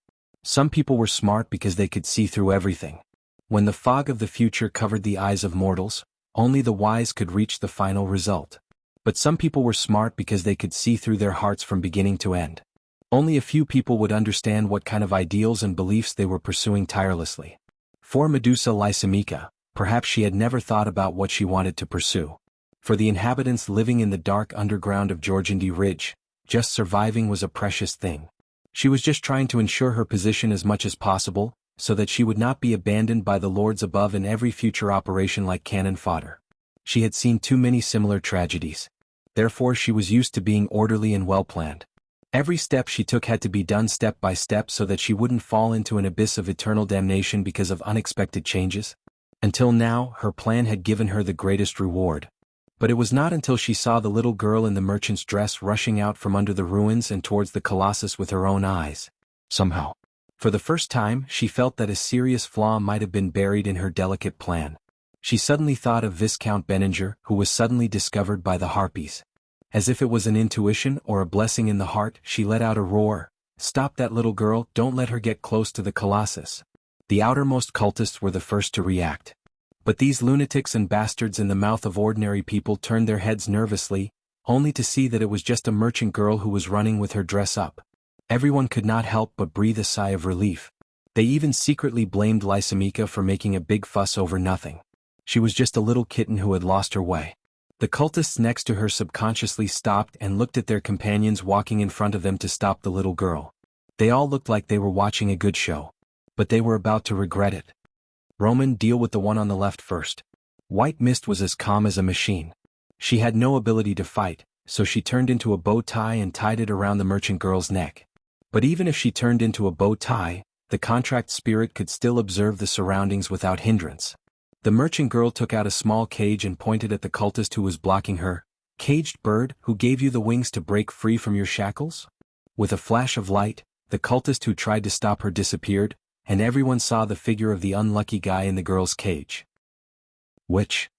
Some people were smart because they could see through everything. When the fog of the future covered the eyes of mortals, only the wise could reach the final result. But some people were smart because they could see through their hearts from beginning to end. Only a few people would understand what kind of ideals and beliefs they were pursuing tirelessly. For Medusa Lysimachia, perhaps she had never thought about what she wanted to pursue. For the inhabitants living in the dark underground of Georgandy Ridge, just surviving was a precious thing. She was just trying to ensure her position as much as possible, so that she would not be abandoned by the lords above in every future operation like cannon fodder. She had seen too many similar tragedies. Therefore she was used to being orderly and well-planned. Every step she took had to be done step by step so that she wouldn't fall into an abyss of eternal damnation because of unexpected changes. Until now, her plan had given her the greatest reward. But it was not until she saw the little girl in the merchant's dress rushing out from under the ruins and towards the Colossus with her own eyes. Somehow, for the first time, she felt that a serious flaw might have been buried in her delicate plan. She suddenly thought of Viscount Benninger, who was suddenly discovered by the Harpies. As if it was an intuition or a blessing in the heart, she let out a roar. "Stop that little girl, don't let her get close to the Colossus." The outermost cultists were the first to react. But these lunatics and bastards in the mouth of ordinary people turned their heads nervously, only to see that it was just a merchant girl who was running with her dress up. Everyone could not help but breathe a sigh of relief. They even secretly blamed Lysimachia for making a big fuss over nothing. She was just a little kitten who had lost her way. The cultists next to her subconsciously stopped and looked at their companions walking in front of them to stop the little girl. They all looked like they were watching a good show. But they were about to regret it. "Roman, deal with the one on the left first." White Mist was as calm as a machine. She had no ability to fight, so she turned into a bow tie and tied it around the merchant girl's neck. But even if she turned into a bow tie, the contract spirit could still observe the surroundings without hindrance. The merchant girl took out a small cage and pointed at the cultist who was blocking her. "Caged bird, who gave you the wings to break free from your shackles?" With a flash of light, the cultist who tried to stop her disappeared, and everyone saw the figure of the unlucky guy in the girl's cage. "Witch!"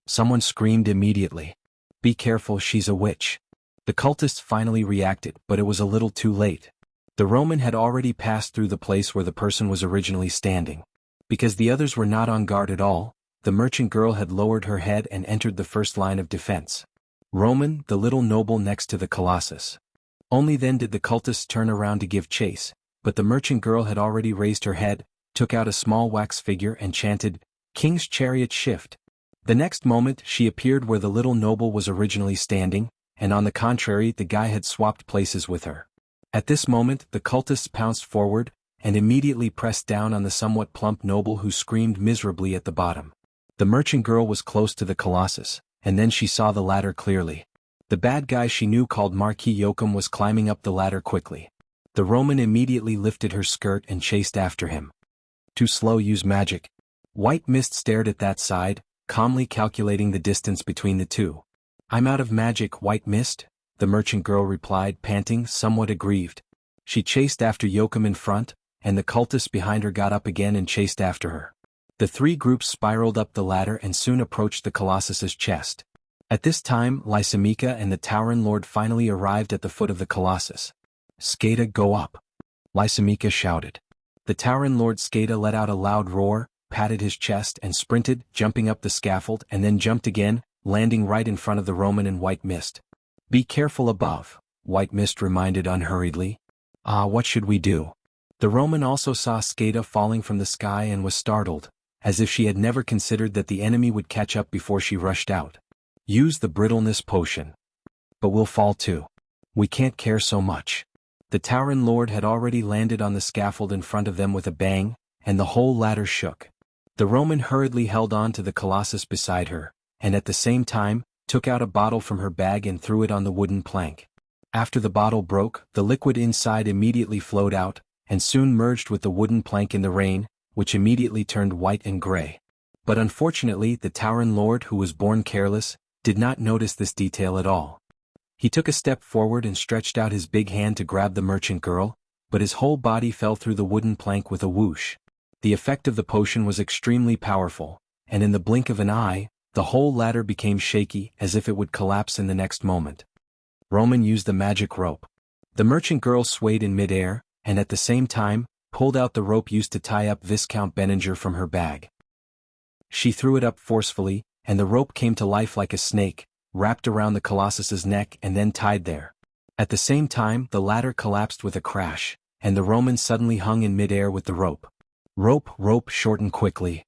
Someone screamed immediately. "Be careful, she's a witch." The cultists finally reacted, but it was a little too late. The Roman had already passed through the place where the person was originally standing. Because the others were not on guard at all, the merchant girl had lowered her head and entered the first line of defense. Roman, the little noble next to the Colossus. Only then did the cultists turn around to give chase, but the merchant girl had already raised her head, took out a small wax figure and chanted, "King's chariot shift." The next moment she appeared where the little noble was originally standing, and on the contrary the guy had swapped places with her. At this moment the cultists pounced forward, and immediately pressed down on the somewhat plump noble who screamed miserably at the bottom. The merchant girl was close to the Colossus, and then she saw the ladder clearly. The bad guy she knew called Marquis Joachim was climbing up the ladder quickly. The Roman immediately lifted her skirt and chased after him. "Too slow, use magic." White Mist stared at that side, calmly calculating the distance between the two. "I'm out of magic, White Mist," the merchant girl replied, panting, somewhat aggrieved. She chased after Joachim in front, and the cultists behind her got up again and chased after her. The three groups spiraled up the ladder and soon approached the Colossus's chest. At this time Lysimachia and the Tauren Lord finally arrived at the foot of the Colossus. "Skada, go up!" Lysimachia shouted. The Tauren Lord Skada let out a loud roar, patted his chest and sprinted, jumping up the scaffold and then jumped again, landing right in front of the Roman and White Mist. "Be careful above," White Mist reminded unhurriedly. "Ah, what should we do?" The Roman also saw Skada falling from the sky and was startled, as if she had never considered that the enemy would catch up before she rushed out. "Use the brittleness potion." "But we'll fall too. We can't care so much." The Tauren Lord had already landed on the scaffold in front of them with a bang, and the whole ladder shook. The Roman hurriedly held on to the Colossus beside her, and at the same time, took out a bottle from her bag and threw it on the wooden plank. After the bottle broke, the liquid inside immediately flowed out, and soon merged with the wooden plank in the rain, which immediately turned white and gray. But unfortunately the Tauren Lord, who was born careless, did not notice this detail at all. He took a step forward and stretched out his big hand to grab the merchant girl, but his whole body fell through the wooden plank with a whoosh. The effect of the potion was extremely powerful, and in the blink of an eye, the whole ladder became shaky as if it would collapse in the next moment. Roman used the magic rope. The merchant girl swayed in midair, and at the same time, pulled out the rope used to tie up Viscount Benninger from her bag. She threw it up forcefully, and the rope came to life like a snake, wrapped around the Colossus's neck and then tied there. At the same time, the ladder collapsed with a crash, and the Roman suddenly hung in midair with the rope. Rope, shorten quickly,"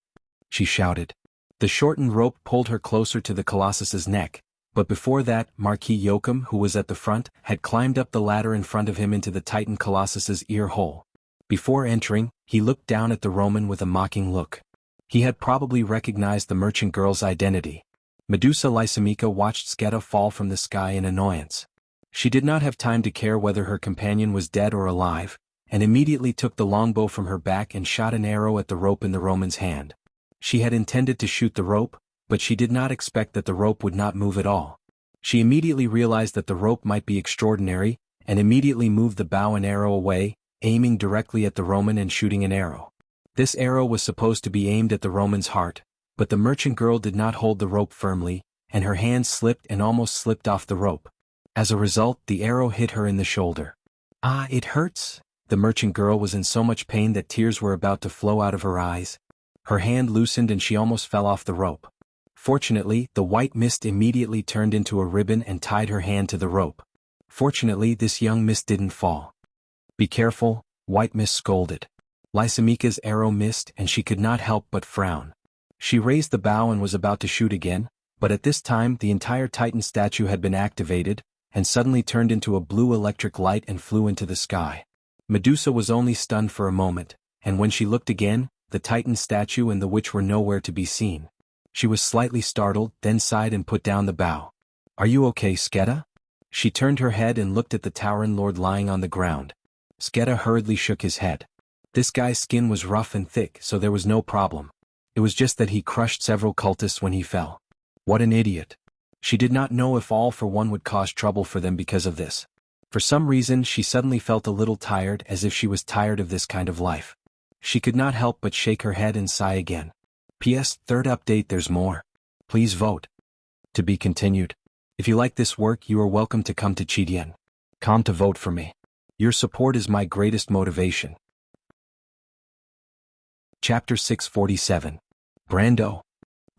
she shouted. The shortened rope pulled her closer to the Colossus's neck, but before that, Marquis Joachim, who was at the front, had climbed up the ladder in front of him into the Titan Colossus's ear hole. Before entering, he looked down at the Roman with a mocking look. He had probably recognized the merchant girl's identity. Medusa Lysimachia watched Sketa fall from the sky in annoyance. She did not have time to care whether her companion was dead or alive, and immediately took the longbow from her back and shot an arrow at the rope in the Roman's hand. She had intended to shoot the rope, but she did not expect that the rope would not move at all. She immediately realized that the rope might be extraordinary, and immediately moved the bow and arrow away, aiming directly at the Roman and shooting an arrow. This arrow was supposed to be aimed at the Roman's heart, but the merchant girl did not hold the rope firmly, and her hand slipped and almost slipped off the rope. As a result, the arrow hit her in the shoulder. "Ah, it hurts." The merchant girl was in so much pain that tears were about to flow out of her eyes. Her hand loosened and she almost fell off the rope. Fortunately, the white mist immediately turned into a ribbon and tied her hand to the rope. Fortunately, this young mist didn't fall. "Be careful," White Mist scolded. Lysimachia's arrow missed and she could not help but frown. She raised the bow and was about to shoot again, but at this time the entire Titan statue had been activated, and suddenly turned into a blue electric light and flew into the sky. Medusa was only stunned for a moment, and when she looked again, the Titan statue and the witch were nowhere to be seen. She was slightly startled, then sighed and put down the bow. "Are you okay, Sketa?" She turned her head and looked at the Tauren Lord lying on the ground. Sketa hurriedly shook his head. This guy's skin was rough and thick, so there was no problem. It was just that he crushed several cultists when he fell. What an idiot. She did not know if All for One would cause trouble for them because of this. For some reason she suddenly felt a little tired, as if she was tired of this kind of life. She could not help but shake her head and sigh again. P.S. Third update, there's more. Please vote. To be continued. If you like this work, you are welcome to come to Chidian.com to vote for me. Your support is my greatest motivation. Chapter 647. Brando.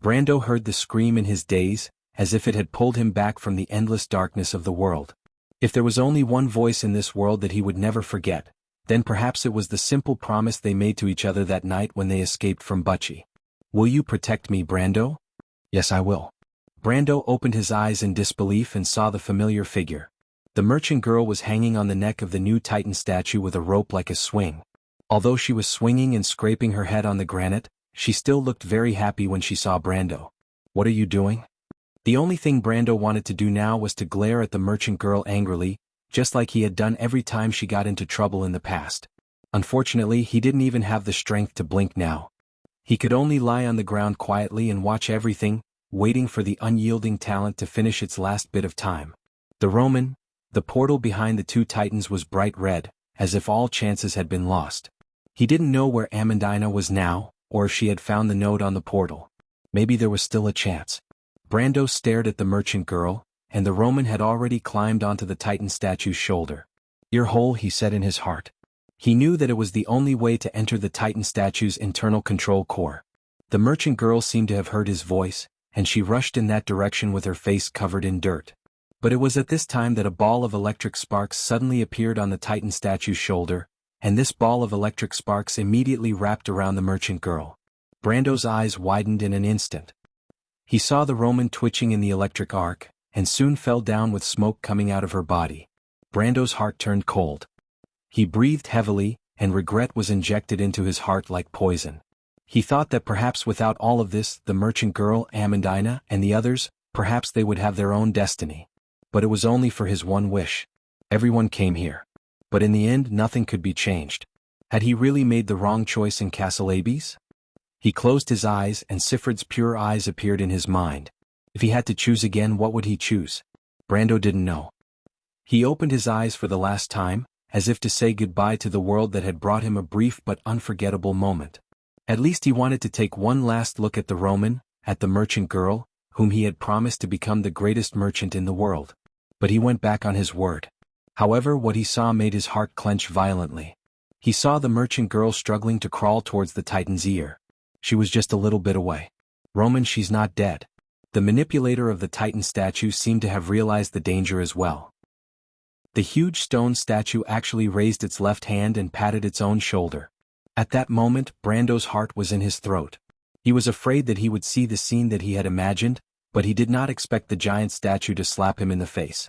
Brando heard the scream in his daze, as if it had pulled him back from the endless darkness of the world. If there was only one voice in this world that he would never forget, then perhaps it was the simple promise they made to each other that night when they escaped from Bucci. "Will you protect me, Brando?" "Yes, I will." Brando opened his eyes in disbelief and saw the familiar figure. The merchant girl was hanging on the neck of the new Titan statue with a rope like a swing. Although she was swinging and scraping her head on the granite, she still looked very happy when she saw Brando. "What are you doing?" The only thing Brando wanted to do now was to glare at the merchant girl angrily, just like he had done every time she got into trouble in the past. Unfortunately, he didn't even have the strength to blink now. He could only lie on the ground quietly and watch everything, waiting for the unyielding talent to finish its last bit of time. The portal behind the two titans was bright red, as if all chances had been lost. He didn't know where Amandina was now, or if she had found the note on the portal. Maybe there was still a chance. Brando stared at the merchant girl, and the Roman had already climbed onto the Titan statue's shoulder. "Ear hole," he said in his heart. He knew that it was the only way to enter the Titan statue's internal control core. The merchant girl seemed to have heard his voice, and she rushed in that direction with her face covered in dirt. But it was at this time that a ball of electric sparks suddenly appeared on the Titan statue's shoulder, and this ball of electric sparks immediately wrapped around the merchant girl. Brando's eyes widened in an instant. He saw the Roman twitching in the electric arc, and soon fell down with smoke coming out of her body. Brando's heart turned cold. He breathed heavily, and regret was injected into his heart like poison. He thought that perhaps without all of this, the merchant girl, Amandina, and the others, perhaps they would have their own destiny. But it was only for his one wish. Everyone came here. But in the end, nothing could be changed. Had he really made the wrong choice in Castle Abes? He closed his eyes, and Sifrid's pure eyes appeared in his mind. If he had to choose again, what would he choose? Brando didn't know. He opened his eyes for the last time, as if to say goodbye to the world that had brought him a brief but unforgettable moment. At least he wanted to take one last look at the Roman, at the merchant girl, whom he had promised to become the greatest merchant in the world. But he went back on his word. However, what he saw made his heart clench violently. He saw the merchant girl struggling to crawl towards the Titan's ear. She was just a little bit away. Roman, she's not dead. The manipulator of the Titan statue seemed to have realized the danger as well. The huge stone statue actually raised its left hand and patted its own shoulder. At that moment, Brando's heart was in his throat. He was afraid that he would see the scene that he had imagined, but he did not expect the giant statue to slap him in the face.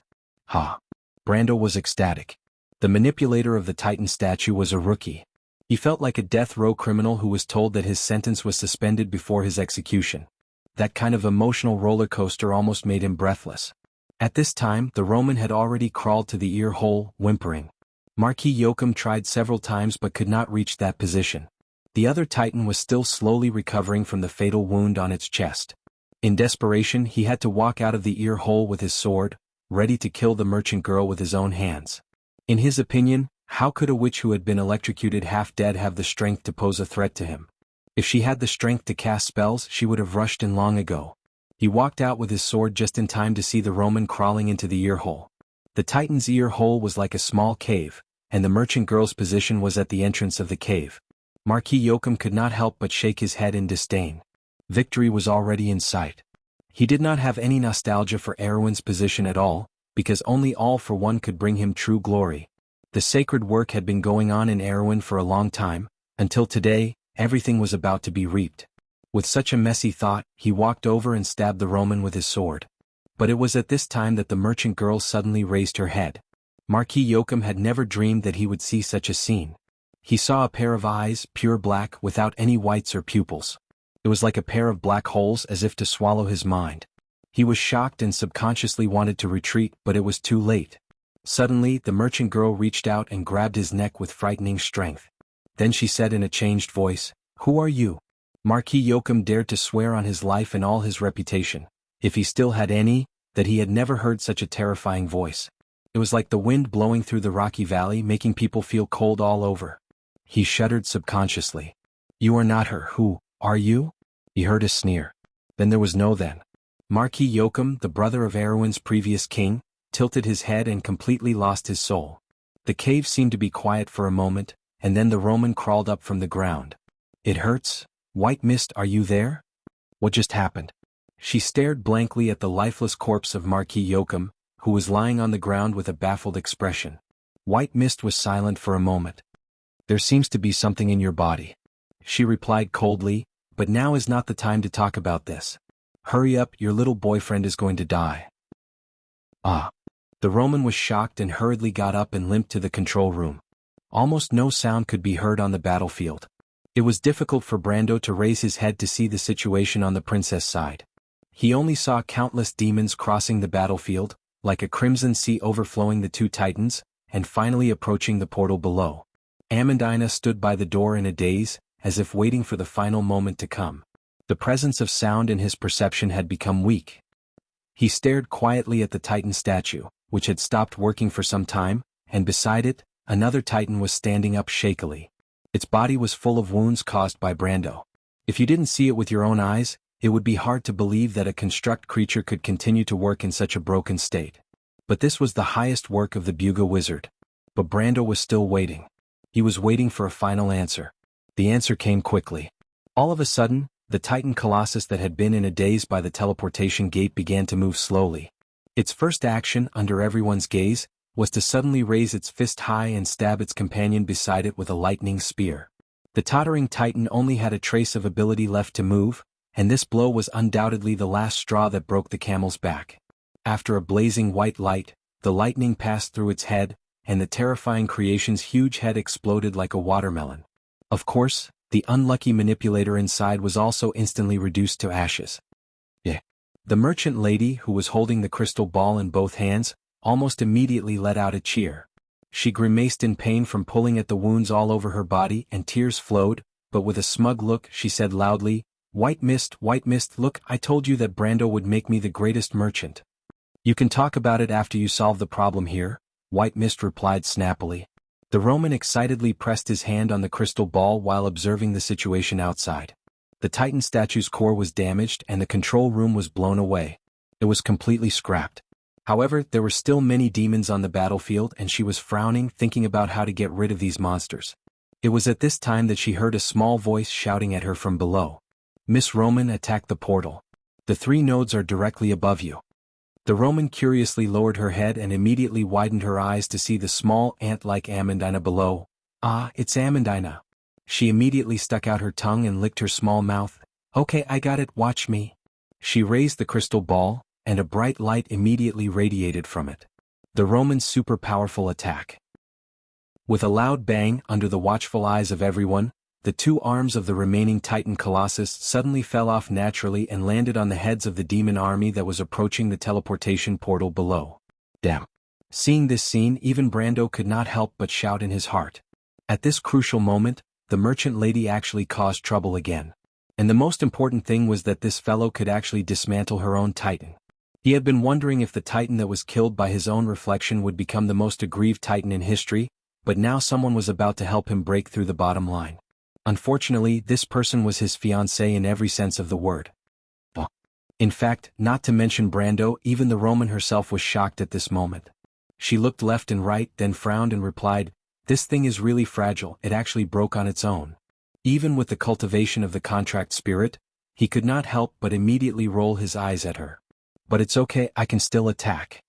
Ha! Brando was ecstatic. The manipulator of the Titan statue was a rookie. He felt like a death row criminal who was told that his sentence was suspended before his execution. That kind of emotional roller coaster almost made him breathless. At this time, the Roman had already crawled to the ear hole, whimpering. Marquis Joachim tried several times but could not reach that position. The other Titan was still slowly recovering from the fatal wound on its chest. In desperation, he had to walk out of the ear hole with his sword, ready to kill the merchant girl with his own hands. In his opinion, how could a witch who had been electrocuted half dead have the strength to pose a threat to him? If she had the strength to cast spells, she would have rushed in long ago. He walked out with his sword just in time to see the Roman crawling into the ear hole. The Titan's ear hole was like a small cave, and the merchant girl's position was at the entrance of the cave. Marquis Joachim could not help but shake his head in disdain. Victory was already in sight. He did not have any nostalgia for Erwin's position at all, because only All for One could bring him true glory. The sacred work had been going on in Erwin for a long time, until today, everything was about to be reaped. With such a messy thought, he walked over and stabbed the Roman with his sword. But it was at this time that the merchant girl suddenly raised her head. Marquis Joachim had never dreamed that he would see such a scene. He saw a pair of eyes, pure black, without any whites or pupils. It was like a pair of black holes, as if to swallow his mind. He was shocked and subconsciously wanted to retreat, but it was too late. Suddenly, the merchant girl reached out and grabbed his neck with frightening strength. Then she said in a changed voice, "Who are you?" Marquis Joachim dared to swear on his life and all his reputation, if he still had any, that he had never heard such a terrifying voice. It was like the wind blowing through the rocky valley, making people feel cold all over. He shuddered subconsciously. "You are not her. Who are you?" He heard a sneer. Then there was no then. Marquis Joachim, the brother of Erwin's previous king, tilted his head and completely lost his soul. The cave seemed to be quiet for a moment, and then the Roman crawled up from the ground. "It hurts. White Mist, are you there? What just happened?" She stared blankly at the lifeless corpse of Marquis Joachim, who was lying on the ground with a baffled expression. White Mist was silent for a moment. "There seems to be something in your body," she replied coldly, "but now is not the time to talk about this. Hurry up, your little boyfriend is going to die." Ah. The Roman was shocked and hurriedly got up and limped to the control room. Almost no sound could be heard on the battlefield. It was difficult for Brando to raise his head to see the situation on the princess side. He only saw countless demons crossing the battlefield, like a crimson sea overflowing the two titans, and finally approaching the portal below. Amandina stood by the door in a daze, as if waiting for the final moment to come. The presence of sound in his perception had become weak. He stared quietly at the Titan statue, which had stopped working for some time, and beside it, another Titan was standing up shakily. Its body was full of wounds caused by Brando. If you didn't see it with your own eyes, it would be hard to believe that a construct creature could continue to work in such a broken state. But this was the highest work of the Buga wizard. But Brando was still waiting. He was waiting for a final answer. The answer came quickly. All of a sudden, the Titan Colossus that had been in a daze by the teleportation gate began to move slowly. Its first action, under everyone's gaze, was to suddenly raise its fist high and stab its companion beside it with a lightning spear. The tottering Titan only had a trace of ability left to move, and this blow was undoubtedly the last straw that broke the camel's back. After a blazing white light, the lightning passed through its head, and the terrifying creation's huge head exploded like a watermelon. Of course, the unlucky manipulator inside was also instantly reduced to ashes. The merchant lady, who was holding the crystal ball in both hands, almost immediately let out a cheer. She grimaced in pain from pulling at the wounds all over her body, and tears flowed, but with a smug look she said loudly, White Mist, look, I told you that Brando would make me the greatest merchant." "You can talk about it after you solve the problem here," White Mist replied snappily. The Roman excitedly pressed his hand on the crystal ball while observing the situation outside. The Titan statue's core was damaged and the control room was blown away. It was completely scrapped. However, there were still many demons on the battlefield, and she was frowning, thinking about how to get rid of these monsters. It was at this time that she heard a small voice shouting at her from below. Miss Roman, attack the portal. The 3 nodes are directly above you. The Roman curiously lowered her head and immediately widened her eyes to see the small ant-like Amandina below. Ah, it's Amandina. She immediately stuck out her tongue and licked her small mouth. Okay, I got it, watch me. She raised the crystal ball, and a bright light immediately radiated from it. The Roman's super powerful attack. With a loud bang under the watchful eyes of everyone, the 2 arms of the remaining Titan Colossus suddenly fell off naturally and landed on the heads of the demon army that was approaching the teleportation portal below. Damn. Seeing this scene, even Brando could not help but shout in his heart. At this crucial moment, the merchant lady actually caused trouble again. And the most important thing was that this fellow could actually dismantle her own Titan. He had been wondering if the Titan that was killed by his own reflection would become the most aggrieved Titan in history, but now someone was about to help him break through the bottom line. Unfortunately, this person was his fiancée in every sense of the word. In fact, not to mention Brando, even the Roman herself was shocked at this moment. She looked left and right, then frowned and replied, "This thing is really fragile, it actually broke on its own." Even with the cultivation of the contract spirit, he could not help but immediately roll his eyes at her. "But it's okay, I can still attack."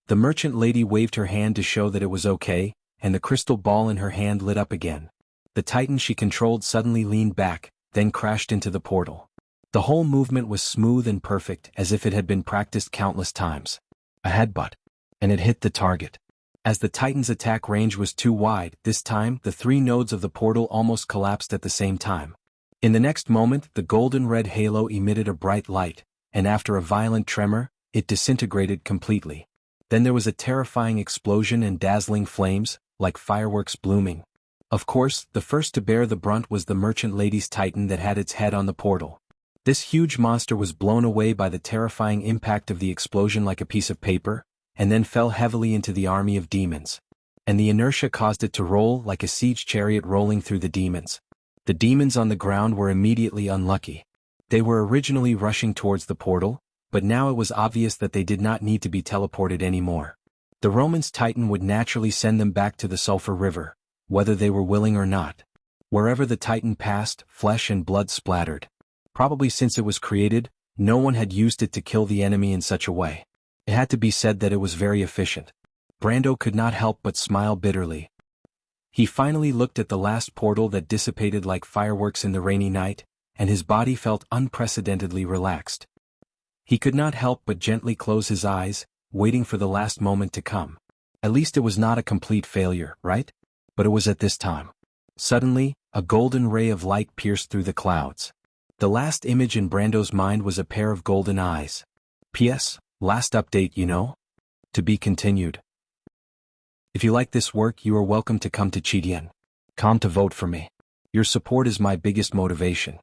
The merchant lady waved her hand to show that it was okay, and the crystal ball in her hand lit up again. The Titan she controlled suddenly leaned back, then crashed into the portal. The whole movement was smooth and perfect, as if it had been practiced countless times. A headbutt. And it hit the target. As the Titan's attack range was too wide, this time the 3 nodes of the portal almost collapsed at the same time. In the next moment, the golden-red halo emitted a bright light, and after a violent tremor, it disintegrated completely. Then there was a terrifying explosion and dazzling flames, like fireworks blooming. Of course, the first to bear the brunt was the merchant lady's Titan that had its head on the portal. This huge monster was blown away by the terrifying impact of the explosion like a piece of paper, and then fell heavily into the army of demons. And the inertia caused it to roll like a siege chariot rolling through the demons. The demons on the ground were immediately unlucky. They were originally rushing towards the portal, but now it was obvious that they did not need to be teleported anymore. The Romans' Titan would naturally send them back to the Sulphur River, whether they were willing or not. Wherever the Titan passed, flesh and blood splattered. Probably since it was created, no one had used it to kill the enemy in such a way. It had to be said that it was very efficient. Brando could not help but smile bitterly. He finally looked at the last portal that dissipated like fireworks in the rainy night, and his body felt unprecedentedly relaxed. He could not help but gently close his eyes, waiting for the last moment to come. At least it was not a complete failure, right? But it was at this time. Suddenly, a golden ray of light pierced through the clouds. The last image in Brando's mind was a pair of golden eyes. P.S. Last update, you know? To be continued. If you like this work, you are welcome to come to Jianghu to vote for me. Your support is my biggest motivation.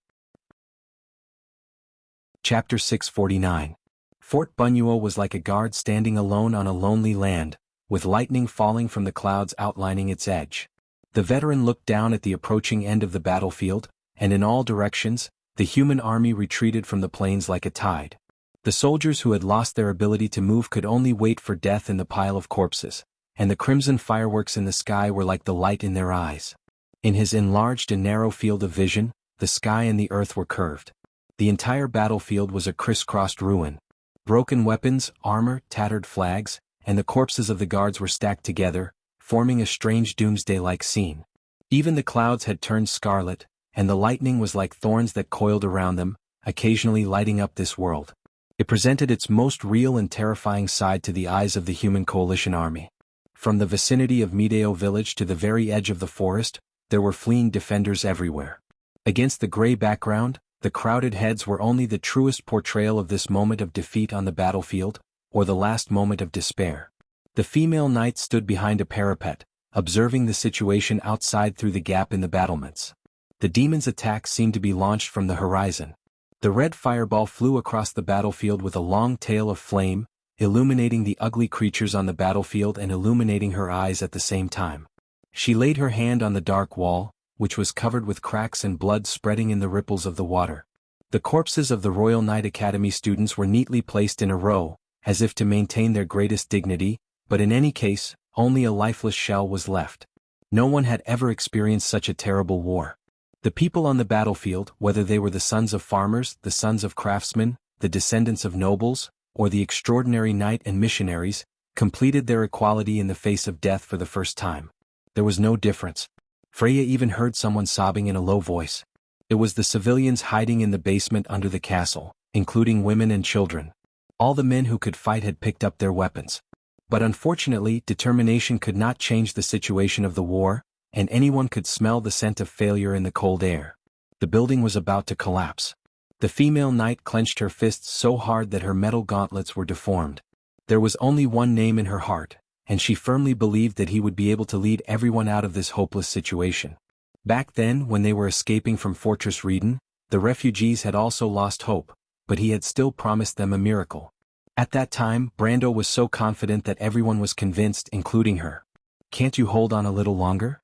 Chapter 649. Fort Bunyuo was like a guard standing alone on a lonely land, with lightning falling from the clouds outlining its edge. The veteran looked down at the approaching end of the battlefield, and in all directions, the human army retreated from the plains like a tide. The soldiers who had lost their ability to move could only wait for death in the pile of corpses, and the crimson fireworks in the sky were like the light in their eyes. In his enlarged and narrow field of vision, the sky and the earth were curved. The entire battlefield was a crisscrossed ruin. Broken weapons, armor, tattered flags, and the corpses of the guards were stacked together, forming a strange doomsday-like scene. Even the clouds had turned scarlet, and the lightning was like thorns that coiled around them, occasionally lighting up this world. It presented its most real and terrifying side to the eyes of the human coalition army. From the vicinity of Mideo village to the very edge of the forest, there were fleeing defenders everywhere. Against the gray background, the crowded heads were only the truest portrayal of this moment of defeat on the battlefield, or the last moment of despair. The female knight stood behind a parapet, observing the situation outside through the gap in the battlements. The demon's attack seemed to be launched from the horizon. The red fireball flew across the battlefield with a long tail of flame, illuminating the ugly creatures on the battlefield and illuminating her eyes at the same time. She laid her hand on the dark wall, which was covered with cracks and blood spreading in the ripples of the water. The corpses of the Royal Knight Academy students were neatly placed in a row, as if to maintain their greatest dignity, but in any case, only a lifeless shell was left. No one had ever experienced such a terrible war. The people on the battlefield, whether they were the sons of farmers, the sons of craftsmen, the descendants of nobles, or the extraordinary knight and missionaries, completed their equality in the face of death for the first time. There was no difference. Freya even heard someone sobbing in a low voice. It was the civilians hiding in the basement under the castle, including women and children. All the men who could fight had picked up their weapons. But unfortunately, determination could not change the situation of the war, and anyone could smell the scent of failure in the cold air. The building was about to collapse. The female knight clenched her fists so hard that her metal gauntlets were deformed. There was only one name in her heart, and she firmly believed that he would be able to lead everyone out of this hopeless situation. Back then, when they were escaping from Fortress Reeden, the refugees had also lost hope, but he had still promised them a miracle. At that time, Brando was so confident that everyone was convinced, including her. "Can't you hold on a little longer?"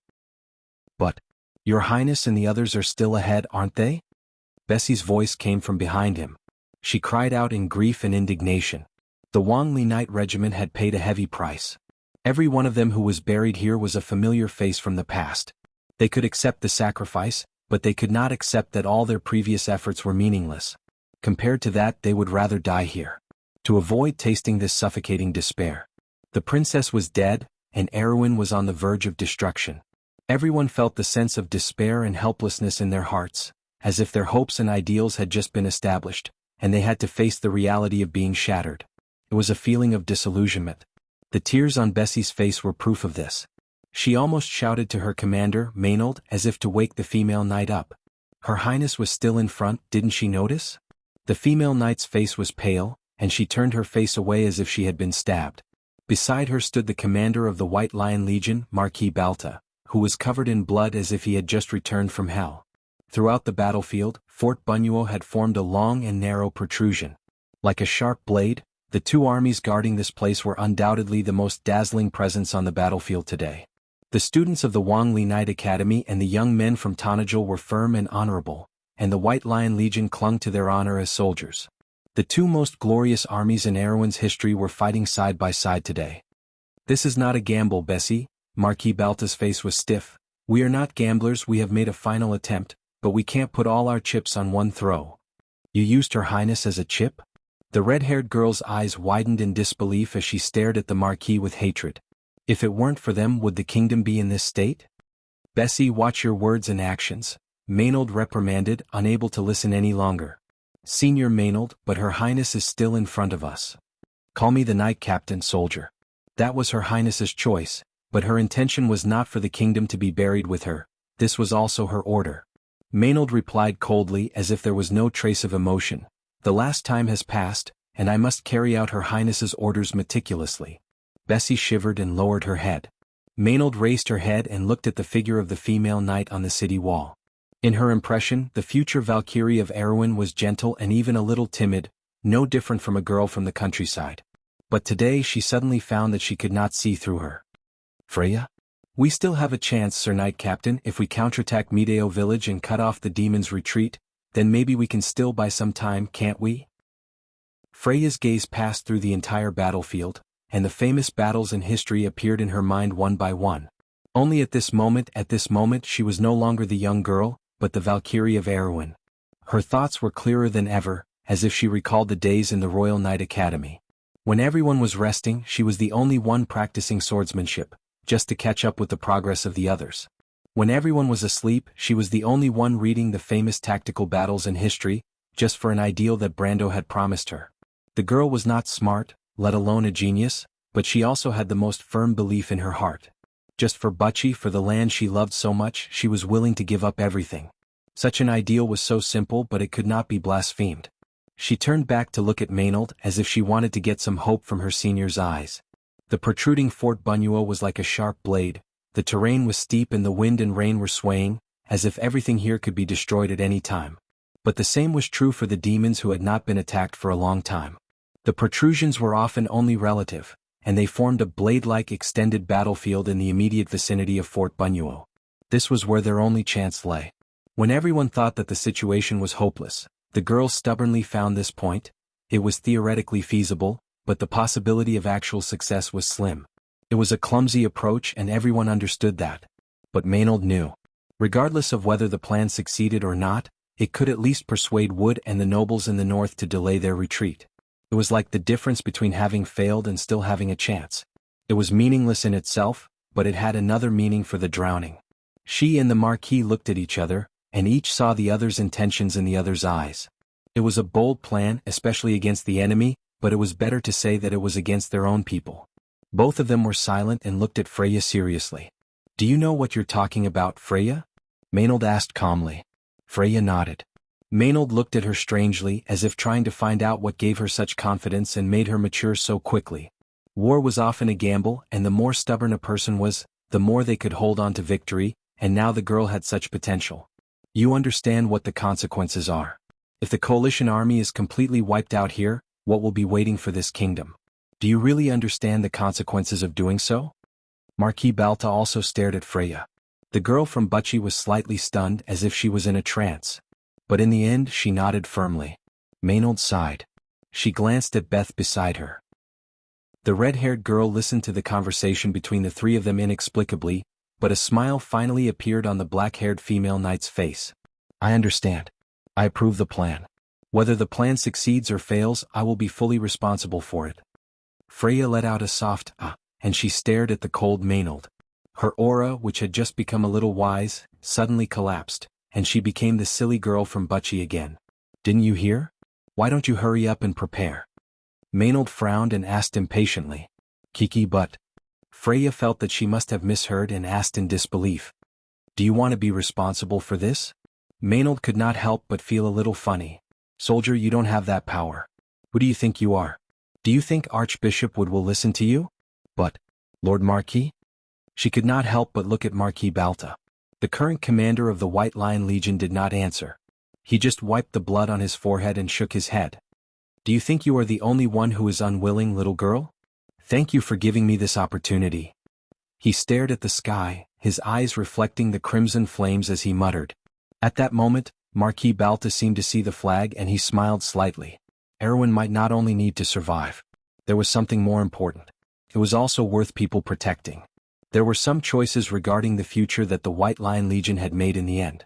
"But, Your Highness and the others are still ahead, aren't they?" Bessie's voice came from behind him. She cried out in grief and indignation. The Wangli Knight Regiment had paid a heavy price. Every one of them who was buried here was a familiar face from the past. They could accept the sacrifice, but they could not accept that all their previous efforts were meaningless. Compared to that, they would rather die here, to avoid tasting this suffocating despair. The princess was dead, and Erwin was on the verge of destruction. Everyone felt the sense of despair and helplessness in their hearts, as if their hopes and ideals had just been established, and they had to face the reality of being shattered. It was a feeling of disillusionment. The tears on Bessie's face were proof of this. She almost shouted to her commander, Maynard, as if to wake the female knight up. Her Highness was still in front, didn't she notice? The female knight's face was pale, and she turned her face away as if she had been stabbed. Beside her stood the commander of the White Lion Legion, Marquis Balta, who was covered in blood as if he had just returned from hell. Throughout the battlefield, Fort Bunuo had formed a long and narrow protrusion. Like a sharp blade, the two armies guarding this place were undoubtedly the most dazzling presence on the battlefield today. The students of the Wangli Knight Academy and the young men from Tanajul were firm and honorable, and the White Lion Legion clung to their honor as soldiers. The two most glorious armies in Erwin's history were fighting side by side today. "This is not a gamble, Bessie." Marquis Balta's face was stiff. "We are not gamblers, we have made a final attempt, but we can't put all our chips on one throw." "You used Her Highness as a chip?" The red-haired girl's eyes widened in disbelief as she stared at the Marquis with hatred. "If it weren't for them, would the kingdom be in this state?" "Bessie, watch your words and actions," Maynard reprimanded, unable to listen any longer. "Senior Maynard, but Her Highness is still in front of us." "Call me the Knight Captain, soldier." That was Her Highness's choice, but her intention was not for the kingdom to be buried with her. This was also her order. Maynard replied coldly, as if there was no trace of emotion. "The last time has passed, and I must carry out Her Highness's orders meticulously." Bessie shivered and lowered her head. Maynard raised her head and looked at the figure of the female knight on the city wall. In her impression, the future Valkyrie of Erwin was gentle and even a little timid, no different from a girl from the countryside. But today she suddenly found that she could not see through her. "Freya? We still have a chance, Sir Knight Captain. If we counterattack Mideo village and cut off the demon's retreat, then maybe we can still buy some time, can't we?" Freya's gaze passed through the entire battlefield, and the famous battles in history appeared in her mind one by one. Only at this moment, she was no longer the young girl, but the Valkyrie of Erwin. Her thoughts were clearer than ever, as if she recalled the days in the Royal Knight Academy. When everyone was resting, she was the only one practicing swordsmanship, just to catch up with the progress of the others. When everyone was asleep, she was the only one reading the famous tactical battles in history, just for an ideal that Brando had promised her. The girl was not smart, let alone a genius, but she also had the most firm belief in her heart. Just for Butchie, for the land she loved so much, she was willing to give up everything. Such an ideal was so simple, but it could not be blasphemed. She turned back to look at Maynard as if she wanted to get some hope from her senior's eyes. The protruding Fort Bunuo was like a sharp blade, the terrain was steep and the wind and rain were swaying, as if everything here could be destroyed at any time. But the same was true for the demons who had not been attacked for a long time. The protrusions were often only relative, and they formed a blade-like extended battlefield in the immediate vicinity of Fort Bunuo. This was where their only chance lay. When everyone thought that the situation was hopeless, the girls stubbornly found this point. It was theoretically feasible, but the possibility of actual success was slim. It was a clumsy approach and everyone understood that. But Maynard knew. Regardless of whether the plan succeeded or not, it could at least persuade Wood and the nobles in the north to delay their retreat. It was like the difference between having failed and still having a chance. It was meaningless in itself, but it had another meaning for the drowning. She and the Marquis looked at each other, and each saw the other's intentions in the other's eyes. It was a bold plan, especially against the enemy, but it was better to say that it was against their own people. Both of them were silent and looked at Freya seriously. "Do you know what you're talking about, Freya?" Maynard asked calmly. Freya nodded. Maynard looked at her strangely, as if trying to find out what gave her such confidence and made her mature so quickly. War was often a gamble, and the more stubborn a person was, the more they could hold on to victory, and now the girl had such potential. "You understand what the consequences are. If the coalition army is completely wiped out here, what will be waiting for this kingdom? Do you really understand the consequences of doing so?" Marquis Balta also stared at Freya. The girl from Bucci was slightly stunned, as if she was in a trance. But in the end she nodded firmly. Maynard sighed. She glanced at Beth beside her. The red-haired girl listened to the conversation between the three of them inexplicably, but a smile finally appeared on the black-haired female knight's face. "I understand. I approve the plan. Whether the plan succeeds or fails, I will be fully responsible for it." Freya let out a soft "ah," and she stared at the cold Maynard. Her aura, which had just become a little wise, suddenly collapsed, and she became the silly girl from Bucci again. "Didn't you hear? Why don't you hurry up and prepare?" Maynard frowned and asked impatiently. "Kiki, but..." Freya felt that she must have misheard and asked in disbelief. "Do you want to be responsible for this?" Maynard could not help but feel a little funny. "Soldier, you don't have that power. Who do you think you are? Do you think Archbishop Wood will listen to you?" "But, Lord Marquis?" She could not help but look at Marquis Balta. The current commander of the White Lion Legion did not answer. He just wiped the blood on his forehead and shook his head. "Do you think you are the only one who is unwilling, little girl? Thank you for giving me this opportunity." He stared at the sky, his eyes reflecting the crimson flames as he muttered. At that moment, Marquis Balta seemed to see the flag and he smiled slightly. Erwin might not only need to survive. There was something more important. It was also worth people protecting. There were some choices regarding the future that the White Lion Legion had made in the end.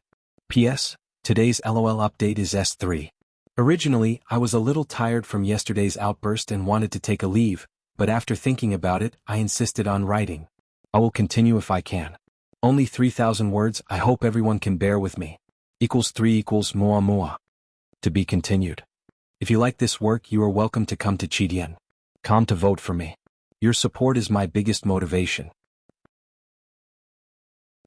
P.S. Today's LOL update is S3. Originally, I was a little tired from yesterday's outburst and wanted to take a leave, but after thinking about it, I insisted on writing. I will continue if I can. Only 3,000 words, I hope everyone can bear with me. =3 =mua mua. To be continued. If you like this work, you are welcome to come to Chidien.com to vote for me. Your support is my biggest motivation.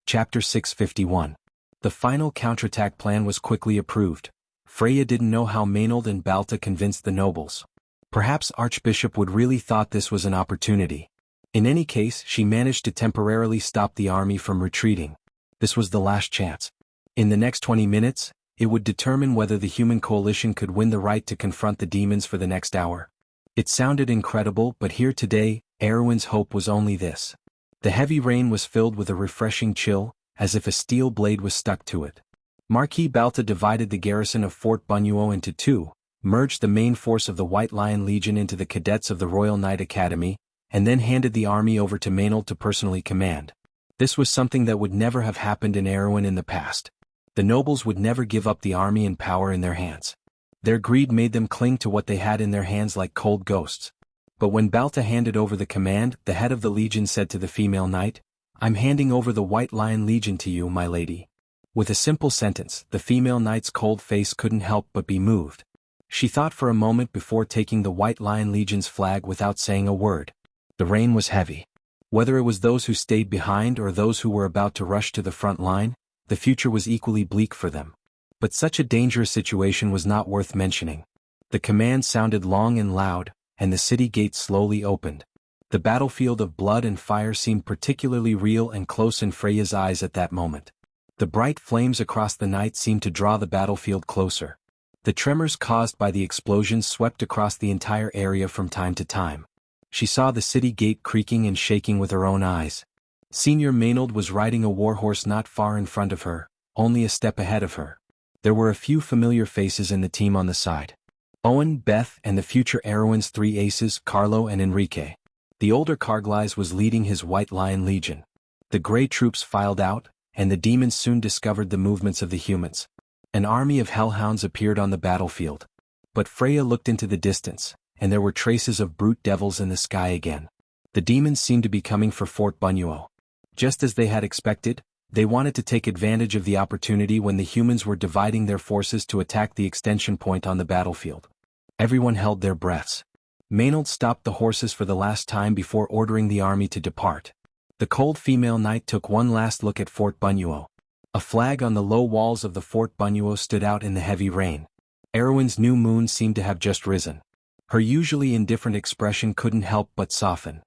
Chapter 651. The final counterattack plan was quickly approved. Freya didn't know how Maynard and Balta convinced the nobles. Perhaps Archbishop Wood really thought this was an opportunity. In any case, she managed to temporarily stop the army from retreating. This was the last chance. In the next 20 minutes, it would determine whether the human coalition could win the right to confront the demons for the next hour. It sounded incredible, but here today, Erwin's hope was only this. The heavy rain was filled with a refreshing chill, as if a steel blade was stuck to it. Marquis Balta divided the garrison of Fort Bunuo into two, merged the main force of the White Lion Legion into the cadets of the Royal Knight Academy, and then handed the army over to Maynard to personally command. This was something that would never have happened in Erwin in the past. The nobles would never give up the army and power in their hands. Their greed made them cling to what they had in their hands like cold ghosts. But when Balta handed over the command, the head of the legion said to the female knight, "I'm handing over the White Lion Legion to you, my lady." With a simple sentence, the female knight's cold face couldn't help but be moved. She thought for a moment before taking the White Lion Legion's flag without saying a word. The rain was heavy. Whether it was those who stayed behind or those who were about to rush to the front line, the future was equally bleak for them. But such a dangerous situation was not worth mentioning. The command sounded long and loud, and the city gates slowly opened. The battlefield of blood and fire seemed particularly real and close in Freya's eyes at that moment. The bright flames across the night seemed to draw the battlefield closer. The tremors caused by the explosions swept across the entire area from time to time. She saw the city gate creaking and shaking with her own eyes. Senior Maynard was riding a warhorse not far in front of her, only a step ahead of her. There were a few familiar faces in the team on the side. Owen, Beth, and the future Erwin's three aces, Carlo and Enrique. The older Carglass was leading his White Lion Legion. The gray troops filed out, and the demons soon discovered the movements of the humans. An army of hellhounds appeared on the battlefield. But Freya looked into the distance, and there were traces of brute devils in the sky again. The demons seemed to be coming for Fort Bunyuo. Just as they had expected, they wanted to take advantage of the opportunity when the humans were dividing their forces to attack the extension point on the battlefield. Everyone held their breaths. Maynard stopped the horses for the last time before ordering the army to depart. The cold female knight took one last look at Fort Bunyuo. A flag on the low walls of the Fort Bunyuo stood out in the heavy rain. Erwin's new moon seemed to have just risen. Her usually indifferent expression couldn't help but soften.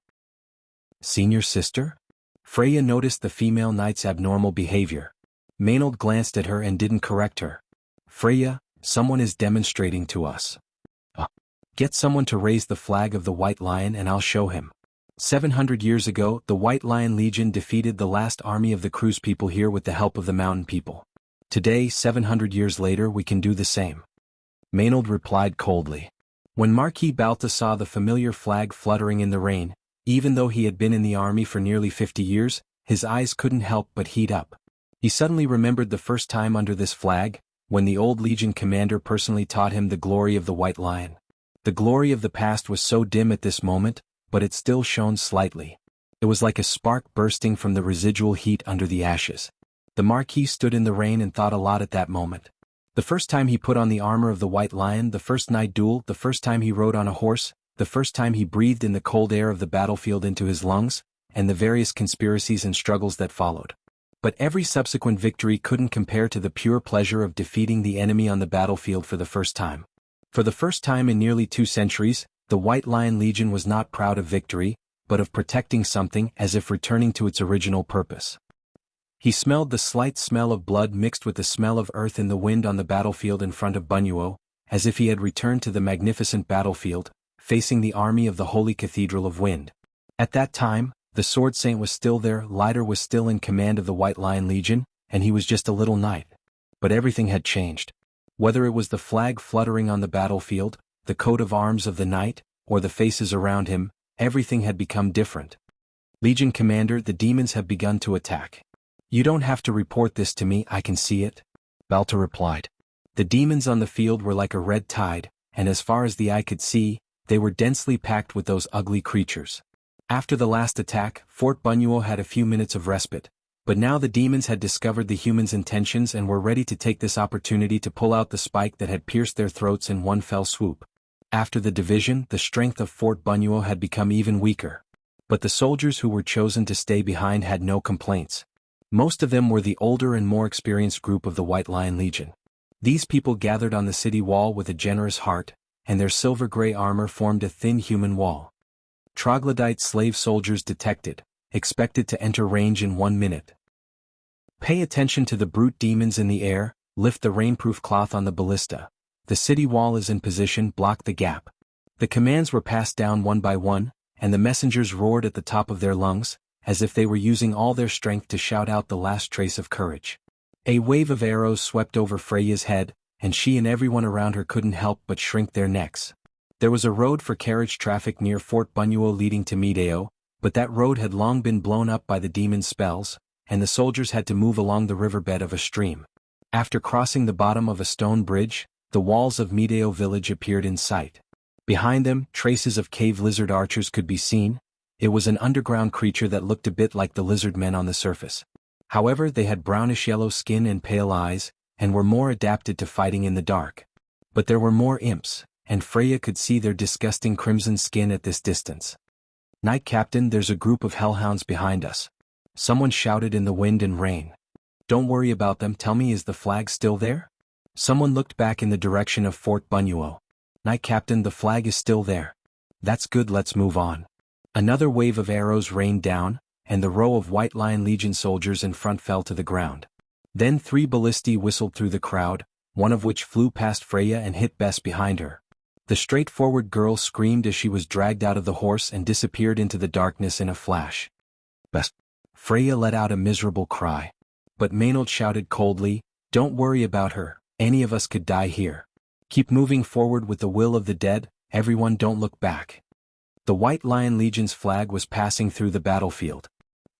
"Senior sister?" Freya noticed the female knight's abnormal behavior. Maynard glanced at her and didn't correct her. "Freya, someone is demonstrating to us. Get someone to raise the flag of the White Lion and I'll show him." 700 years ago, the White Lion Legion defeated the last army of the Cruise people here with the help of the Mountain people. Today, 700 years later, we can do the same. Maynard replied coldly. When Marquis Balta saw the familiar flag fluttering in the rain, even though he had been in the army for nearly 50 years, his eyes couldn't help but heat up. He suddenly remembered the first time under this flag, when the old Legion commander personally taught him the glory of the White Lion. The glory of the past was so dim at this moment, but it still shone slightly. It was like a spark bursting from the residual heat under the ashes. The Marquis stood in the rain and thought a lot at that moment. The first time he put on the armor of the White Lion, the first night duel, the first time he rode on a horse, the first time he breathed in the cold air of the battlefield into his lungs, and the various conspiracies and struggles that followed. But every subsequent victory couldn't compare to the pure pleasure of defeating the enemy on the battlefield for the first time. For the first time in nearly 2 centuries, the White Lion Legion was not proud of victory, but of protecting something, as if returning to its original purpose. He smelled the slight smell of blood mixed with the smell of earth in the wind on the battlefield in front of Bunyuo, as if he had returned to the magnificent battlefield, facing the army of the Holy Cathedral of Wind. At that time, the Sword Saint was still there, Lider was still in command of the White Lion Legion, and he was just a little knight. But everything had changed. Whether it was the flag fluttering on the battlefield, the coat of arms of the knight, or the faces around him, everything had become different. "Legion Commander, the demons have begun to attack." "You don't have to report this to me, I can see it," Balta replied. The demons on the field were like a red tide, and as far as the eye could see, they were densely packed with those ugly creatures. After the last attack, Fort Bunyuo had a few minutes of respite, but now the demons had discovered the humans' intentions and were ready to take this opportunity to pull out the spike that had pierced their throats in one fell swoop. After the division, the strength of Fort Bunyuo had become even weaker. But the soldiers who were chosen to stay behind had no complaints. Most of them were the older and more experienced group of the White Lion Legion. These people gathered on the city wall with a generous heart, and their silver-gray armor formed a thin human wall. Troglodyte slave soldiers detected, expected to enter range in 1 minute. "Pay attention to the brute demons in the air, lift the rainproof cloth on the ballista. The city wall is in position, block the gap." The commands were passed down one by one, and the messengers roared at the top of their lungs, as if they were using all their strength to shout out the last trace of courage. A wave of arrows swept over Freya's head, and she and everyone around her couldn't help but shrink their necks. There was a road for carriage traffic near Fort Bunyuo leading to Mideo, but that road had long been blown up by the demon spells, and the soldiers had to move along the riverbed of a stream. After crossing the bottom of a stone bridge, the walls of Mideo village appeared in sight. Behind them, traces of cave lizard archers could be seen. It was an underground creature that looked a bit like the lizard men on the surface. However, they had brownish-yellow skin and pale eyes, and were more adapted to fighting in the dark. But there were more imps, and Freya could see their disgusting crimson skin at this distance. "Knight Captain, there's a group of hellhounds behind us," someone shouted in the wind and rain. "Don't worry about them, tell me, is the flag still there?" Someone looked back in the direction of Fort Bunyuo. "Knight Captain, the flag is still there." "That's good, let's move on." Another wave of arrows rained down, and the row of White Lion Legion soldiers in front fell to the ground. Then 3 ballistae whistled through the crowd, one of which flew past Freya and hit Bess behind her. The straightforward girl screamed as she was dragged out of the horse and disappeared into the darkness in a flash. "Bess!" Freya let out a miserable cry. But Maynard shouted coldly, "Don't worry about her, any of us could die here. Keep moving forward with the will of the dead, everyone, don't look back." The White Lion Legion's flag was passing through the battlefield.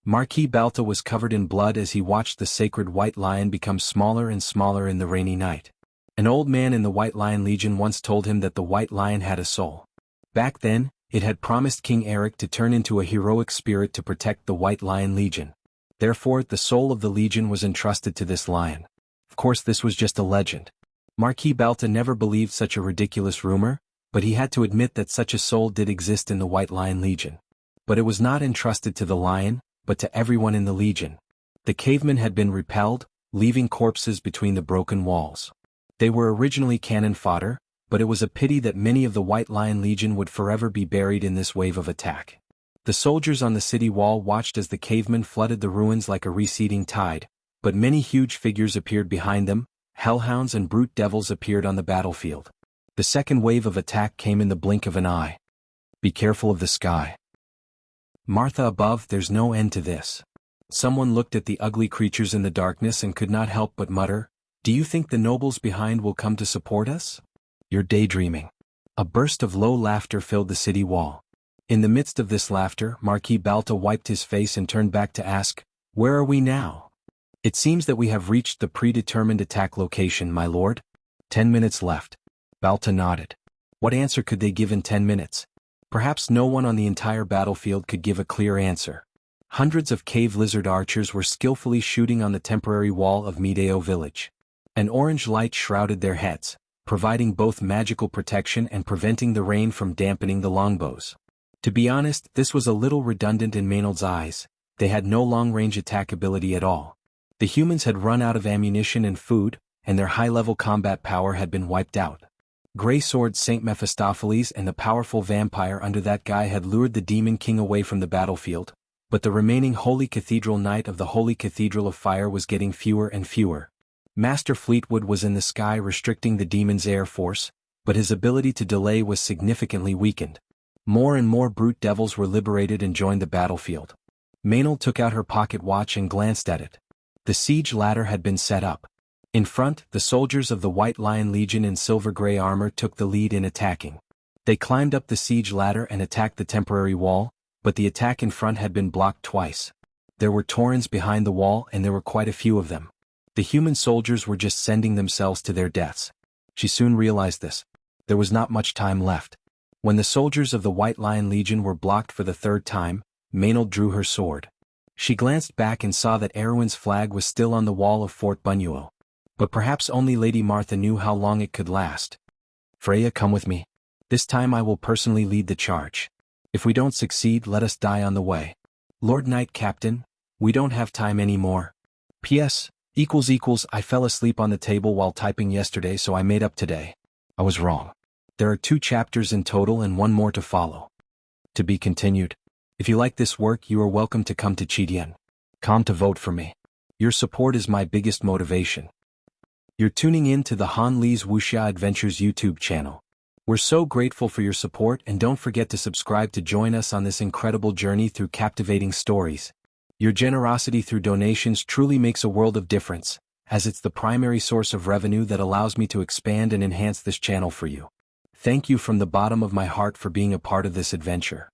Marquis Balta was covered in blood as he watched the sacred white lion become smaller and smaller in the rainy night. An old man in the White Lion Legion once told him that the white lion had a soul. Back then, it had promised King Eric to turn into a heroic spirit to protect the White Lion Legion. Therefore, the soul of the Legion was entrusted to this lion. Of course, this was just a legend. Marquis Balta never believed such a ridiculous rumor, but he had to admit that such a soul did exist in the White Lion Legion. But it was not entrusted to the lion, but to everyone in the Legion. The cavemen had been repelled, leaving corpses between the broken walls. They were originally cannon fodder, but it was a pity that many of the White Lion Legion would forever be buried in this wave of attack. The soldiers on the city wall watched as the cavemen flooded the ruins like a receding tide, but many huge figures appeared behind them. Hellhounds and brute devils appeared on the battlefield. The second wave of attack came in the blink of an eye. Be careful of the sky. Martha above, there's no end to this. Someone looked at the ugly creatures in the darkness and could not help but mutter, "Do you think the nobles behind will come to support us?" You're daydreaming. A burst of low laughter filled the city wall. In the midst of this laughter, Marquis Balta wiped his face and turned back to ask, "Where are we now?" "It seems that we have reached the predetermined attack location, my lord." 10 minutes left. Balta nodded. What answer could they give in 10 minutes? Perhaps no one on the entire battlefield could give a clear answer. Hundreds of cave lizard archers were skillfully shooting on the temporary wall of Mideo village. An orange light shrouded their heads, providing both magical protection and preventing the rain from dampening the longbows. To be honest, this was a little redundant in Maynard's eyes. They had no long-range attack ability at all. The humans had run out of ammunition and food, and their high-level combat power had been wiped out. Grey Sword Saint Mephistopheles and the powerful vampire under that guy had lured the Demon King away from the battlefield, but the remaining Holy Cathedral Knight of the Holy Cathedral of Fire was getting fewer and fewer. Master Fleetwood was in the sky restricting the demon's air force, but his ability to delay was significantly weakened. More and more brute devils were liberated and joined the battlefield. Maynard took out her pocket watch and glanced at it. The siege ladder had been set up. In front, the soldiers of the White Lion Legion in silver-gray armor took the lead in attacking. They climbed up the siege ladder and attacked the temporary wall, but the attack in front had been blocked twice. There were Taurens behind the wall and there were quite a few of them. The human soldiers were just sending themselves to their deaths. She soon realized this. There was not much time left. When the soldiers of the White Lion Legion were blocked for the third time, Maynard drew her sword. She glanced back and saw that Erwin's flag was still on the wall of Fort Bunuel. But perhaps only Lady Martha knew how long it could last. "Freya, come with me. This time I will personally lead the charge. If we don't succeed, let us die on the way." "Lord Knight Captain, we don't have time anymore. P.S. I fell asleep on the table while typing yesterday, so I made up today. I was wrong. There are 2 chapters in total and 1 more to follow. To be continued. If you like this work, you are welcome to come to Chidian.com to vote for me. Your support is my biggest motivation. You're tuning in to the Han Lee's Wuxia Adventures YouTube channel. We're so grateful for your support, and don't forget to subscribe to join us on this incredible journey through captivating stories. Your generosity through donations truly makes a world of difference, as it's the primary source of revenue that allows me to expand and enhance this channel for you. Thank you from the bottom of my heart for being a part of this adventure.